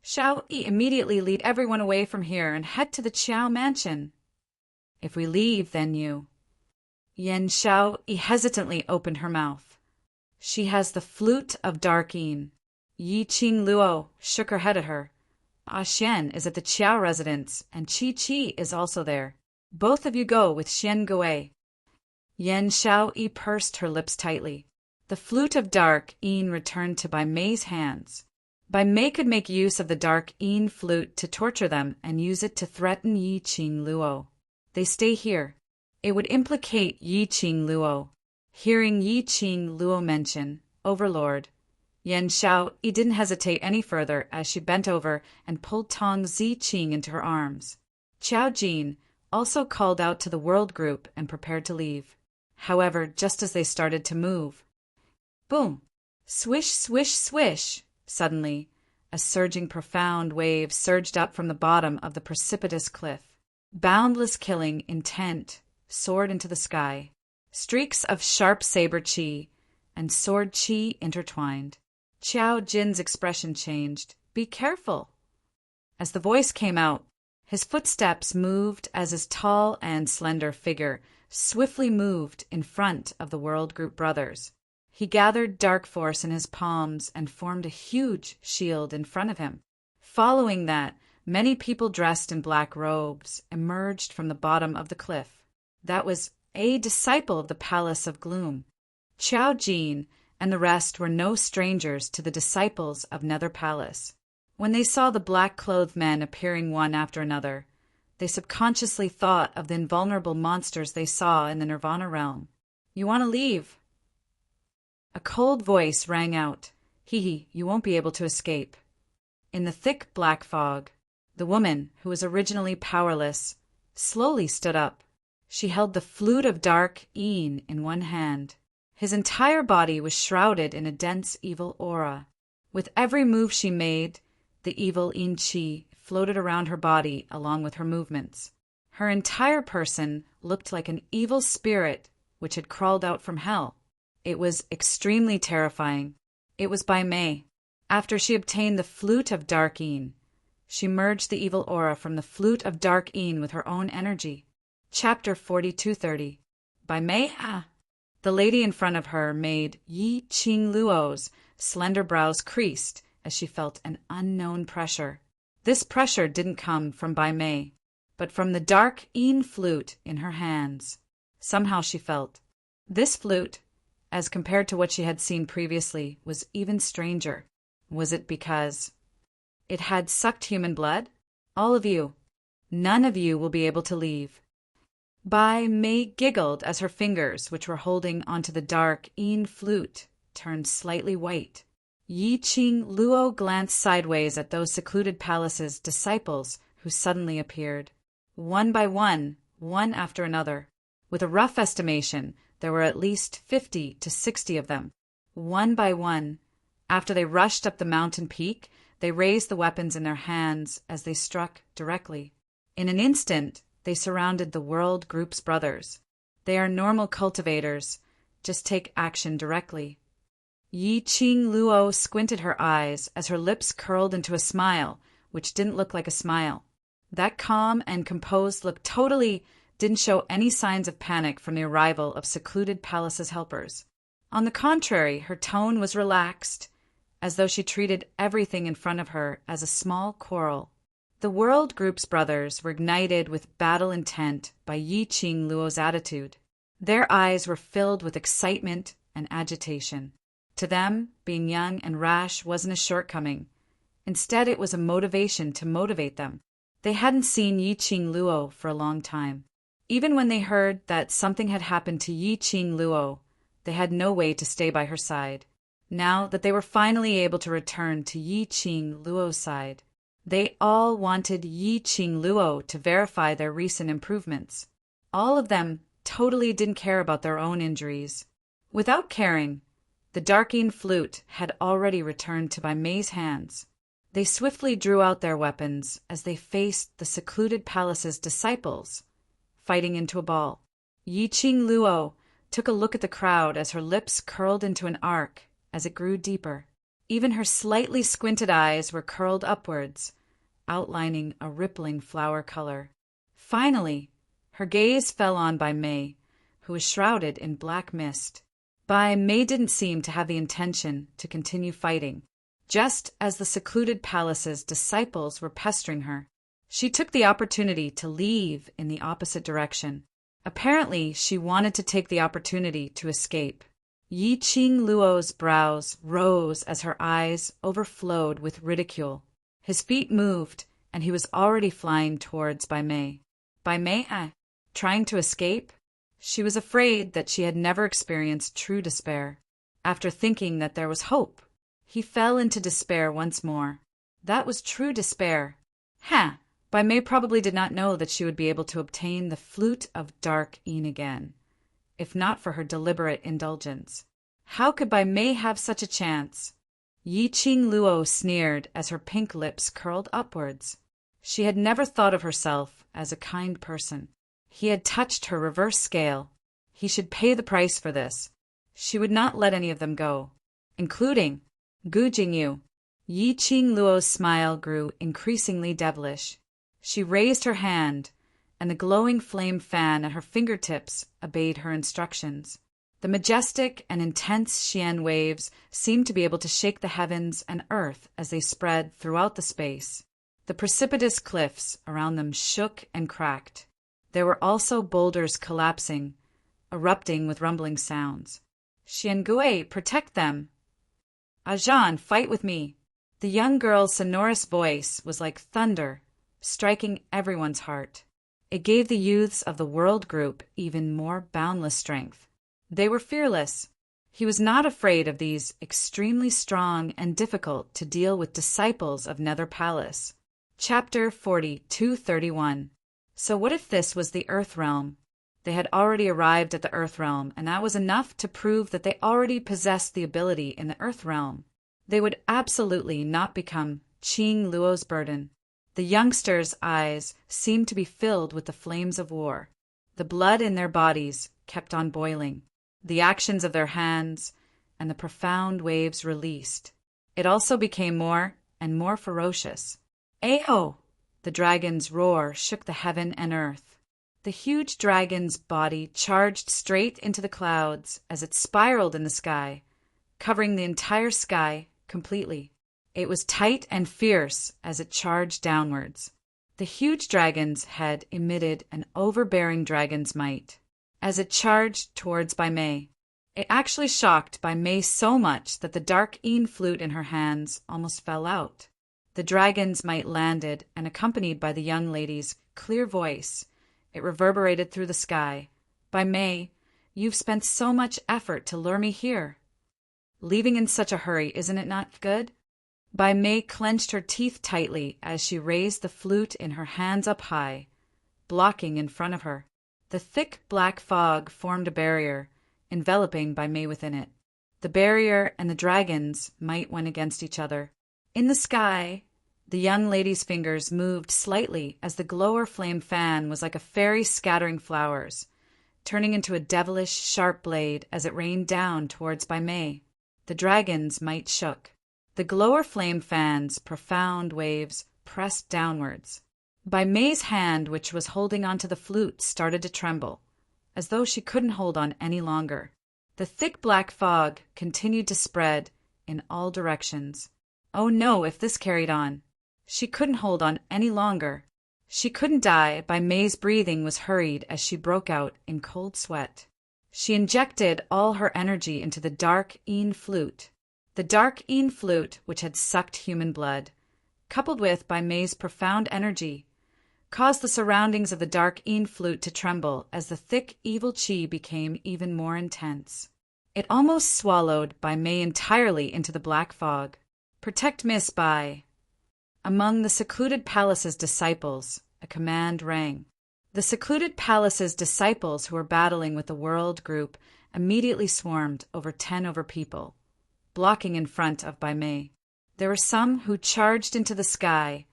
"Shao Yi, immediately lead everyone away from here and head to the Qiao mansion." "If we leave, then you—" Yen Shao Yi hesitantly opened her mouth. "She has the flute of dark Yin." Yi Qing Luo shook her head at her. "Ah Xian is at the Qiao residence, and Qi Qi is also there. Both of you go with Xian Gui." Yen Shao Yi pursed her lips tightly. The flute of dark Yin returned to Bai Mei's hands. Bai Mei could make use of the dark Yin flute to torture them and use it to threaten Yi Qing Luo. "They stay here. It would implicate Yi Qing Luo." Hearing Yi Qing Luo mention Overlord, Yen Shao Yi didn't hesitate any further as she bent over and pulled Tong Zi Qing into her arms. Qiao Jin also called out to the world group and prepared to leave. However, just as they started to move, boom! Swish, swish, swish! Suddenly, a surging profound wave surged up from the bottom of the precipitous cliff. Boundless killing intent soared into the sky. Streaks of sharp saber chi and sword chi intertwined. Qiao Jin's expression changed. "Be careful." As the voice came out, his footsteps moved as his tall and slender figure swiftly moved in front of the World Group brothers. He gathered dark force in his palms and formed a huge shield in front of him. Following that, many people dressed in black robes emerged from the bottom of the cliff. That was a disciple of the Palace of Gloom. Qiao Jin and the rest were no strangers to the disciples of Nether Palace. When they saw the black-clothed men appearing one after another, they subconsciously thought of the invulnerable monsters they saw in the Nirvana realm. "You want to leave?" A cold voice rang out. "Hee, you won't be able to escape." In the thick black fog, the woman, who was originally powerless, slowly stood up. She held the flute of dark Een in one hand. His entire body was shrouded in a dense evil aura. With every move she made, the evil Een Chi floated around her body along with her movements. Her entire person looked like an evil spirit which had crawled out from hell. It was extremely terrifying. It was Bai Mei. After she obtained the flute of dark Een, she merged the evil aura from the flute of dark Een with her own energy. Chapter 4230. Bai Mei. The lady in front of her made Yi Qing Luo's slender brows creased as she felt an unknown pressure. This pressure didn't come from Bai Mei, but from the dark Een flute in her hands. Somehow she felt this flute, as compared to what she had seen previously, was even stranger. Was it because it had sucked human blood? All of you. None of you will be able to leave. Bai Mei giggled as her fingers, which were holding onto the dark Een flute, turned slightly white. Yi Qing Luo glanced sideways at those secluded palaces' disciples who suddenly appeared. One by one after another. With a rough estimation, there were at least 50 to 60 of them. One by one, after they rushed up the mountain peak, they raised the weapons in their hands as they struck directly. In an instant, they surrounded the World Group's brothers. They are normal cultivators. Just take action directly. Yi Qing Luo squinted her eyes as her lips curled into a smile, which didn't look like a smile. That calm and composed look totally didn't show any signs of panic from the arrival of secluded palace's helpers. On the contrary, her tone was relaxed, as though she treated everything in front of her as a small quarrel. The World Group's brothers were ignited with battle intent by Yi Qing Luo's attitude. Their eyes were filled with excitement and agitation. To them, being young and rash wasn't a shortcoming. Instead, it was a motivation to motivate them. They hadn't seen Yi Qing Luo for a long time. Even when they heard that something had happened to Yi Qing Luo, they had no way to stay by her side. Now that they were finally able to return to Yi Qing Luo's side, they all wanted Yi Qing Luo to verify their recent improvements. All of them totally didn't care about their own injuries. Without caring, the dark Een flute had already returned to Bai Mei's hands. They swiftly drew out their weapons as they faced the secluded palace's disciples, fighting into a ball. Yi Qing Luo took a look at the crowd as her lips curled into an arc as it grew deeper. Even her slightly squinted eyes were curled upwards, outlining a rippling flower color. Finally, her gaze fell on Bai Mei, who was shrouded in black mist. Bai Mei didn't seem to have the intention to continue fighting. Just as the secluded palace's disciples were pestering her, she took the opportunity to leave in the opposite direction. Apparently, she wanted to take the opportunity to escape. Yi Qing Luo's brows rose as her eyes overflowed with ridicule. His feet moved, and he was already flying towards Bai Mei. Bai Mei, trying to escape? She was afraid that she had never experienced true despair. After thinking that there was hope, he fell into despair once more. That was true despair. Bai Mei probably did not know that she would be able to obtain the flute of dark Een again, if not for her deliberate indulgence. How could Bai Mei have such a chance? Yi Qing Luo sneered as her pink lips curled upwards. She had never thought of herself as a kind person. He had touched her reverse scale. He should pay the price for this. She would not let any of them go, including Gu Jingyu. Yi Qing Luo's smile grew increasingly devilish. She raised her hand, and the glowing flame fan at her fingertips obeyed her instructions. The majestic and intense Xian waves seemed to be able to shake the heavens and earth as they spread throughout the space. The precipitous cliffs around them shook and cracked. There were also boulders collapsing, erupting with rumbling sounds. Xiangui, protect them. Ajan, fight with me. The young girl's sonorous voice was like thunder, striking everyone's heart. It gave the youths of the World Group even more boundless strength. They were fearless. He was not afraid of these extremely strong and difficult to deal with disciples of Nether Palace. Chapter 42:31. So what if this was the Earth Realm? They had already arrived at the Earth Realm, and that was enough to prove that they already possessed the ability in the Earth Realm. They would absolutely not become Qing Luo's burden. The youngsters' eyes seemed to be filled with the flames of war. The blood in their bodies kept on boiling. The actions of their hands and the profound waves released. It also became more and more ferocious. Aho! The dragon's roar shook the heaven and earth. The huge dragon's body charged straight into the clouds as it spiraled in the sky, covering the entire sky completely. It was tight and fierce as it charged downwards. The huge dragon's head emitted an overbearing dragon's might. As it charged towards Bai Mei, it actually shocked Bai Mei so much that the dark Yin flute in her hands almost fell out. The dragon's might landed, and accompanied by the young lady's clear voice, it reverberated through the sky. Bai Mei, you've spent so much effort to lure me here. Leaving in such a hurry, isn't it not good? Bai Mei clenched her teeth tightly as she raised the flute in her hands up high, blocking in front of her. The thick black fog formed a barrier, enveloping Bai Mei within it. The barrier and the dragon's might went against each other. In the sky, the young lady's fingers moved slightly as the glower flame fan was like a fairy scattering flowers, turning into a devilish sharp blade as it rained down towards Bai Mei. The dragon's might shook. The glower flame fan's profound waves pressed downwards. Bai Mei's hand, which was holding onto the flute, started to tremble, as though she couldn't hold on any longer. The thick black fog continued to spread in all directions. Oh no, if this carried on. She couldn't hold on any longer. She couldn't die. Bai Mei's breathing was hurried as she broke out in cold sweat. She injected all her energy into the dark Yin flute. The dark Yin flute, which had sucked human blood, coupled with Bai Mei's profound energy, caused the surroundings of the dark Yin flute to tremble as the thick evil qi became even more intense. It almost swallowed Bai Mei entirely into the black fog. Protect Miss Bai. Among the secluded palace's disciples, a command rang. The secluded palace's disciples who were battling with the World Group immediately swarmed over 10 people, blocking in front of Bai Mei. There were some who charged into the sky,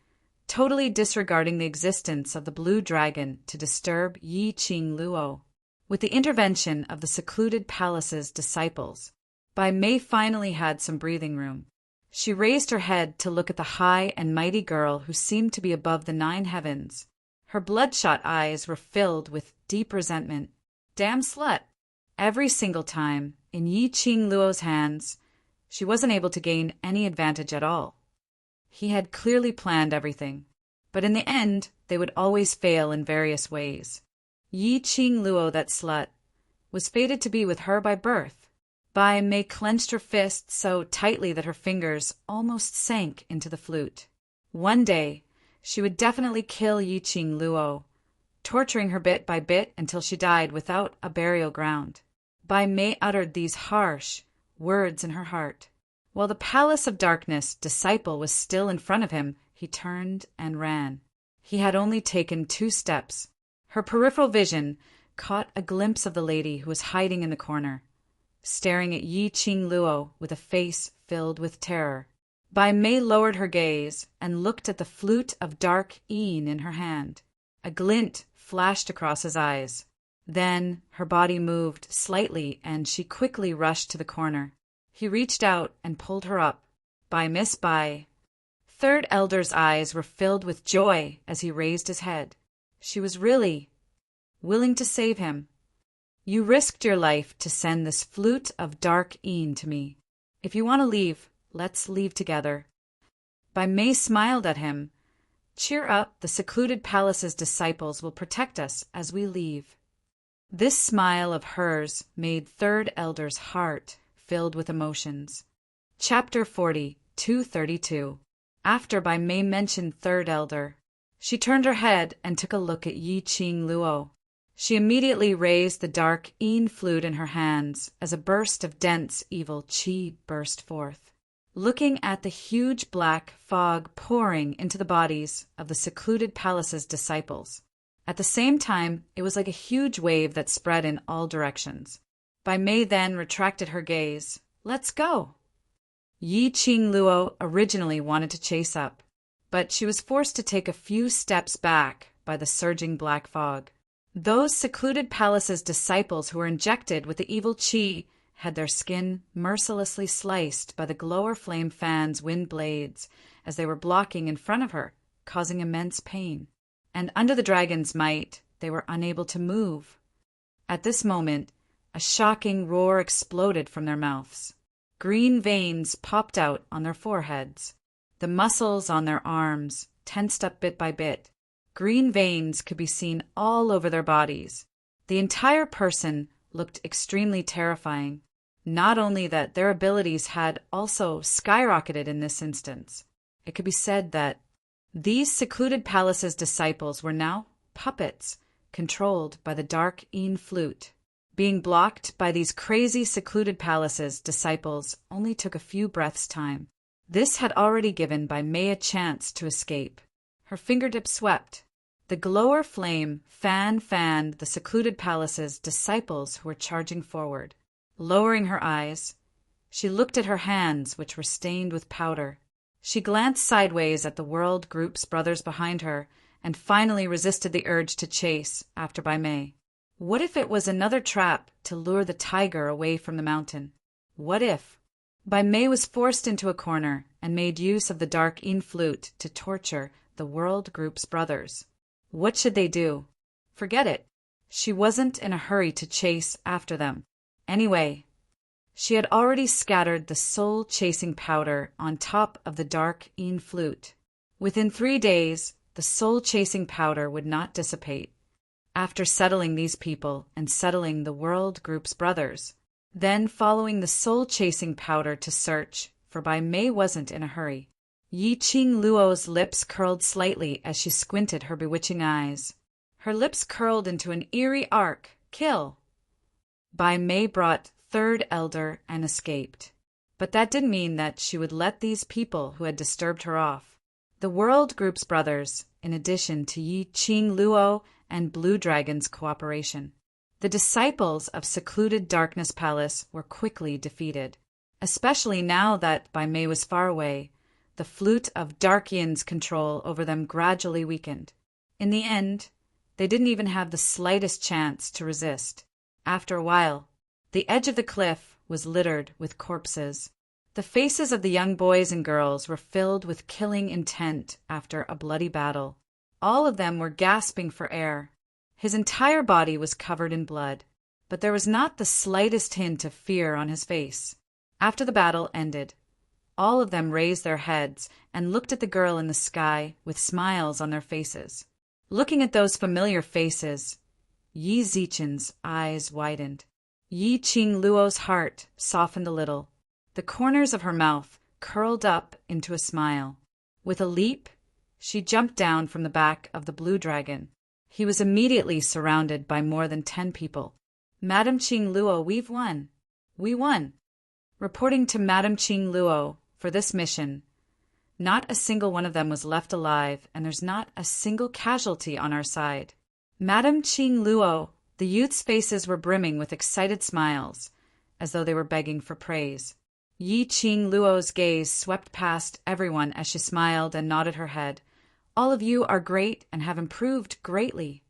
totally disregarding the existence of the blue dragon to disturb Yi Qing Luo. With the intervention of the secluded palace's disciples, Bai Mei finally had some breathing room. She raised her head to look at the high and mighty girl who seemed to be above the 9 heavens. Her bloodshot eyes were filled with deep resentment. Damn slut! Every single time, in Yi Qing Luo's hands, she wasn't able to gain any advantage at all. He had clearly planned everything, but in the end, they would always fail in various ways. Yi Qing Luo, that slut, was fated to be with her by birth. Bai Mei clenched her fist so tightly that her fingers almost sank into the flute. One day, she would definitely kill Yi Qing Luo, torturing her bit by bit until she died without a burial ground. Bai Mei uttered these harsh words in her heart. While the Palace of Darkness disciple was still in front of him, he turned and ran. He had only taken 2 steps. Her peripheral vision caught a glimpse of the lady who was hiding in the corner, staring at Yi Qing Luo with a face filled with terror. Bai Mei lowered her gaze and looked at the flute of dark Yin in her hand. A glint flashed across his eyes. Then her body moved slightly and she quickly rushed to the corner. He reached out and pulled her up. Bai Miss Bai. Third Elder's eyes were filled with joy as he raised his head. She was really willing to save him. You risked your life to send this flute of dark Yin to me. If you want to leave, let's leave together. Bai Mei smiled at him. Cheer up, the secluded palace's disciples will protect us as we leave. This smile of hers made Third Elder's heart filled with emotions. Chapter 40, 232. After Bai Mei mentioned Third Elder, she turned her head and took a look at Yi Qing Luo. She immediately raised the dark Yin flute in her hands as a burst of dense evil qi burst forth. Looking at the huge black fog pouring into the bodies of the secluded palace's disciples. At the same time, it was like a huge wave that spread in all directions. Bai Mei then retracted her gaze. Let's go! Yi Qing Luo originally wanted to chase up, but she was forced to take a few steps back by the surging black fog. Those secluded palace's disciples who were injected with the evil qi had their skin mercilessly sliced by the glower flame fan's wind blades as they were blocking in front of her, causing immense pain. And under the dragon's might, they were unable to move. At this moment, a shocking roar exploded from their mouths. Green veins popped out on their foreheads. The muscles on their arms tensed up bit by bit. Green veins could be seen all over their bodies. The entire person looked extremely terrifying. Not only that, their abilities had also skyrocketed in this instance. It could be said that these secluded palace's disciples were now puppets, controlled by the dark Yin flute. Being blocked by these crazy secluded palace's disciples only took a few breaths' time. This had already given Bai Mei a chance to escape. Her fingertips swept. The glower flame fanned the secluded palace's disciples who were charging forward. Lowering her eyes, she looked at her hands, which were stained with powder. She glanced sideways at the World Group's brothers behind her and finally resisted the urge to chase after Bai Mei. What if it was another trap to lure the tiger away from the mountain? What if? Bai Mei was forced into a corner and made use of the dark Yin flute to torture the World Group's brothers. What should they do? Forget it. She wasn't in a hurry to chase after them. Anyway, she had already scattered the soul-chasing powder on top of the dark Yin flute. Within 3 days, the soul-chasing powder would not dissipate. After settling these people and settling the World Group's brothers, then following the soul-chasing powder to search, for Bai Mei wasn't in a hurry. Yi Qing Luo's lips curled slightly as she squinted her bewitching eyes. Her lips curled into an eerie arc. Kill! Bai Mei brought Third Elder and escaped. But that didn't mean that she would let these people who had disturbed her off. The World Group's brothers, in addition to Yi Qing Luo and Blue Dragon's cooperation. The disciples of secluded Darkness Palace were quickly defeated. Especially now that Bai Mei was far away, the flute of Dark Yin's control over them gradually weakened. In the end, they didn't even have the slightest chance to resist. After a while, the edge of the cliff was littered with corpses. The faces of the young boys and girls were filled with killing intent after a bloody battle. All of them were gasping for air. His entire body was covered in blood, but there was not the slightest hint of fear on his face. After the battle ended, all of them raised their heads and looked at the girl in the sky with smiles on their faces. Looking at those familiar faces, Yi Zichen's eyes widened. Yi Qing Luo's heart softened a little. The corners of her mouth curled up into a smile. With a leap, she jumped down from the back of the blue dragon. He was immediately surrounded by more than 10 people. Madame Qing Luo, we've won. We won. Reporting to Madame Qing Luo for this mission, not a single one of them was left alive, and there's not a single casualty on our side. Madame Qing Luo, the youth's faces were brimming with excited smiles, as though they were begging for praise. Yi Qing Luo's gaze swept past everyone as she smiled and nodded her head. All of you are great and have improved greatly.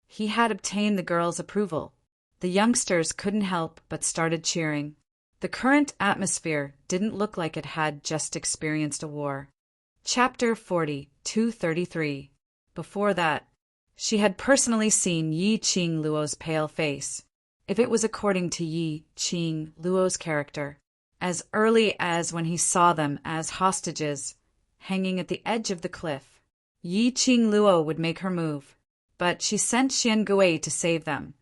He had obtained the girl's approval. The youngsters couldn't help but started cheering. The current atmosphere didn't look like it had just experienced a war. Chapter 40, 233. Before that, she had personally seen Yi Qing Luo's pale face, if it was according to Yi Qing Luo's character, as early as when he saw them as hostages hanging at the edge of the cliff. Yi Qing Luo would make her move, but she sent Xian Gui to save them.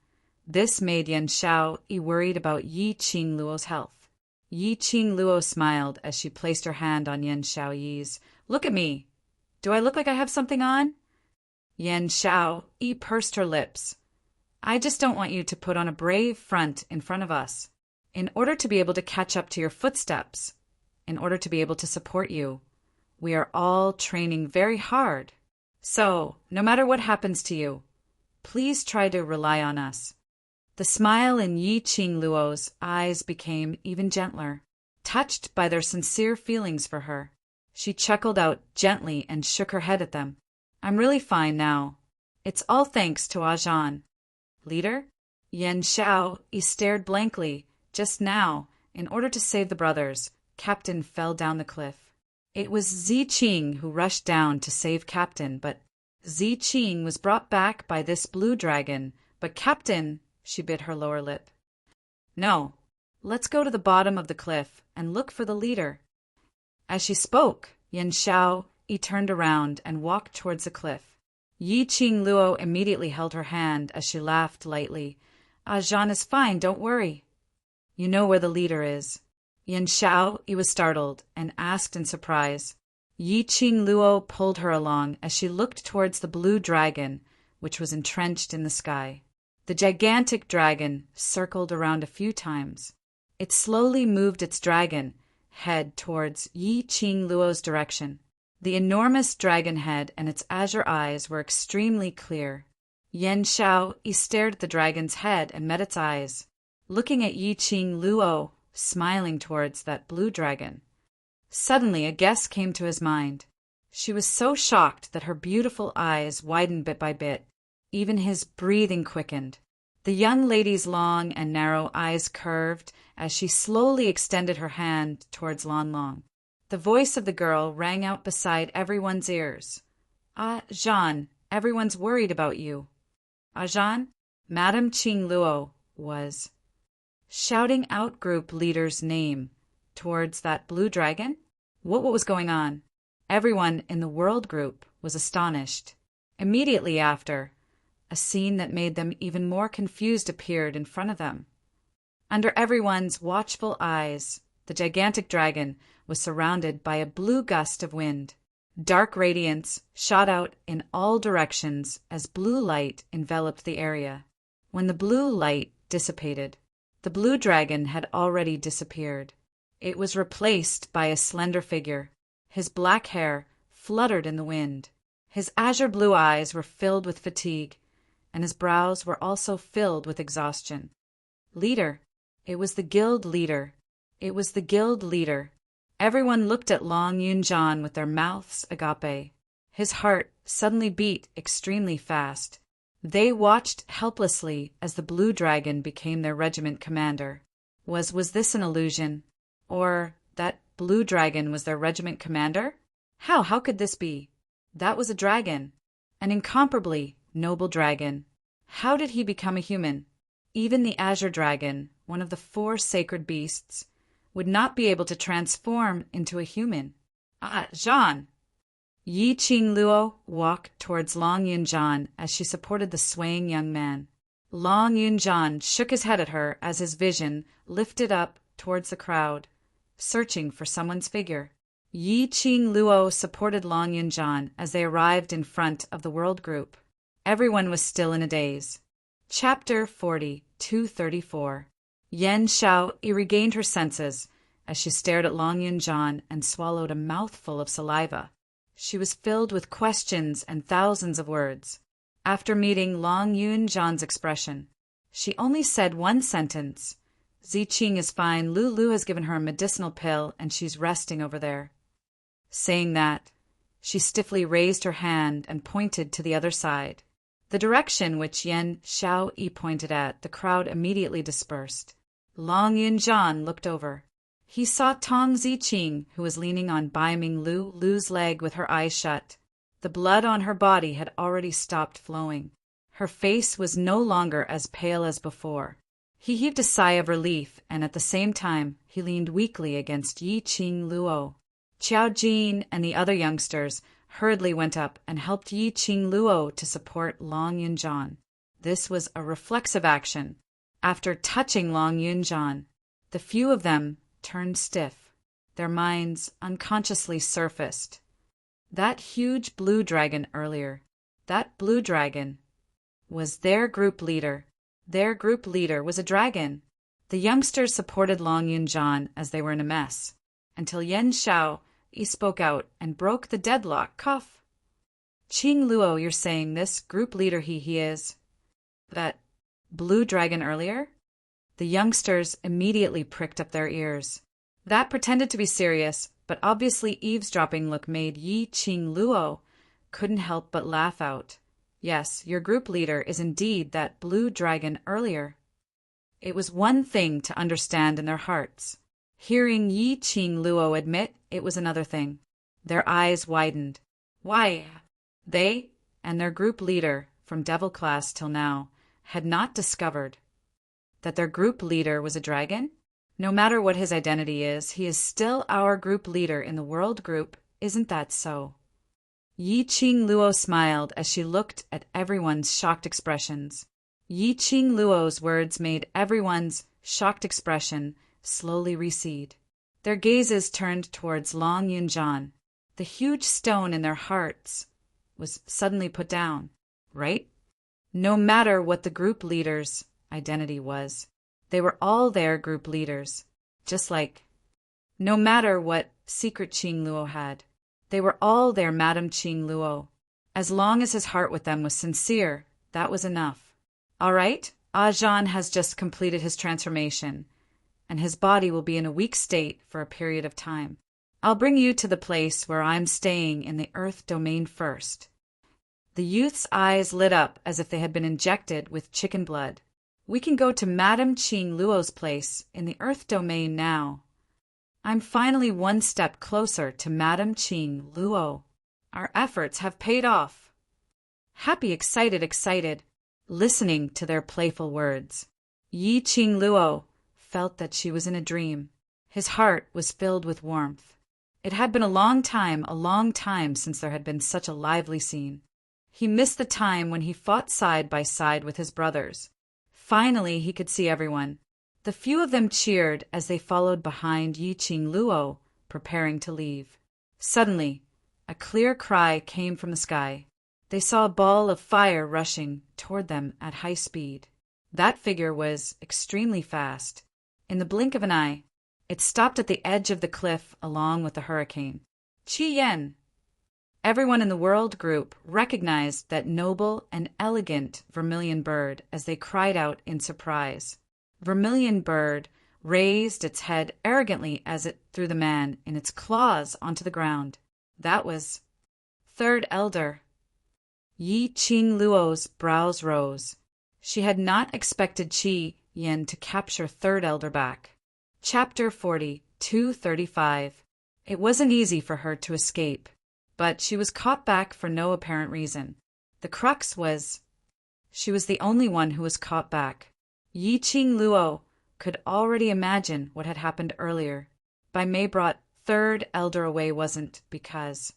This made Yan Xiaoyi worried about Yi Qingluo's health. Yi Qingluo smiled as she placed her hand on Yan Xiaoyi's. Look at me. Do I look like I have something on? Yan Xiaoyi pursed her lips. I just don't want you to put on a brave front in front of us. In order to be able to catch up to your footsteps, in order to be able to support you, we are all training very hard. So, no matter what happens to you, please try to rely on us. The smile in Yi Qingluo's eyes became even gentler, touched by their sincere feelings for her. She chuckled out gently and shook her head at them. I'm really fine now. It's all thanks to Zhan. Leader? Yan Xiaoyi stared blankly. Just now, in order to save the brothers, Captain fell down the cliff. It was Ziqing who rushed down to save Captain, but Ziqing was brought back by this blue dragon. But Captain, she bit her lower lip. No, let's go to the bottom of the cliff and look for the leader. As she spoke, Yan Xiaoyi turned around and walked towards the cliff. Yi Qingluo immediately held her hand as she laughed lightly. Zhan is fine, don't worry. You know where the leader is. Yan Xiaoyi was startled and asked in surprise. Yi Qingluo pulled her along as she looked towards the blue dragon, which was entrenched in the sky. The gigantic dragon circled around a few times. It slowly moved its dragon head towards Yi Qingluo's direction. The enormous dragon head and its azure eyes were extremely clear. Yan Xiaoyi stared at the dragon's head and met its eyes, looking at Yi Qingluo, smiling towards that blue dragon. Suddenly a guess came to his mind. She was so shocked that her beautiful eyes widened bit by bit. Even his breathing quickened. The young lady's long and narrow eyes curved as she slowly extended her hand towards Lan Long. The voice of the girl rang out beside everyone's ears. Zhan, everyone's worried about you. Zhan, Madame Qingluo was shouting out group leader's name towards that blue dragon. What was going on? Everyone in the world group was astonished. Immediately after, a scene that made them even more confused appeared in front of them. Under everyone's watchful eyes, the gigantic dragon was surrounded by a blue gust of wind. Dark radiance shot out in all directions as blue light enveloped the area. When the blue light dissipated, the blue dragon had already disappeared. It was replaced by a slender figure. His black hair fluttered in the wind. His azure blue eyes were filled with fatigue, and his brows were also filled with exhaustion. Leader. It was the guild leader. It was the guild leader. Everyone looked at Long Yunzhan with their mouths agape. His heart suddenly beat extremely fast. They watched helplessly as the blue dragon became their regiment commander. Was this an illusion? Or that blue dragon was their regiment commander? How could this be? That was a dragon, an incomparably noble dragon. How did he become a human? Even the azure dragon, one of the 4 sacred beasts, would not be able to transform into a human. Zhan! Yi Qingluo walked towards Long Yunzhan as she supported the swaying young man. Long Yunzhan shook his head at her as his vision lifted up towards the crowd, searching for someone's figure. Yi Qingluo supported Long Yunzhan as they arrived in front of the world group. Everyone was still in a daze. Chapter 40-234. Yan Xiaoyi regained her senses as she stared at Long Yunzhan and swallowed a mouthful of saliva. She was filled with questions and thousands of words. After meeting Long Yunzhan's expression, she only said one sentence. Ziqing is fine. Lulu has given her a medicinal pill and she's resting over there. Saying that, she stiffly raised her hand and pointed to the other side. The direction which Yan Xiaoyi pointed at, the crowd immediately dispersed. Long Yunzhan looked over. He saw Tong Ziqing, who was leaning on Bai Minglu's leg with her eyes shut. The blood on her body had already stopped flowing. Her face was no longer as pale as before. He heaved a sigh of relief, and at the same time he leaned weakly against Yi Qingluo. Qiao Jin and the other youngsters hurriedly went up and helped Yi Qingluo to support Long Yunzhan. This was a reflexive action. After touching Long Yunjan, the few of them turned stiff. Their minds unconsciously surfaced. That huge blue dragon earlier, that blue dragon was their group leader. Their group leader was a dragon. The youngsters supported Long Yunjan as they were in a mess, until Yen Xiao spoke out and broke the deadlock. Cough. Qing Luo, you're saying this group leader he is that blue dragon earlier? The youngsters immediately pricked up their ears. That pretended to be serious, but obviously eavesdropping look made Qing Luo couldn't help but laugh out. Yes, your group leader is indeed that blue dragon earlier. It was one thing to understand in their hearts. Hearing Qing Luo admit it was another thing. Their eyes widened. Why? They and their group leader, from Devil Class till now, had not discovered that their group leader was a dragon? No matter what his identity is, he is still our group leader in the world group. Isn't that so? Qing Luo smiled as she looked at everyone's shocked expressions. Qing Luo's words made everyone's shocked expression slowly recede. Their gazes turned towards Long Yunjan. The huge stone in their hearts was suddenly put down, right? No matter what the group leader's identity was, they were all their group leaders, just like no matter what secret Qing Luo had, they were all their Madame Qing Luo. As long as his heart with them was sincere, that was enough. All right, Zhan has just completed his transformation, and his body will be in a weak state for a period of time. I'll bring you to the place where I'm staying in the Earth domain first. The youth's eyes lit up as if they had been injected with chicken blood. We can go to Madame Qing Luo's place in the Earth domain now. I'm finally one step closer to Madame Qing Luo. Our efforts have paid off. Happy, excited, listening to their playful words. Qing Luo felt that she was in a dream. His heart was filled with warmth. It had been a long time since there had been such a lively scene. He missed the time when he fought side by side with his brothers. Finally, he could see everyone. The few of them cheered as they followed behind Qing Luo, preparing to leave. Suddenly, a clear cry came from the sky. They saw a ball of fire rushing toward them at high speed. That figure was extremely fast. In the blink of an eye, it stopped at the edge of the cliff along with the hurricane. Qi Yan! Everyone in the world group recognized that noble and elegant vermilion bird as they cried out in surprise. Vermilion bird raised its head arrogantly as it threw the man in its claws onto the ground. That was Third Elder. Qing Luo's brows rose. She had not expected Qi Yan to capture Third Elder back. Chapter 40, 235. It wasn't easy for her to escape, but she was caught back for no apparent reason. The crux was, she was the only one who was caught back. Qing Luo could already imagine what had happened earlier. Bai Mei brought Third Elder away wasn't because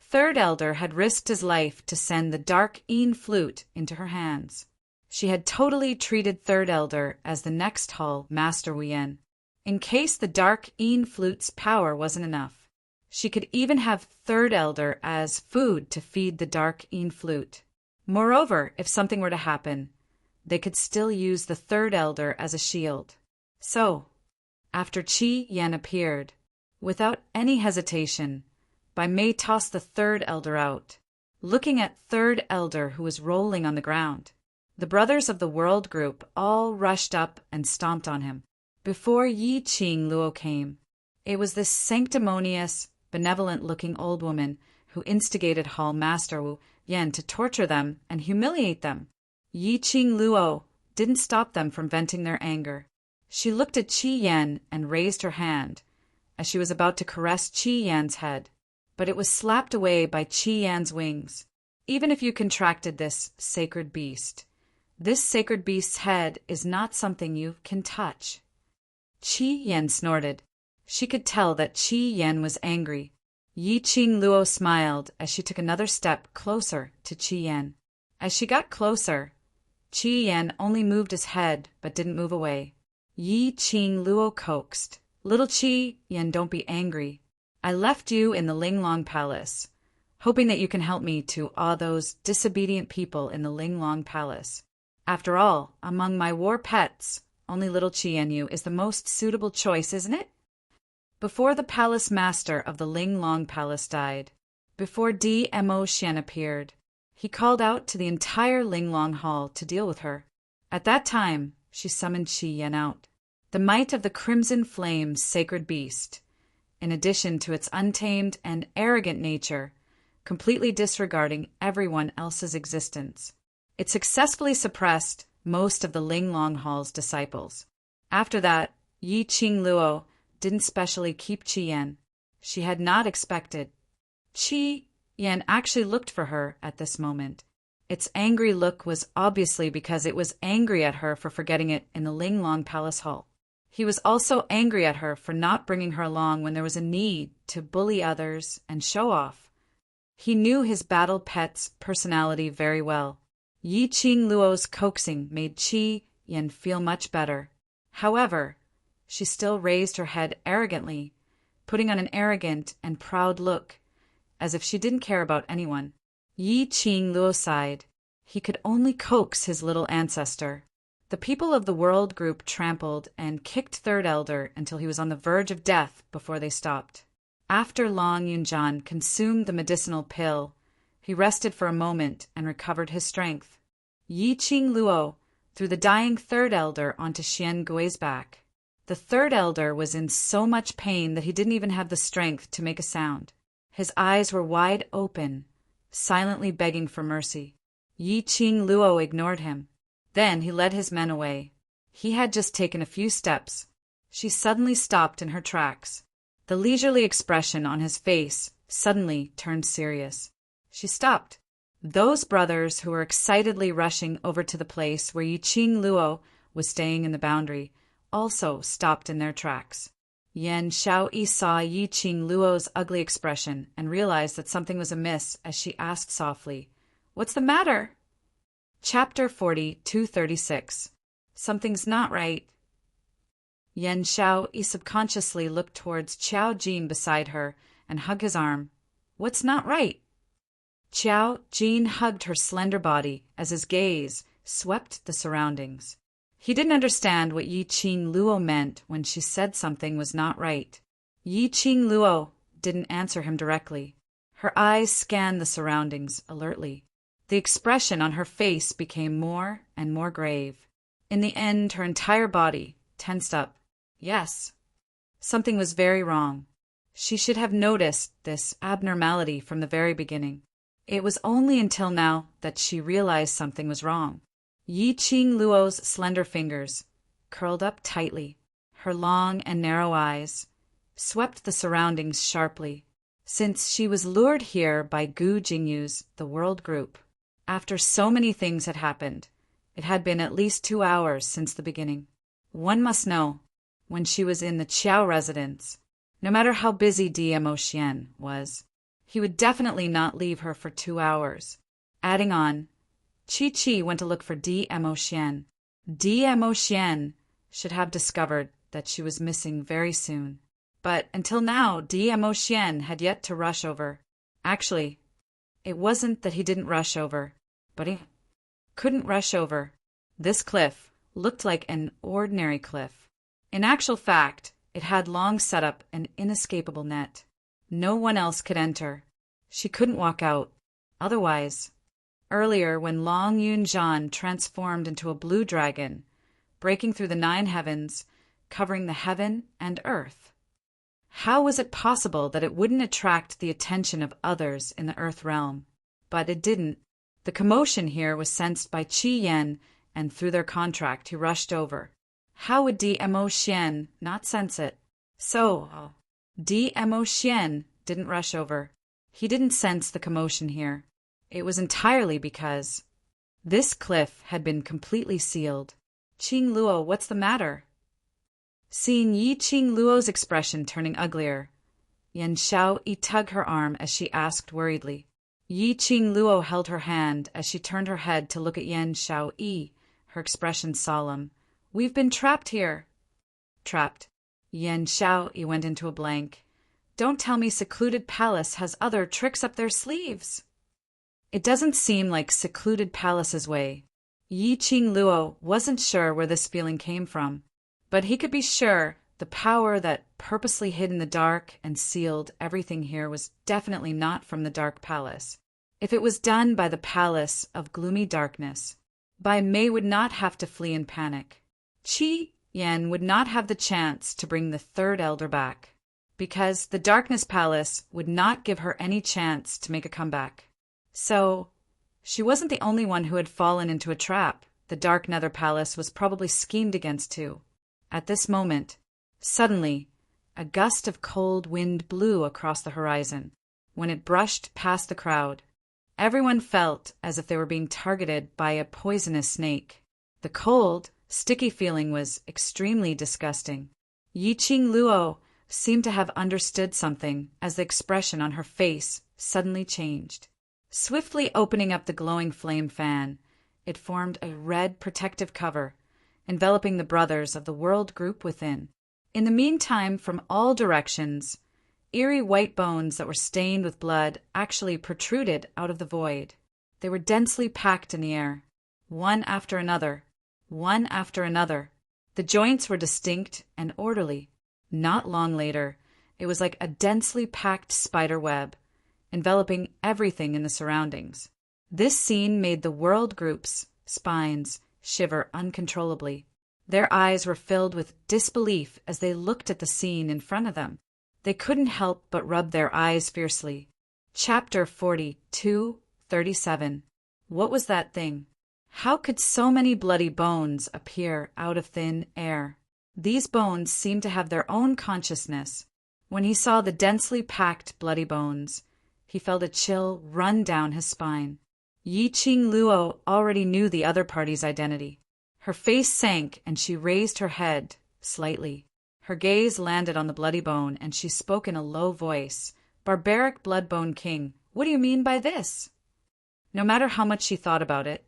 Third Elder had risked his life to send the dark Yin flute into her hands. She had totally treated Third Elder as the next Hull Master Wuyen. In case the dark Yin flute's power wasn't enough, she could even have Third Elder as food to feed the dark Yin flute. Moreover, if something were to happen, they could still use the Third Elder as a shield. So, after Qi Yan appeared, without any hesitation, Bai Mei tossed the Third Elder out, looking at Third Elder who was rolling on the ground. The brothers of the World Group all rushed up and stomped on him. Before Qing Luo came, it was this sanctimonious, benevolent-looking old woman who instigated Hall Master Wu Yan to torture them and humiliate them. Qing Luo didn't stop them from venting their anger. She looked at Qi Yan and raised her hand, as she was about to caress Qi Yan's head, but it was slapped away by Qi Yan's wings. Even if you contracted this sacred beast's head is not something you can touch. Qi Yan snorted. She could tell that Qi Yan was angry. Qing Luo smiled as she took another step closer to Qi Yan. As she got closer, Qi Yan only moved his head but didn't move away. Yi Qing Luo coaxed. Little Qi Yan, don't be angry. I left you in the Linglong Palace, hoping that you can help me to awe those disobedient people in the Linglong Palace. After all, among my war pets, only little Qi Yan Yu is the most suitable choice, isn't it? Before the palace master of the Linglong Palace died, before Mo Xian appeared, he called out to the entire Linglong Hall to deal with her. At that time, she summoned Qi Yan out, the might of the Crimson Flame's sacred beast, in addition to its untamed and arrogant nature, completely disregarding everyone else's existence. It successfully suppressed most of the Linglong Hall's disciples. After that, Yi Qing Luo didn't specially keep Qi Yan. She had not expected. Qi Yan actually looked for her at this moment. Its angry look was obviously because it was angry at her for forgetting it in the Linglong Palace Hall. He was also angry at her for not bringing her along when there was a need to bully others and show off. He knew his battle pet's personality very well. Yi Qing Luo's coaxing made Qi Yan feel much better. However, she still raised her head arrogantly, putting on an arrogant and proud look, as if she didn't care about anyone. Yi Qing Luo sighed. He could only coax his little ancestor. The people of the World Group trampled and kicked Third Elder until he was on the verge of death before they stopped. After Long Yunjian consumed the medicinal pill, he rested for a moment and recovered his strength. Yi Qing Luo threw the dying Third Elder onto Xian Gui's back. The Third Elder was in so much pain that he didn't even have the strength to make a sound. His eyes were wide open, silently begging for mercy. Yi Qing Luo ignored him. Then he led his men away. He had just taken a few steps. She suddenly stopped in her tracks. The leisurely expression on his face suddenly turned serious. She stopped. Those brothers who were excitedly rushing over to the place where Yi Qing Luo was staying in the boundary also stopped in their tracks. Yan Xiaoyi saw Yi Qing Luo's ugly expression and realized that something was amiss as she asked softly, "What's the matter?" Chapter 40-236. Something's not right. Yan Xiaoyi subconsciously looked towards Qiao Jin beside her and hugged his arm. "What's not right?" Qiao Jin hugged her slender body as his gaze swept the surroundings. He didn't understand what Yi Qing Luo meant when she said something was not right. Yi Qing Luo didn't answer him directly. Her eyes scanned the surroundings alertly. The expression on her face became more and more grave. In the end, her entire body tensed up. Yes, something was very wrong. She should have noticed this abnormality from the very beginning. It was only until now that she realized something was wrong. Yi Qing Luo's slender fingers curled up tightly. Her long and narrow eyes swept the surroundings sharply. Since she was lured here by Gu Jingyu's The World Group, after so many things had happened, it had been at least 2 hours since the beginning. One must know, when she was in the Qiao residence, no matter how busy Mo Xian was, he would definitely not leave her for 2 hours. Adding on, Chi went to look for Mo Xian. Mo Xian should have discovered that she was missing very soon. But until now, Mo Xian had yet to rush over. Actually, it wasn't that he didn't rush over, but he couldn't rush over. This cliff looked like an ordinary cliff. In actual fact, it had long set up an inescapable net. No one else could enter. She couldn't walk out. Otherwise, earlier when Long Yunjian transformed into a blue dragon, breaking through the 9 heavens, covering the heaven and earth, how was it possible that it wouldn't attract the attention of others in the earth realm? But it didn't. The commotion here was sensed by Qi Yan, and through their contract he rushed over. How would Mo Xian not sense it? So, Mo Xian didn't rush over. He didn't sense the commotion here. It was entirely because this cliff had been completely sealed. Qing Luo, what's the matter? Seeing Yi Qing Luo's expression turning uglier, Yan Xiaoyi tugged her arm as she asked worriedly. Yi Qing Luo held her hand as she turned her head to look at Yan Xiaoyi her expression solemn. We've been trapped here. Trapped. Yen Xiao went into a blank. Don't tell me secluded palace has other tricks up their sleeves. It doesn't seem like secluded palace's way. Yi Qing Luo wasn't sure where this feeling came from, but he could be sure the power that purposely hid in the dark and sealed everything here was definitely not from the dark palace. If it was done by the palace of gloomy darkness, Bai Mei would not have to flee in panic. Qi Yan would not have the chance to bring the third elder back, because the darkness palace would not give her any chance to make a comeback. So, she wasn't the only one who had fallen into a trap the dark nether palace was probably schemed against too. At this moment, suddenly, a gust of cold wind blew across the horizon. When it brushed past the crowd, everyone felt as if they were being targeted by a poisonous snake. The cold, sticky feeling was extremely disgusting. Yi Qing Luo seemed to have understood something as the expression on her face suddenly changed. Swiftly opening up the glowing flame fan, it formed a red protective cover, enveloping the brothers of the world group within. In the meantime, from all directions, eerie white bones that were stained with blood actually protruded out of the void. They were densely packed in the air, one after another, one after another. The joints were distinct and orderly. Not long later, it was like a densely packed spider web, enveloping everything in the surroundings. This scene made the world group's spines shiver uncontrollably. Their eyes were filled with disbelief as they looked at the scene in front of them. They couldn't help but rub their eyes fiercely. Chapter 42:37. What was that thing? How could so many bloody bones appear out of thin air? These bones seemed to have their own consciousness. When he saw the densely packed bloody bones, he felt a chill run down his spine. Yi Qing Luo already knew the other party's identity. Her face sank and she raised her head slightly. Her gaze landed on the bloody bone and she spoke in a low voice. Barbaric Bloodbone King, what do you mean by this? No matter how much she thought about it,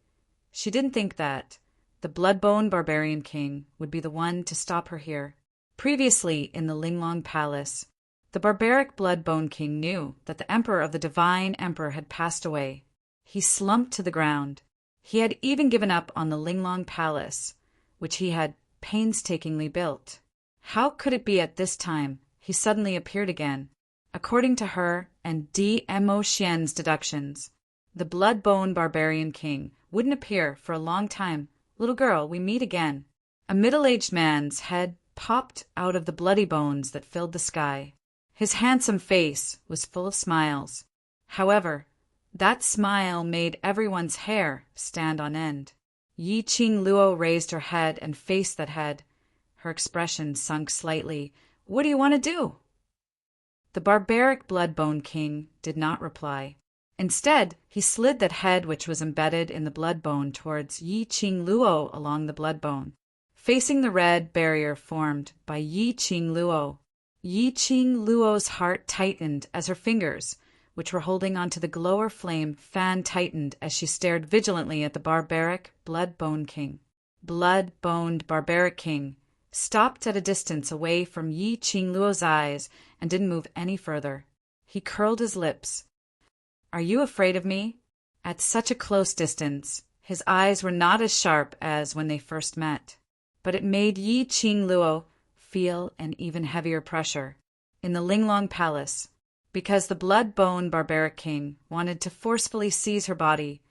she didn't think that the Bloodbone Barbarian King would be the one to stop her here. Previously in the Linglong Palace, the Barbaric Bloodbone King knew that the Emperor of the Divine Emperor had passed away. He slumped to the ground. He had even given up on the Linglong Palace, which he had painstakingly built. How could it be at this time he suddenly appeared again? According to her and D.M.O. Xian's deductions, the Bloodbone Barbarian King wouldn't appear for a long time. Little girl, we meet again. A middle-aged man's head popped out of the bloody bones that filled the sky. His handsome face was full of smiles. However, that smile made everyone's hair stand on end. Yi Qing Luo raised her head and faced that head. Her expression sunk slightly. What do you want to do? The barbaric Bloodbone King did not reply. Instead, he slid that head which was embedded in the blood bone towards Yi Qing Luo along the blood bone, facing the red barrier formed by Yi Qing Luo. Yi Qing Luo's heart tightened as her fingers, which were holding onto the glower flame, fan tightened as she stared vigilantly at the barbaric Bloodbone King. Blood-boned barbaric king stopped at a distance away from Yi Qing Luo's eyes and didn't move any further. He curled his lips. Are you afraid of me? At such a close distance, his eyes were not as sharp as when they first met, but it made Yi Qing Luo feel an even heavier pressure. In the Linglong Palace, because the blood-bone barbaric king wanted to forcefully seize her body,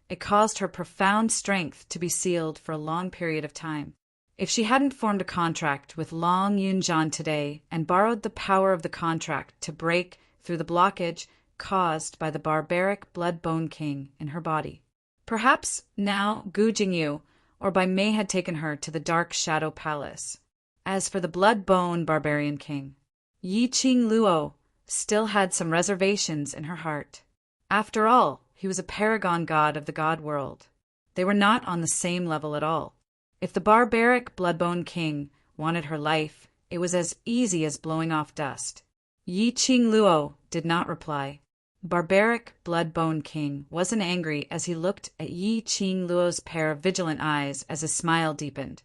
it caused her profound strength to be sealed for a long period of time. If she hadn't formed a contract with Long Yunjian today and borrowed the power of the contract to break through the blockage caused by the barbaric Bloodbone King in her body, perhaps now Gu Jingyu or Bai Mei had taken her to the Dark Shadow Palace. As for the Bloodbone Barbarian King, Yi Qing Luo still had some reservations in her heart. After all, he was a paragon god of the god world. They were not on the same level at all. If the barbaric Bloodbone King wanted her life, it was as easy as blowing off dust. Yi Qing Luo did not reply. Barbaric Bloodbone King wasn't angry as he looked at Yi Qing Luo's pair of vigilant eyes as his smile deepened.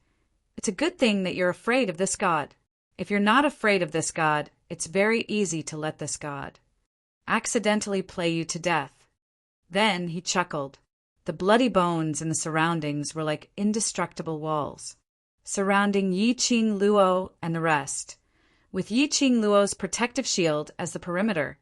It's a good thing that you're afraid of this god. If you're not afraid of this god, it's very easy to let this god accidentally play you to death. Then he chuckled. The bloody bones in the surroundings were like indestructible walls, surrounding Yi Qing Luo and the rest. With Yi Qing Luo's protective shield as the perimeter,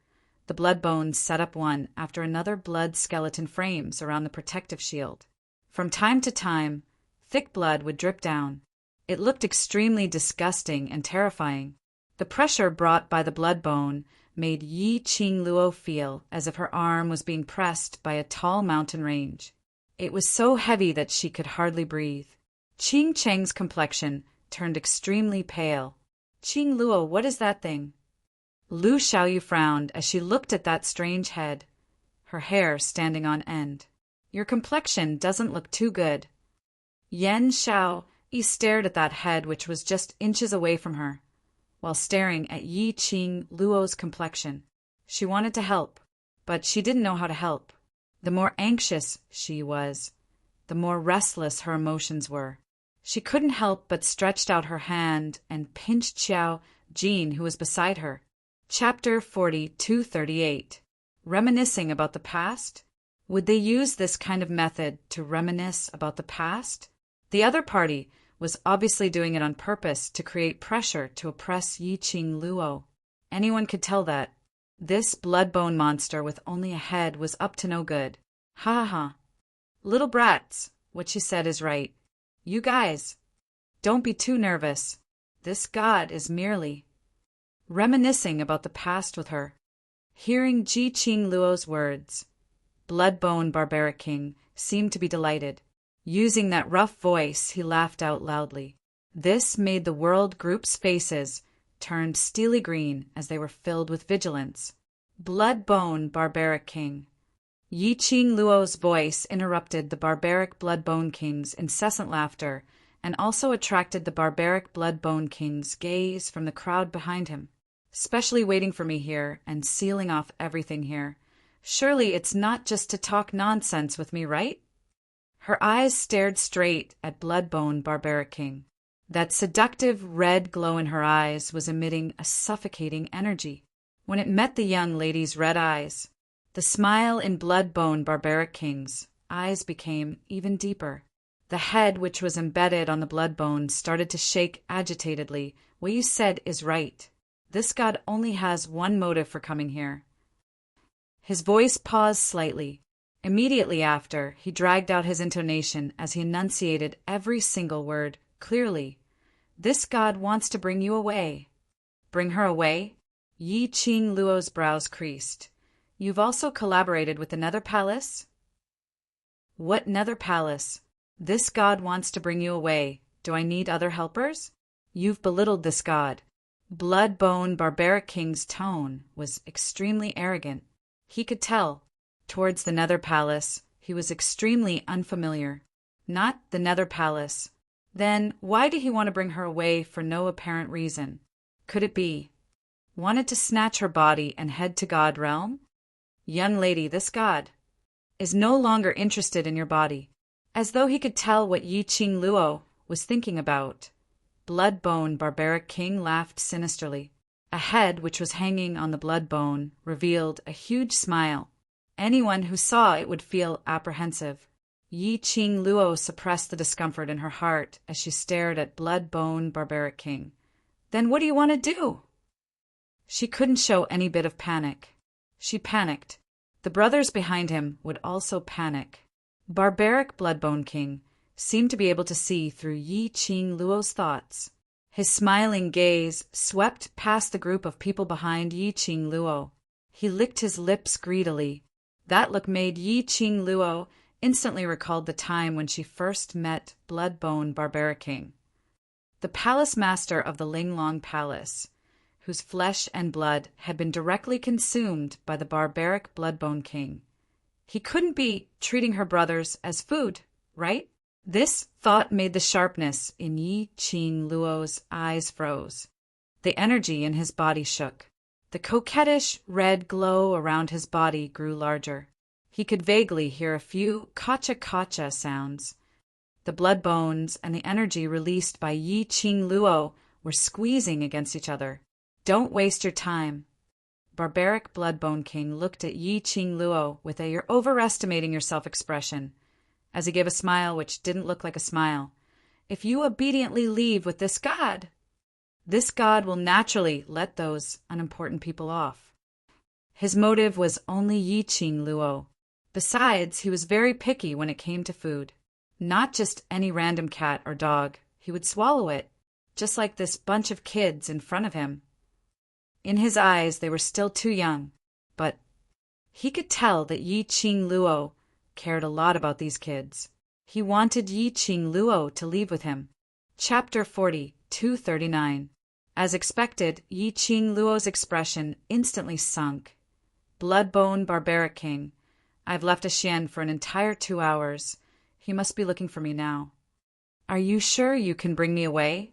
the blood bones set up one after another blood skeleton frames around the protective shield. From time to time, thick blood would drip down. It looked extremely disgusting and terrifying. The pressure brought by the blood bone made Yi Qing Luo feel as if her arm was being pressed by a tall mountain range. It was so heavy that she could hardly breathe. Qing Cheng's complexion turned extremely pale. Qing Luo, what is that thing? Lu Xiaoyu frowned as she looked at that strange head, her hair standing on end. Your complexion doesn't look too good. Yan Xiaoyi stared at that head which was just inches away from her, while staring at Yi Qing Luo's complexion. She wanted to help, but she didn't know how to help. The more anxious she was, the more restless her emotions were. She couldn't help but stretched out her hand and pinched Xiao Jin, who was beside her. Chapter 4238. Reminiscing about the past? Would they use this kind of method to reminisce about the past? The other party was obviously doing it on purpose to create pressure to oppress Yi Qing Luo. Anyone could tell that. This bloodbone monster with only a head was up to no good. Ha ha ha. Little brats, what she said is right. You guys, don't be too nervous. This god is merely reminiscing about the past with her. Hearing Yi Qing Luo's words, Bloodbone Barbaric King seemed to be delighted. Using that rough voice, he laughed out loudly. This made the world group's faces turn steely green as they were filled with vigilance. Bloodbone Barbaric King. Yi Qing Luo's voice interrupted the Barbaric Bloodbone King's incessant laughter and also attracted the Barbaric Bloodbone King's gaze from the crowd behind him. Specially waiting for me here and sealing off everything here. Surely it's not just to talk nonsense with me, right? Her eyes stared straight at Bloodbone Barbaric King. That seductive red glow in her eyes was emitting a suffocating energy. When it met the young lady's red eyes, the smile in Bloodbone Barbaric King's eyes became even deeper. The head which was embedded on the blood bone started to shake agitatedly. What you said is right. This god only has one motive for coming here. His voice paused slightly. Immediately after, he dragged out his intonation as he enunciated every single word clearly. This god wants to bring you away. Bring her away? Yi Qing Luo's brows creased. You've also collaborated with the Nether Palace? What Nether Palace? This god wants to bring you away. Do I need other helpers? You've belittled this god. Bloodbone Barbaric King's tone was extremely arrogant. He could tell. Towards the Nether Palace, he was extremely unfamiliar. Not the Nether Palace. Then why did he want to bring her away for no apparent reason? Could it be wanted to snatch her body and head to God realm? Young lady, this god is no longer interested in your body. As though he could tell what Yi Qing Luo was thinking about, Bloodbone Barbaric King laughed sinisterly. A head which was hanging on the blood bone revealed a huge smile. Anyone who saw it would feel apprehensive. Yi Qing Luo suppressed the discomfort in her heart as she stared at Bloodbone Barbaric King. Then what do you want to do? She couldn't show any bit of panic. She panicked. The brothers behind him would also panic. Barbaric Bloodbone King seemed to be able to see through Yi Qing Luo's thoughts. His smiling gaze swept past the group of people behind Yi Qing Luo. He licked his lips greedily. That look made Yi Qing Luo instantly recalled the time when she first met Bloodbone Barbaric King, the palace master of the Linglong Palace, whose flesh and blood had been directly consumed by the Barbaric Bloodbone King. He couldn't be treating her brothers as food, right? This thought made the sharpness in Yi Qing Luo's eyes froze. The energy in his body shook. The coquettish red glow around his body grew larger. He could vaguely hear a few kacha-kacha sounds. The blood bones and the energy released by Yi Qing Luo were squeezing against each other. Don't waste your time. Barbaric Bloodbone King looked at Yi Qing Luo with a "you're overestimating yourself" expression, as he gave a smile which didn't look like a smile. If you obediently leave with this god will naturally let those unimportant people off. His motive was only Yi Qing Luo. Besides, he was very picky when it came to food. Not just any random cat or dog. He would swallow it, just like this bunch of kids in front of him. In his eyes, they were still too young, but he could tell that Yi Qing Luo cared a lot about these kids. He wanted Yi Qing Luo to leave with him. Chapter 40, 239. As expected, Yi Qing Luo's expression instantly sunk. Bloodbone Barbaric King, I've left a Xian for an entire 2 hours. He must be looking for me now. Are you sure you can bring me away?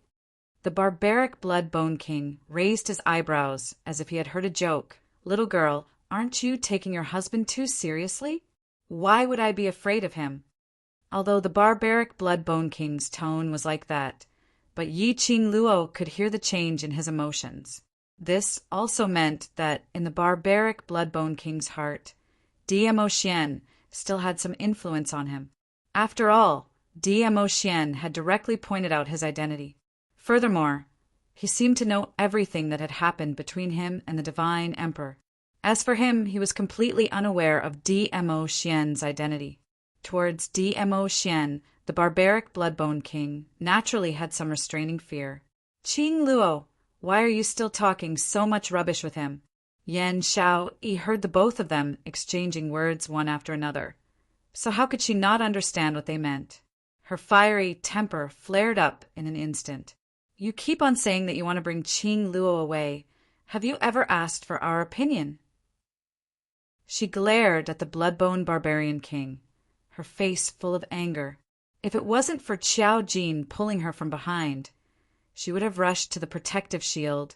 The barbaric Bloodbone King raised his eyebrows as if he had heard a joke. Little girl, aren't you taking your husband too seriously? Why would I be afraid of him? Although the barbaric Bloodbone King's tone was like that, but Yi Qing Luo could hear the change in his emotions. This also meant that in the barbaric Bloodbone King's heart, DMO Xian still had some influence on him. After all, DMO Xian had directly pointed out his identity. Furthermore, he seemed to know everything that had happened between him and the Divine Emperor. As for him, he was completely unaware of DMO Xian's identity. Towards DMO Xian, the barbaric Bloodbone King naturally had some restraining fear. Qing Luo, why are you still talking so much rubbish with him? Yan Xiao Yi heard the both of them exchanging words one after another. So how could she not understand what they meant? Her fiery temper flared up in an instant. You keep on saying that you want to bring Qing Luo away. Have you ever asked for our opinion? She glared at the Bloodbone Barbarian King, her face full of anger. If it wasn't for Qiao Jin pulling her from behind, she would have rushed to the protective shield,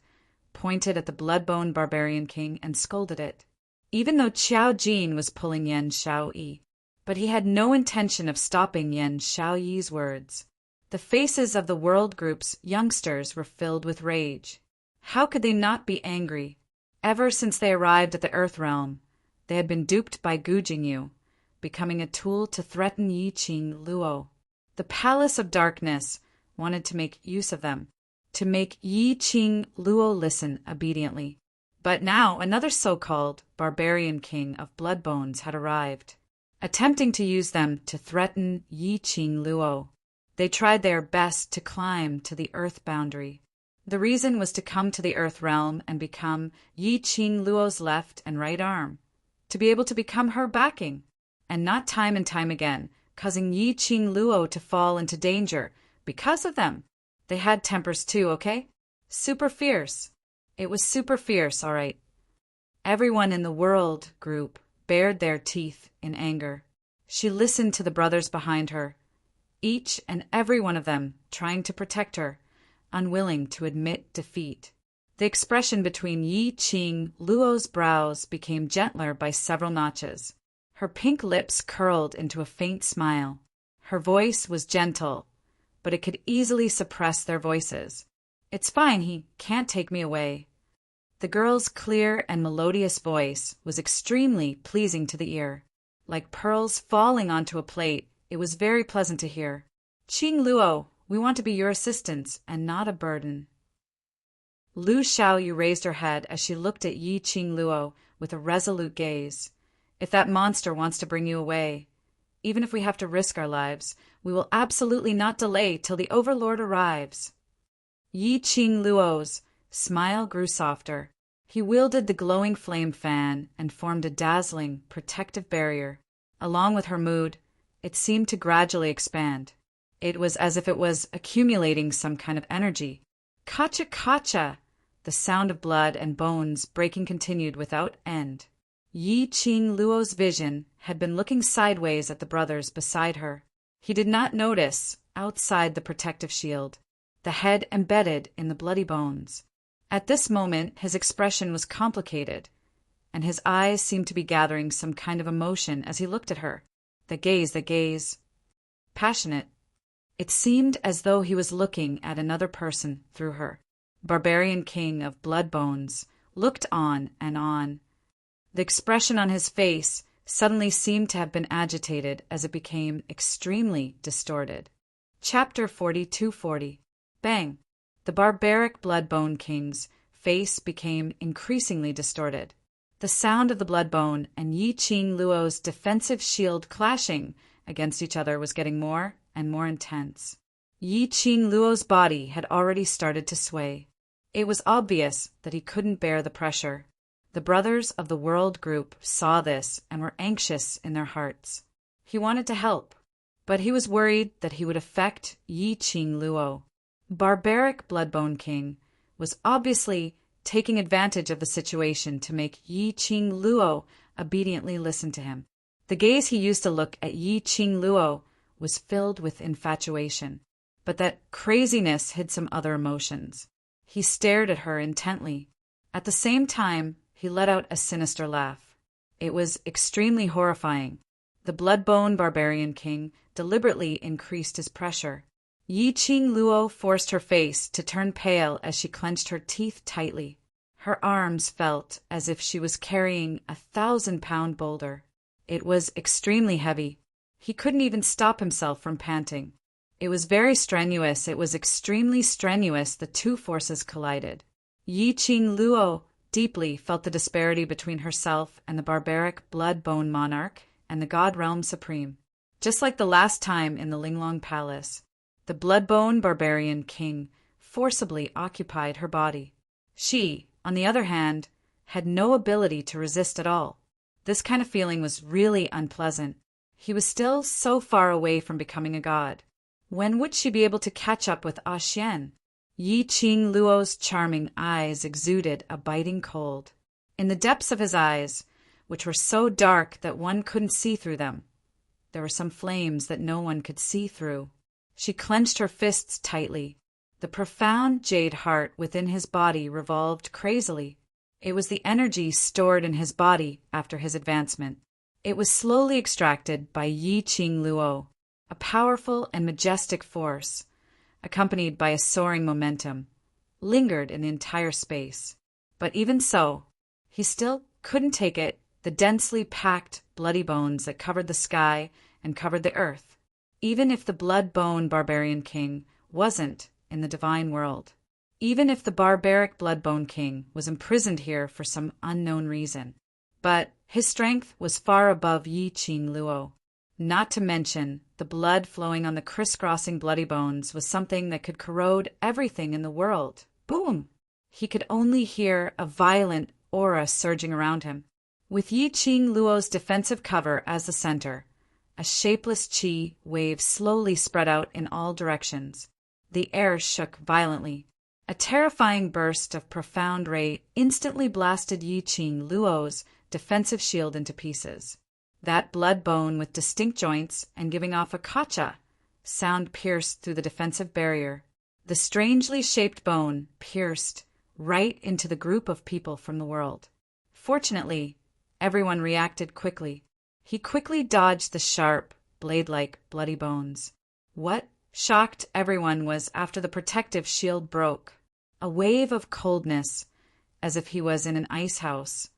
pointed at the Bloodbone Barbarian King, and scolded it. Even though Qiao Jin was pulling Yan Xiao Yi, but he had no intention of stopping Yan Xiao Yi's words. The faces of the World Group's youngsters were filled with rage. How could they not be angry? Ever since they arrived at the Earth Realm, they had been duped by Gu Jingyu, becoming a tool to threaten Yi Qing Luo. The Palace of Darkness wanted to make use of them, to make Yi Qing Luo listen obediently. But now another so-called Barbarian King of Bloodbones had arrived, attempting to use them to threaten Yi Qing Luo. They tried their best to climb to the Earth boundary. The reason was to come to the Earth Realm and become Yi Qing Luo's left and right arm, to be able to become her backing, and not time and time again, causing Yi Qing Luo to fall into danger because of them. They had tempers too, okay? Super fierce. It was super fierce, all right. Everyone in the World Group bared their teeth in anger. She listened to the brothers behind her, each and every one of them trying to protect her, unwilling to admit defeat. The expression between Yi Qing Luo's brows became gentler by several notches. Her pink lips curled into a faint smile. Her voice was gentle, but it could easily suppress their voices. It's fine, he can't take me away. The girl's clear and melodious voice was extremely pleasing to the ear. Like pearls falling onto a plate, it was very pleasant to hear. Qing Luo, we want to be your assistants and not a burden. Lu Xiaoyu raised her head as she looked at Yi Qing Luo with a resolute gaze. If that monster wants to bring you away, even if we have to risk our lives, we will absolutely not delay till the Overlord arrives. Yi Qing Luo's smile grew softer. He wielded the glowing flame fan and formed a dazzling, protective barrier. Along with her mood, it seemed to gradually expand. It was as if it was accumulating some kind of energy. Kacha kacha! The sound of blood and bones breaking continued without end. Yi Qing Luo's vision had been looking sideways at the brothers beside her. He did not notice, outside the protective shield, the head embedded in the bloody bones. At this moment, his expression was complicated, and his eyes seemed to be gathering some kind of emotion as he looked at her. The gaze. Passionate. It seemed as though he was looking at another person through her. Barbarian king of blood bones looked on and on. The expression on his face suddenly seemed to have been agitated as it became extremely distorted. Chapter 4240. Bang! The barbaric Bloodbone King's face became increasingly distorted. The sound of the Bloodbone and Yi Qing Luo's defensive shield clashing against each other was getting more and more intense. Yi Qing Luo's body had already started to sway. It was obvious that he couldn't bear the pressure. The Brothers of the World Group saw this and were anxious in their hearts. He wanted to help, but he was worried that he would affect Yi Qing Luo. Barbaric Bloodbone King was obviously taking advantage of the situation to make Yi Qing Luo obediently listen to him. The gaze he used to look at Yi Qing Luo was filled with infatuation, but that craziness hid some other emotions. He stared at her intently. At the same time, he let out a sinister laugh. It was extremely horrifying. The Bloodbone Barbarian King deliberately increased his pressure. Yi Qing Luo forced her face to turn pale as she clenched her teeth tightly. Her arms felt as if she was carrying a 1,000-pound boulder. It was extremely heavy. He couldn't even stop himself from panting. It was very strenuous. It was extremely strenuous. The two forces collided. Yi Qing Luo deeply felt the disparity between herself and the barbaric Bloodbone Monarch and the God Realm Supreme. Just like the last time in the Linglong Palace, the Bloodbone Barbarian King forcibly occupied her body. She, on the other hand, had no ability to resist at all. This kind of feeling was really unpleasant. He was still so far away from becoming a god. When would she be able to catch up with Ah Xian? Yi Qing Luo's charming eyes exuded a biting cold. In the depths of his eyes, which were so dark that one couldn't see through them, there were some flames that no one could see through. She clenched her fists tightly. The profound jade heart within his body revolved crazily. It was the energy stored in his body after his advancement. It was slowly extracted by Yi Qing Luo, a powerful and majestic force, accompanied by a soaring momentum, lingered in the entire space. But even so, he still couldn't take it, the densely packed bloody bones that covered the sky and covered the earth, even if the Bloodbone Barbarian King wasn't in the divine world. Even if the barbaric Bloodbone King was imprisoned here for some unknown reason. But his strength was far above Yi Qing Luo. Not to mention, the blood flowing on the crisscrossing bloody bones was something that could corrode everything in the world. Boom! He could only hear a violent aura surging around him. With Yi Qing Luo's defensive cover as the center, a shapeless qi wave slowly spread out in all directions. The air shook violently. A terrifying burst of profound ray instantly blasted Yi Qing Luo's defensive shield into pieces. That blood bone with distinct joints and giving off a kacha sound pierced through the defensive barrier. The strangely shaped bone pierced right into the group of people from the world. Fortunately, everyone reacted quickly. He quickly dodged the sharp, blade-like bloody bones. What shocked everyone was after the protective shield broke. A wave of coldness, as if he was in an ice house,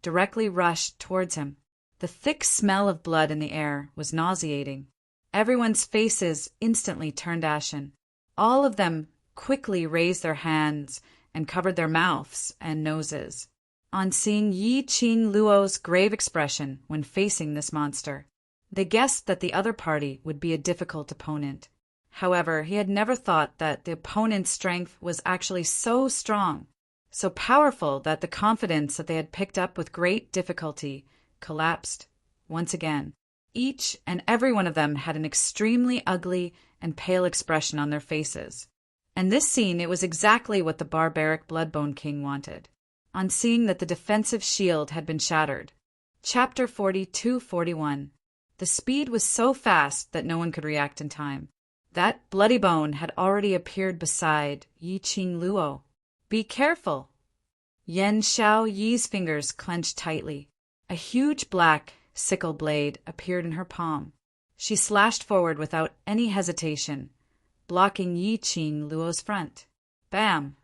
directly rushed towards him. The thick smell of blood in the air was nauseating. Everyone's faces instantly turned ashen. All of them quickly raised their hands and covered their mouths and noses on seeing Yi Qing Luo's grave expression when facing this monster. They guessed that the other party would be a difficult opponent. However, he had never thought that the opponent's strength was actually so strong, so powerful that the confidence that they had picked up with great difficulty collapsed once again. Each and every one of them had an extremely ugly and pale expression on their faces. And this scene, it was exactly what the barbaric Bloodbone King wanted. On seeing that the defensive shield had been shattered. Chapter 4241. The speed was so fast that no one could react in time. That bloody bone had already appeared beside Yi Qing Luo. Be careful. Yan Xiao Yi's fingers clenched tightly. A huge black sickle blade appeared in her palm. She slashed forward without any hesitation, blocking Yi Qing Luo's front. Bam!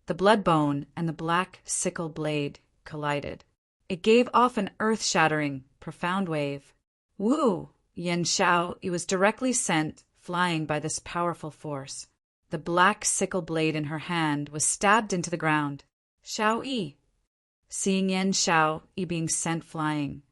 The blood bone and the black sickle blade collided. It gave off an earth-shattering, profound wave. Woo! Yan Xiao Yi was directly sent flying by this powerful force. The black sickle blade in her hand was stabbed into the ground. Xiao Yi. Seeing Yan Xiao Yi being sent flying,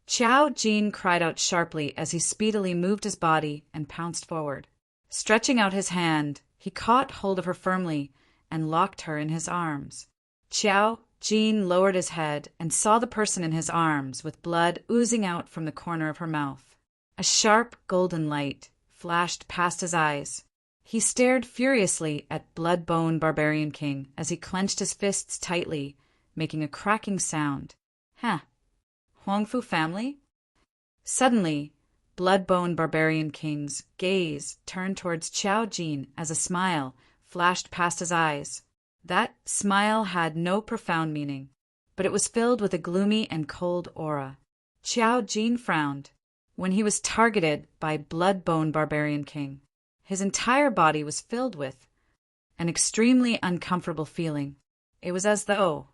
Qiao Jin cried out sharply as he speedily moved his body and pounced forward. Stretching out his hand, he caught hold of her firmly and locked her in his arms. Qiao Jin lowered his head and saw the person in his arms with blood oozing out from the corner of her mouth. A sharp golden light flashed past his eyes. He stared furiously at Blood-Bone Barbarian King as he clenched his fists tightly, making a cracking sound. Huangfu family? Suddenly, Blood-Bone Barbarian King's gaze turned towards Qiao Jin as a smile flashed past his eyes. That smile had no profound meaning, but it was filled with a gloomy and cold aura. Qiao Jin frowned. When he was targeted by Blood-Bone Barbarian King, his entire body was filled with an extremely uncomfortable feeling. It was as though,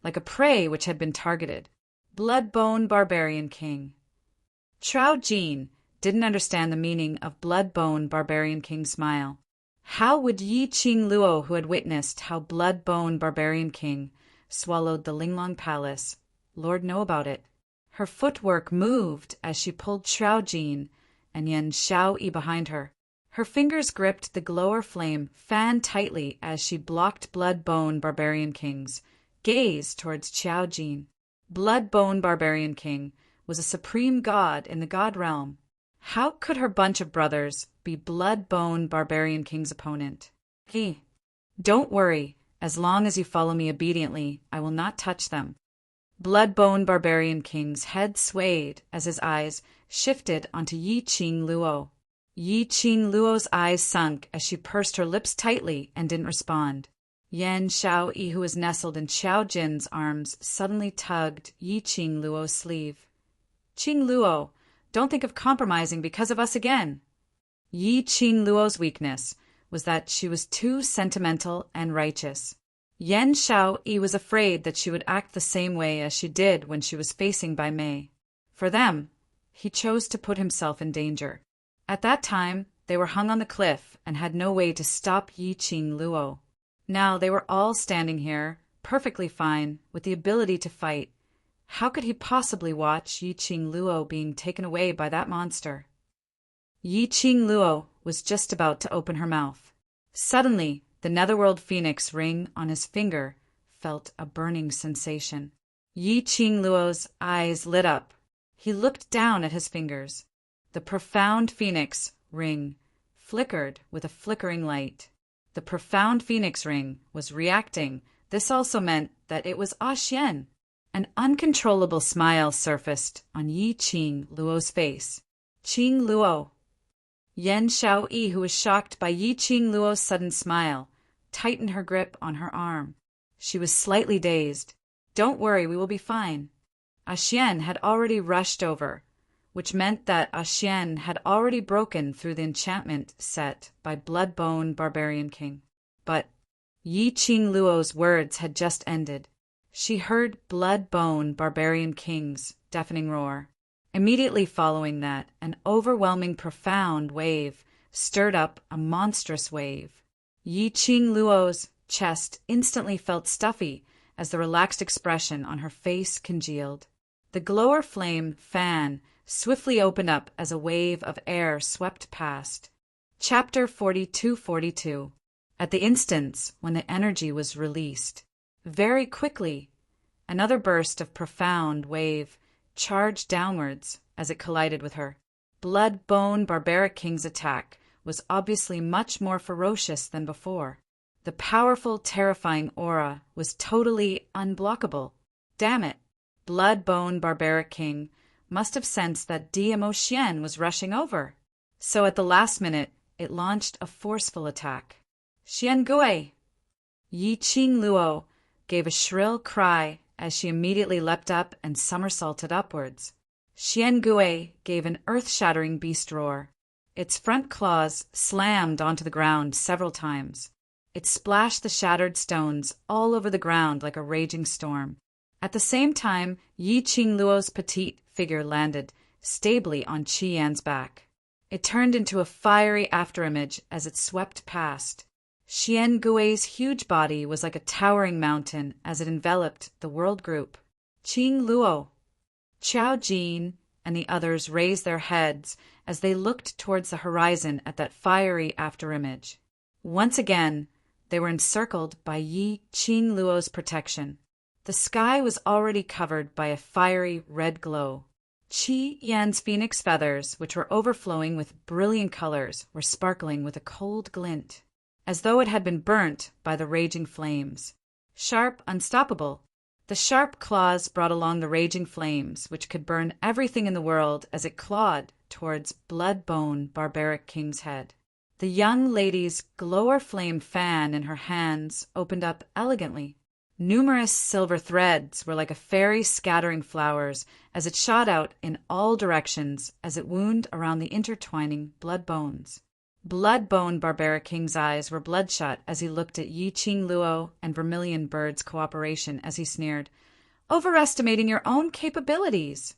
like a prey which had been targeted. Blood-Bone Barbarian King. Qiao Jin didn't understand the meaning of Blood-Bone Barbarian King's smile. How would Yi Qing Luo, who had witnessed how Blood-Bone Barbarian King swallowed the Linglong Palace, Lord, know about it? Her footwork moved as she pulled Qiao Jin and Yan Xiao Yi behind her. Her fingers gripped the glower flame fan tightly as she blocked Blood-Bone Barbarian King's gaze towards Qiao Jin. Blood-Bone Barbarian King was a supreme god in the god realm. How could her bunch of brothers be Blood-Bone Barbarian King's opponent? Don't worry, as long as you follow me obediently, I will not touch them. Blood-Bone Barbarian King's head swayed as his eyes shifted onto Yi Qing Luo. Yi Qing Luo's eyes sunk as she pursed her lips tightly and didn't respond. Yan Xiao Yi, who was nestled in Qiao Jin's arms, suddenly tugged Yi Qing Luo's sleeve. Qing Luo, don't think of compromising because of us again. Yi Qing Luo's weakness was that she was too sentimental and righteous. Yan Xiao Yi was afraid that she would act the same way as she did when she was facing Bai Mei. For them, he chose to put himself in danger. At that time, they were hung on the cliff and had no way to stop Yi Qing Luo. Now they were all standing here, perfectly fine, with the ability to fight. How could he possibly watch Yi Qing Luo being taken away by that monster? Yi Qing Luo was just about to open her mouth. Suddenly, the Netherworld Phoenix ring on his finger felt a burning sensation. Yi Qing Luo's eyes lit up. He looked down at his fingers. The profound Phoenix ring flickered with a flickering light. The profound Phoenix ring was reacting. This also meant that it was Xian. An uncontrollable smile surfaced on Yi Qing Luo's face. Qing Luo. Yan Xiao Yi, who was shocked by Yi Qing Luo's sudden smile, tightened her grip on her arm. She was slightly dazed. Don't worry, we will be fine. Xian had already rushed over, which meant that Xian had already broken through the enchantment set by Blood-Bone Barbarian King. But Yi Qing Luo's words had just ended. She heard Blood-Bone Barbarian King's deafening roar. Immediately following that, an overwhelming profound wave stirred up a monstrous wave. Yi Qing Luo's chest instantly felt stuffy as the relaxed expression on her face congealed. The glower flame fan swiftly opened up as a wave of air swept past. Chapter 4242. At the instance when the energy was released, very quickly, another burst of profound wave charged downwards as it collided with her. Blood-Bone Barbaric King's attack was obviously much more ferocious than before. The powerful, terrifying aura was totally unblockable. Damn it! Blood-Bone Barbaric King must have sensed that DMO Xian was rushing over. So at the last minute, it launched a forceful attack. Xian Gui! Yi Qing Luo gave a shrill cry as she immediately leapt up and somersaulted upwards. Xian Gui gave an earth-shattering beast roar. Its front claws slammed onto the ground several times. It splashed the shattered stones all over the ground like a raging storm. At the same time, Yi Qing Luo's petite figure landed stably on Qi Yan's back. It turned into a fiery afterimage as it swept past. Xian Gui's huge body was like a towering mountain as it enveloped the world group. Qing Luo, Qiao Jin, and the others raised their heads as they looked towards the horizon at that fiery afterimage. Once again, they were encircled by Yi Qing Luo's protection. The sky was already covered by a fiery red glow. Qi Yan's phoenix feathers, which were overflowing with brilliant colors, were sparkling with a cold glint, as though it had been burnt by the raging flames. Sharp, unstoppable, the sharp claws brought along the raging flames, which could burn everything in the world as it clawed towards blood-bone barbaric king's head. The young lady's glower-flame fan in her hands opened up elegantly. Numerous silver threads were like a fairy scattering flowers as it shot out in all directions as it wound around the intertwining blood bones. Blood-bone barbaric king's eyes were bloodshot as he looked at Yi Qing Luo and Vermilion Bird's cooperation as he sneered, "Overestimating your own capabilities."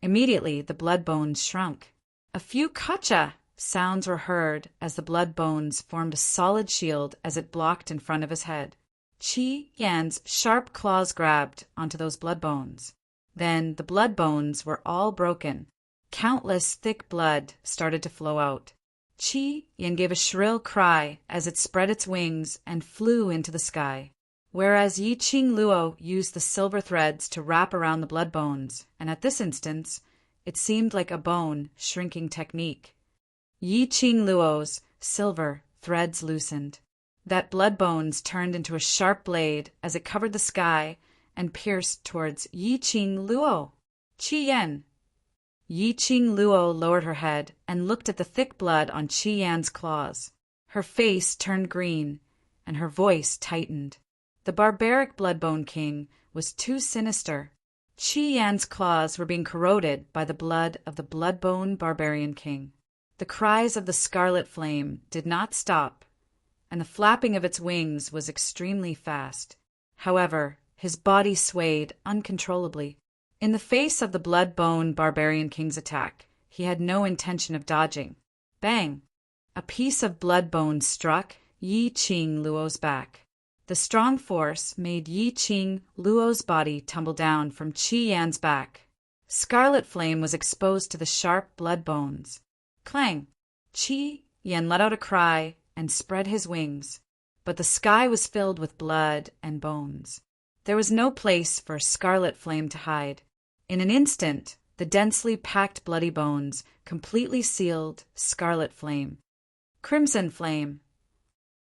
Immediately, the blood bones shrunk. A few "Kacha" sounds were heard as the blood bones formed a solid shield as it blocked in front of his head. Qi Yan's sharp claws grabbed onto those blood bones. Then the blood bones were all broken. Countless thick blood started to flow out. Qi Yan gave a shrill cry as it spread its wings and flew into the sky, whereas Yi Qing Luo used the silver threads to wrap around the blood bones, and at this instance, it seemed like a bone shrinking technique. Yi Qing Luo's silver threads loosened. That blood bones turned into a sharp blade as it covered the sky and pierced towards Yi Qing Luo. Qi Yan. Yi Qing Luo lowered her head and looked at the thick blood on Qi Yan's claws. Her face turned green, and her voice tightened. The barbaric Bloodbone King was too sinister. Qi Yan's claws were being corroded by the blood of the Bloodbone Barbarian King. The cries of the Scarlet Flame did not stop, and the flapping of its wings was extremely fast. However, his body swayed uncontrollably. In the face of the Bloodbone Barbarian King's attack, he had no intention of dodging. Bang! A piece of blood bone struck Yi Qing Luo's back. The strong force made Yi Qing Luo's body tumble down from Qi Yan's back. Scarlet Flame was exposed to the sharp blood bones. Clang! Qi Yan let out a cry and spread his wings, but the sky was filled with blood and bones. There was no place for Scarlet Flame to hide. In an instant, the densely packed bloody bones completely sealed Scarlet Flame. Crimson Flame.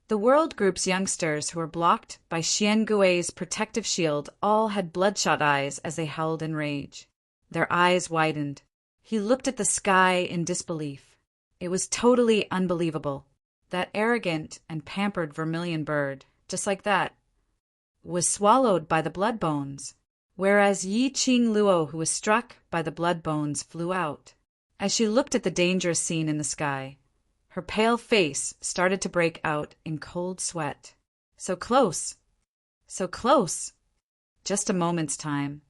The World Group's youngsters who were blocked by Xian Gui's protective shield all had bloodshot eyes as they howled in rage. Their eyes widened. He looked at the sky in disbelief. It was totally unbelievable. That arrogant and pampered vermilion bird, just like that, was swallowed by the blood bones, whereas Yi Qing Luo, who was struck by the blood bones, flew out. As she looked at the dangerous scene in the sky, her pale face started to break out in cold sweat. So close! So close! Just a moment's time,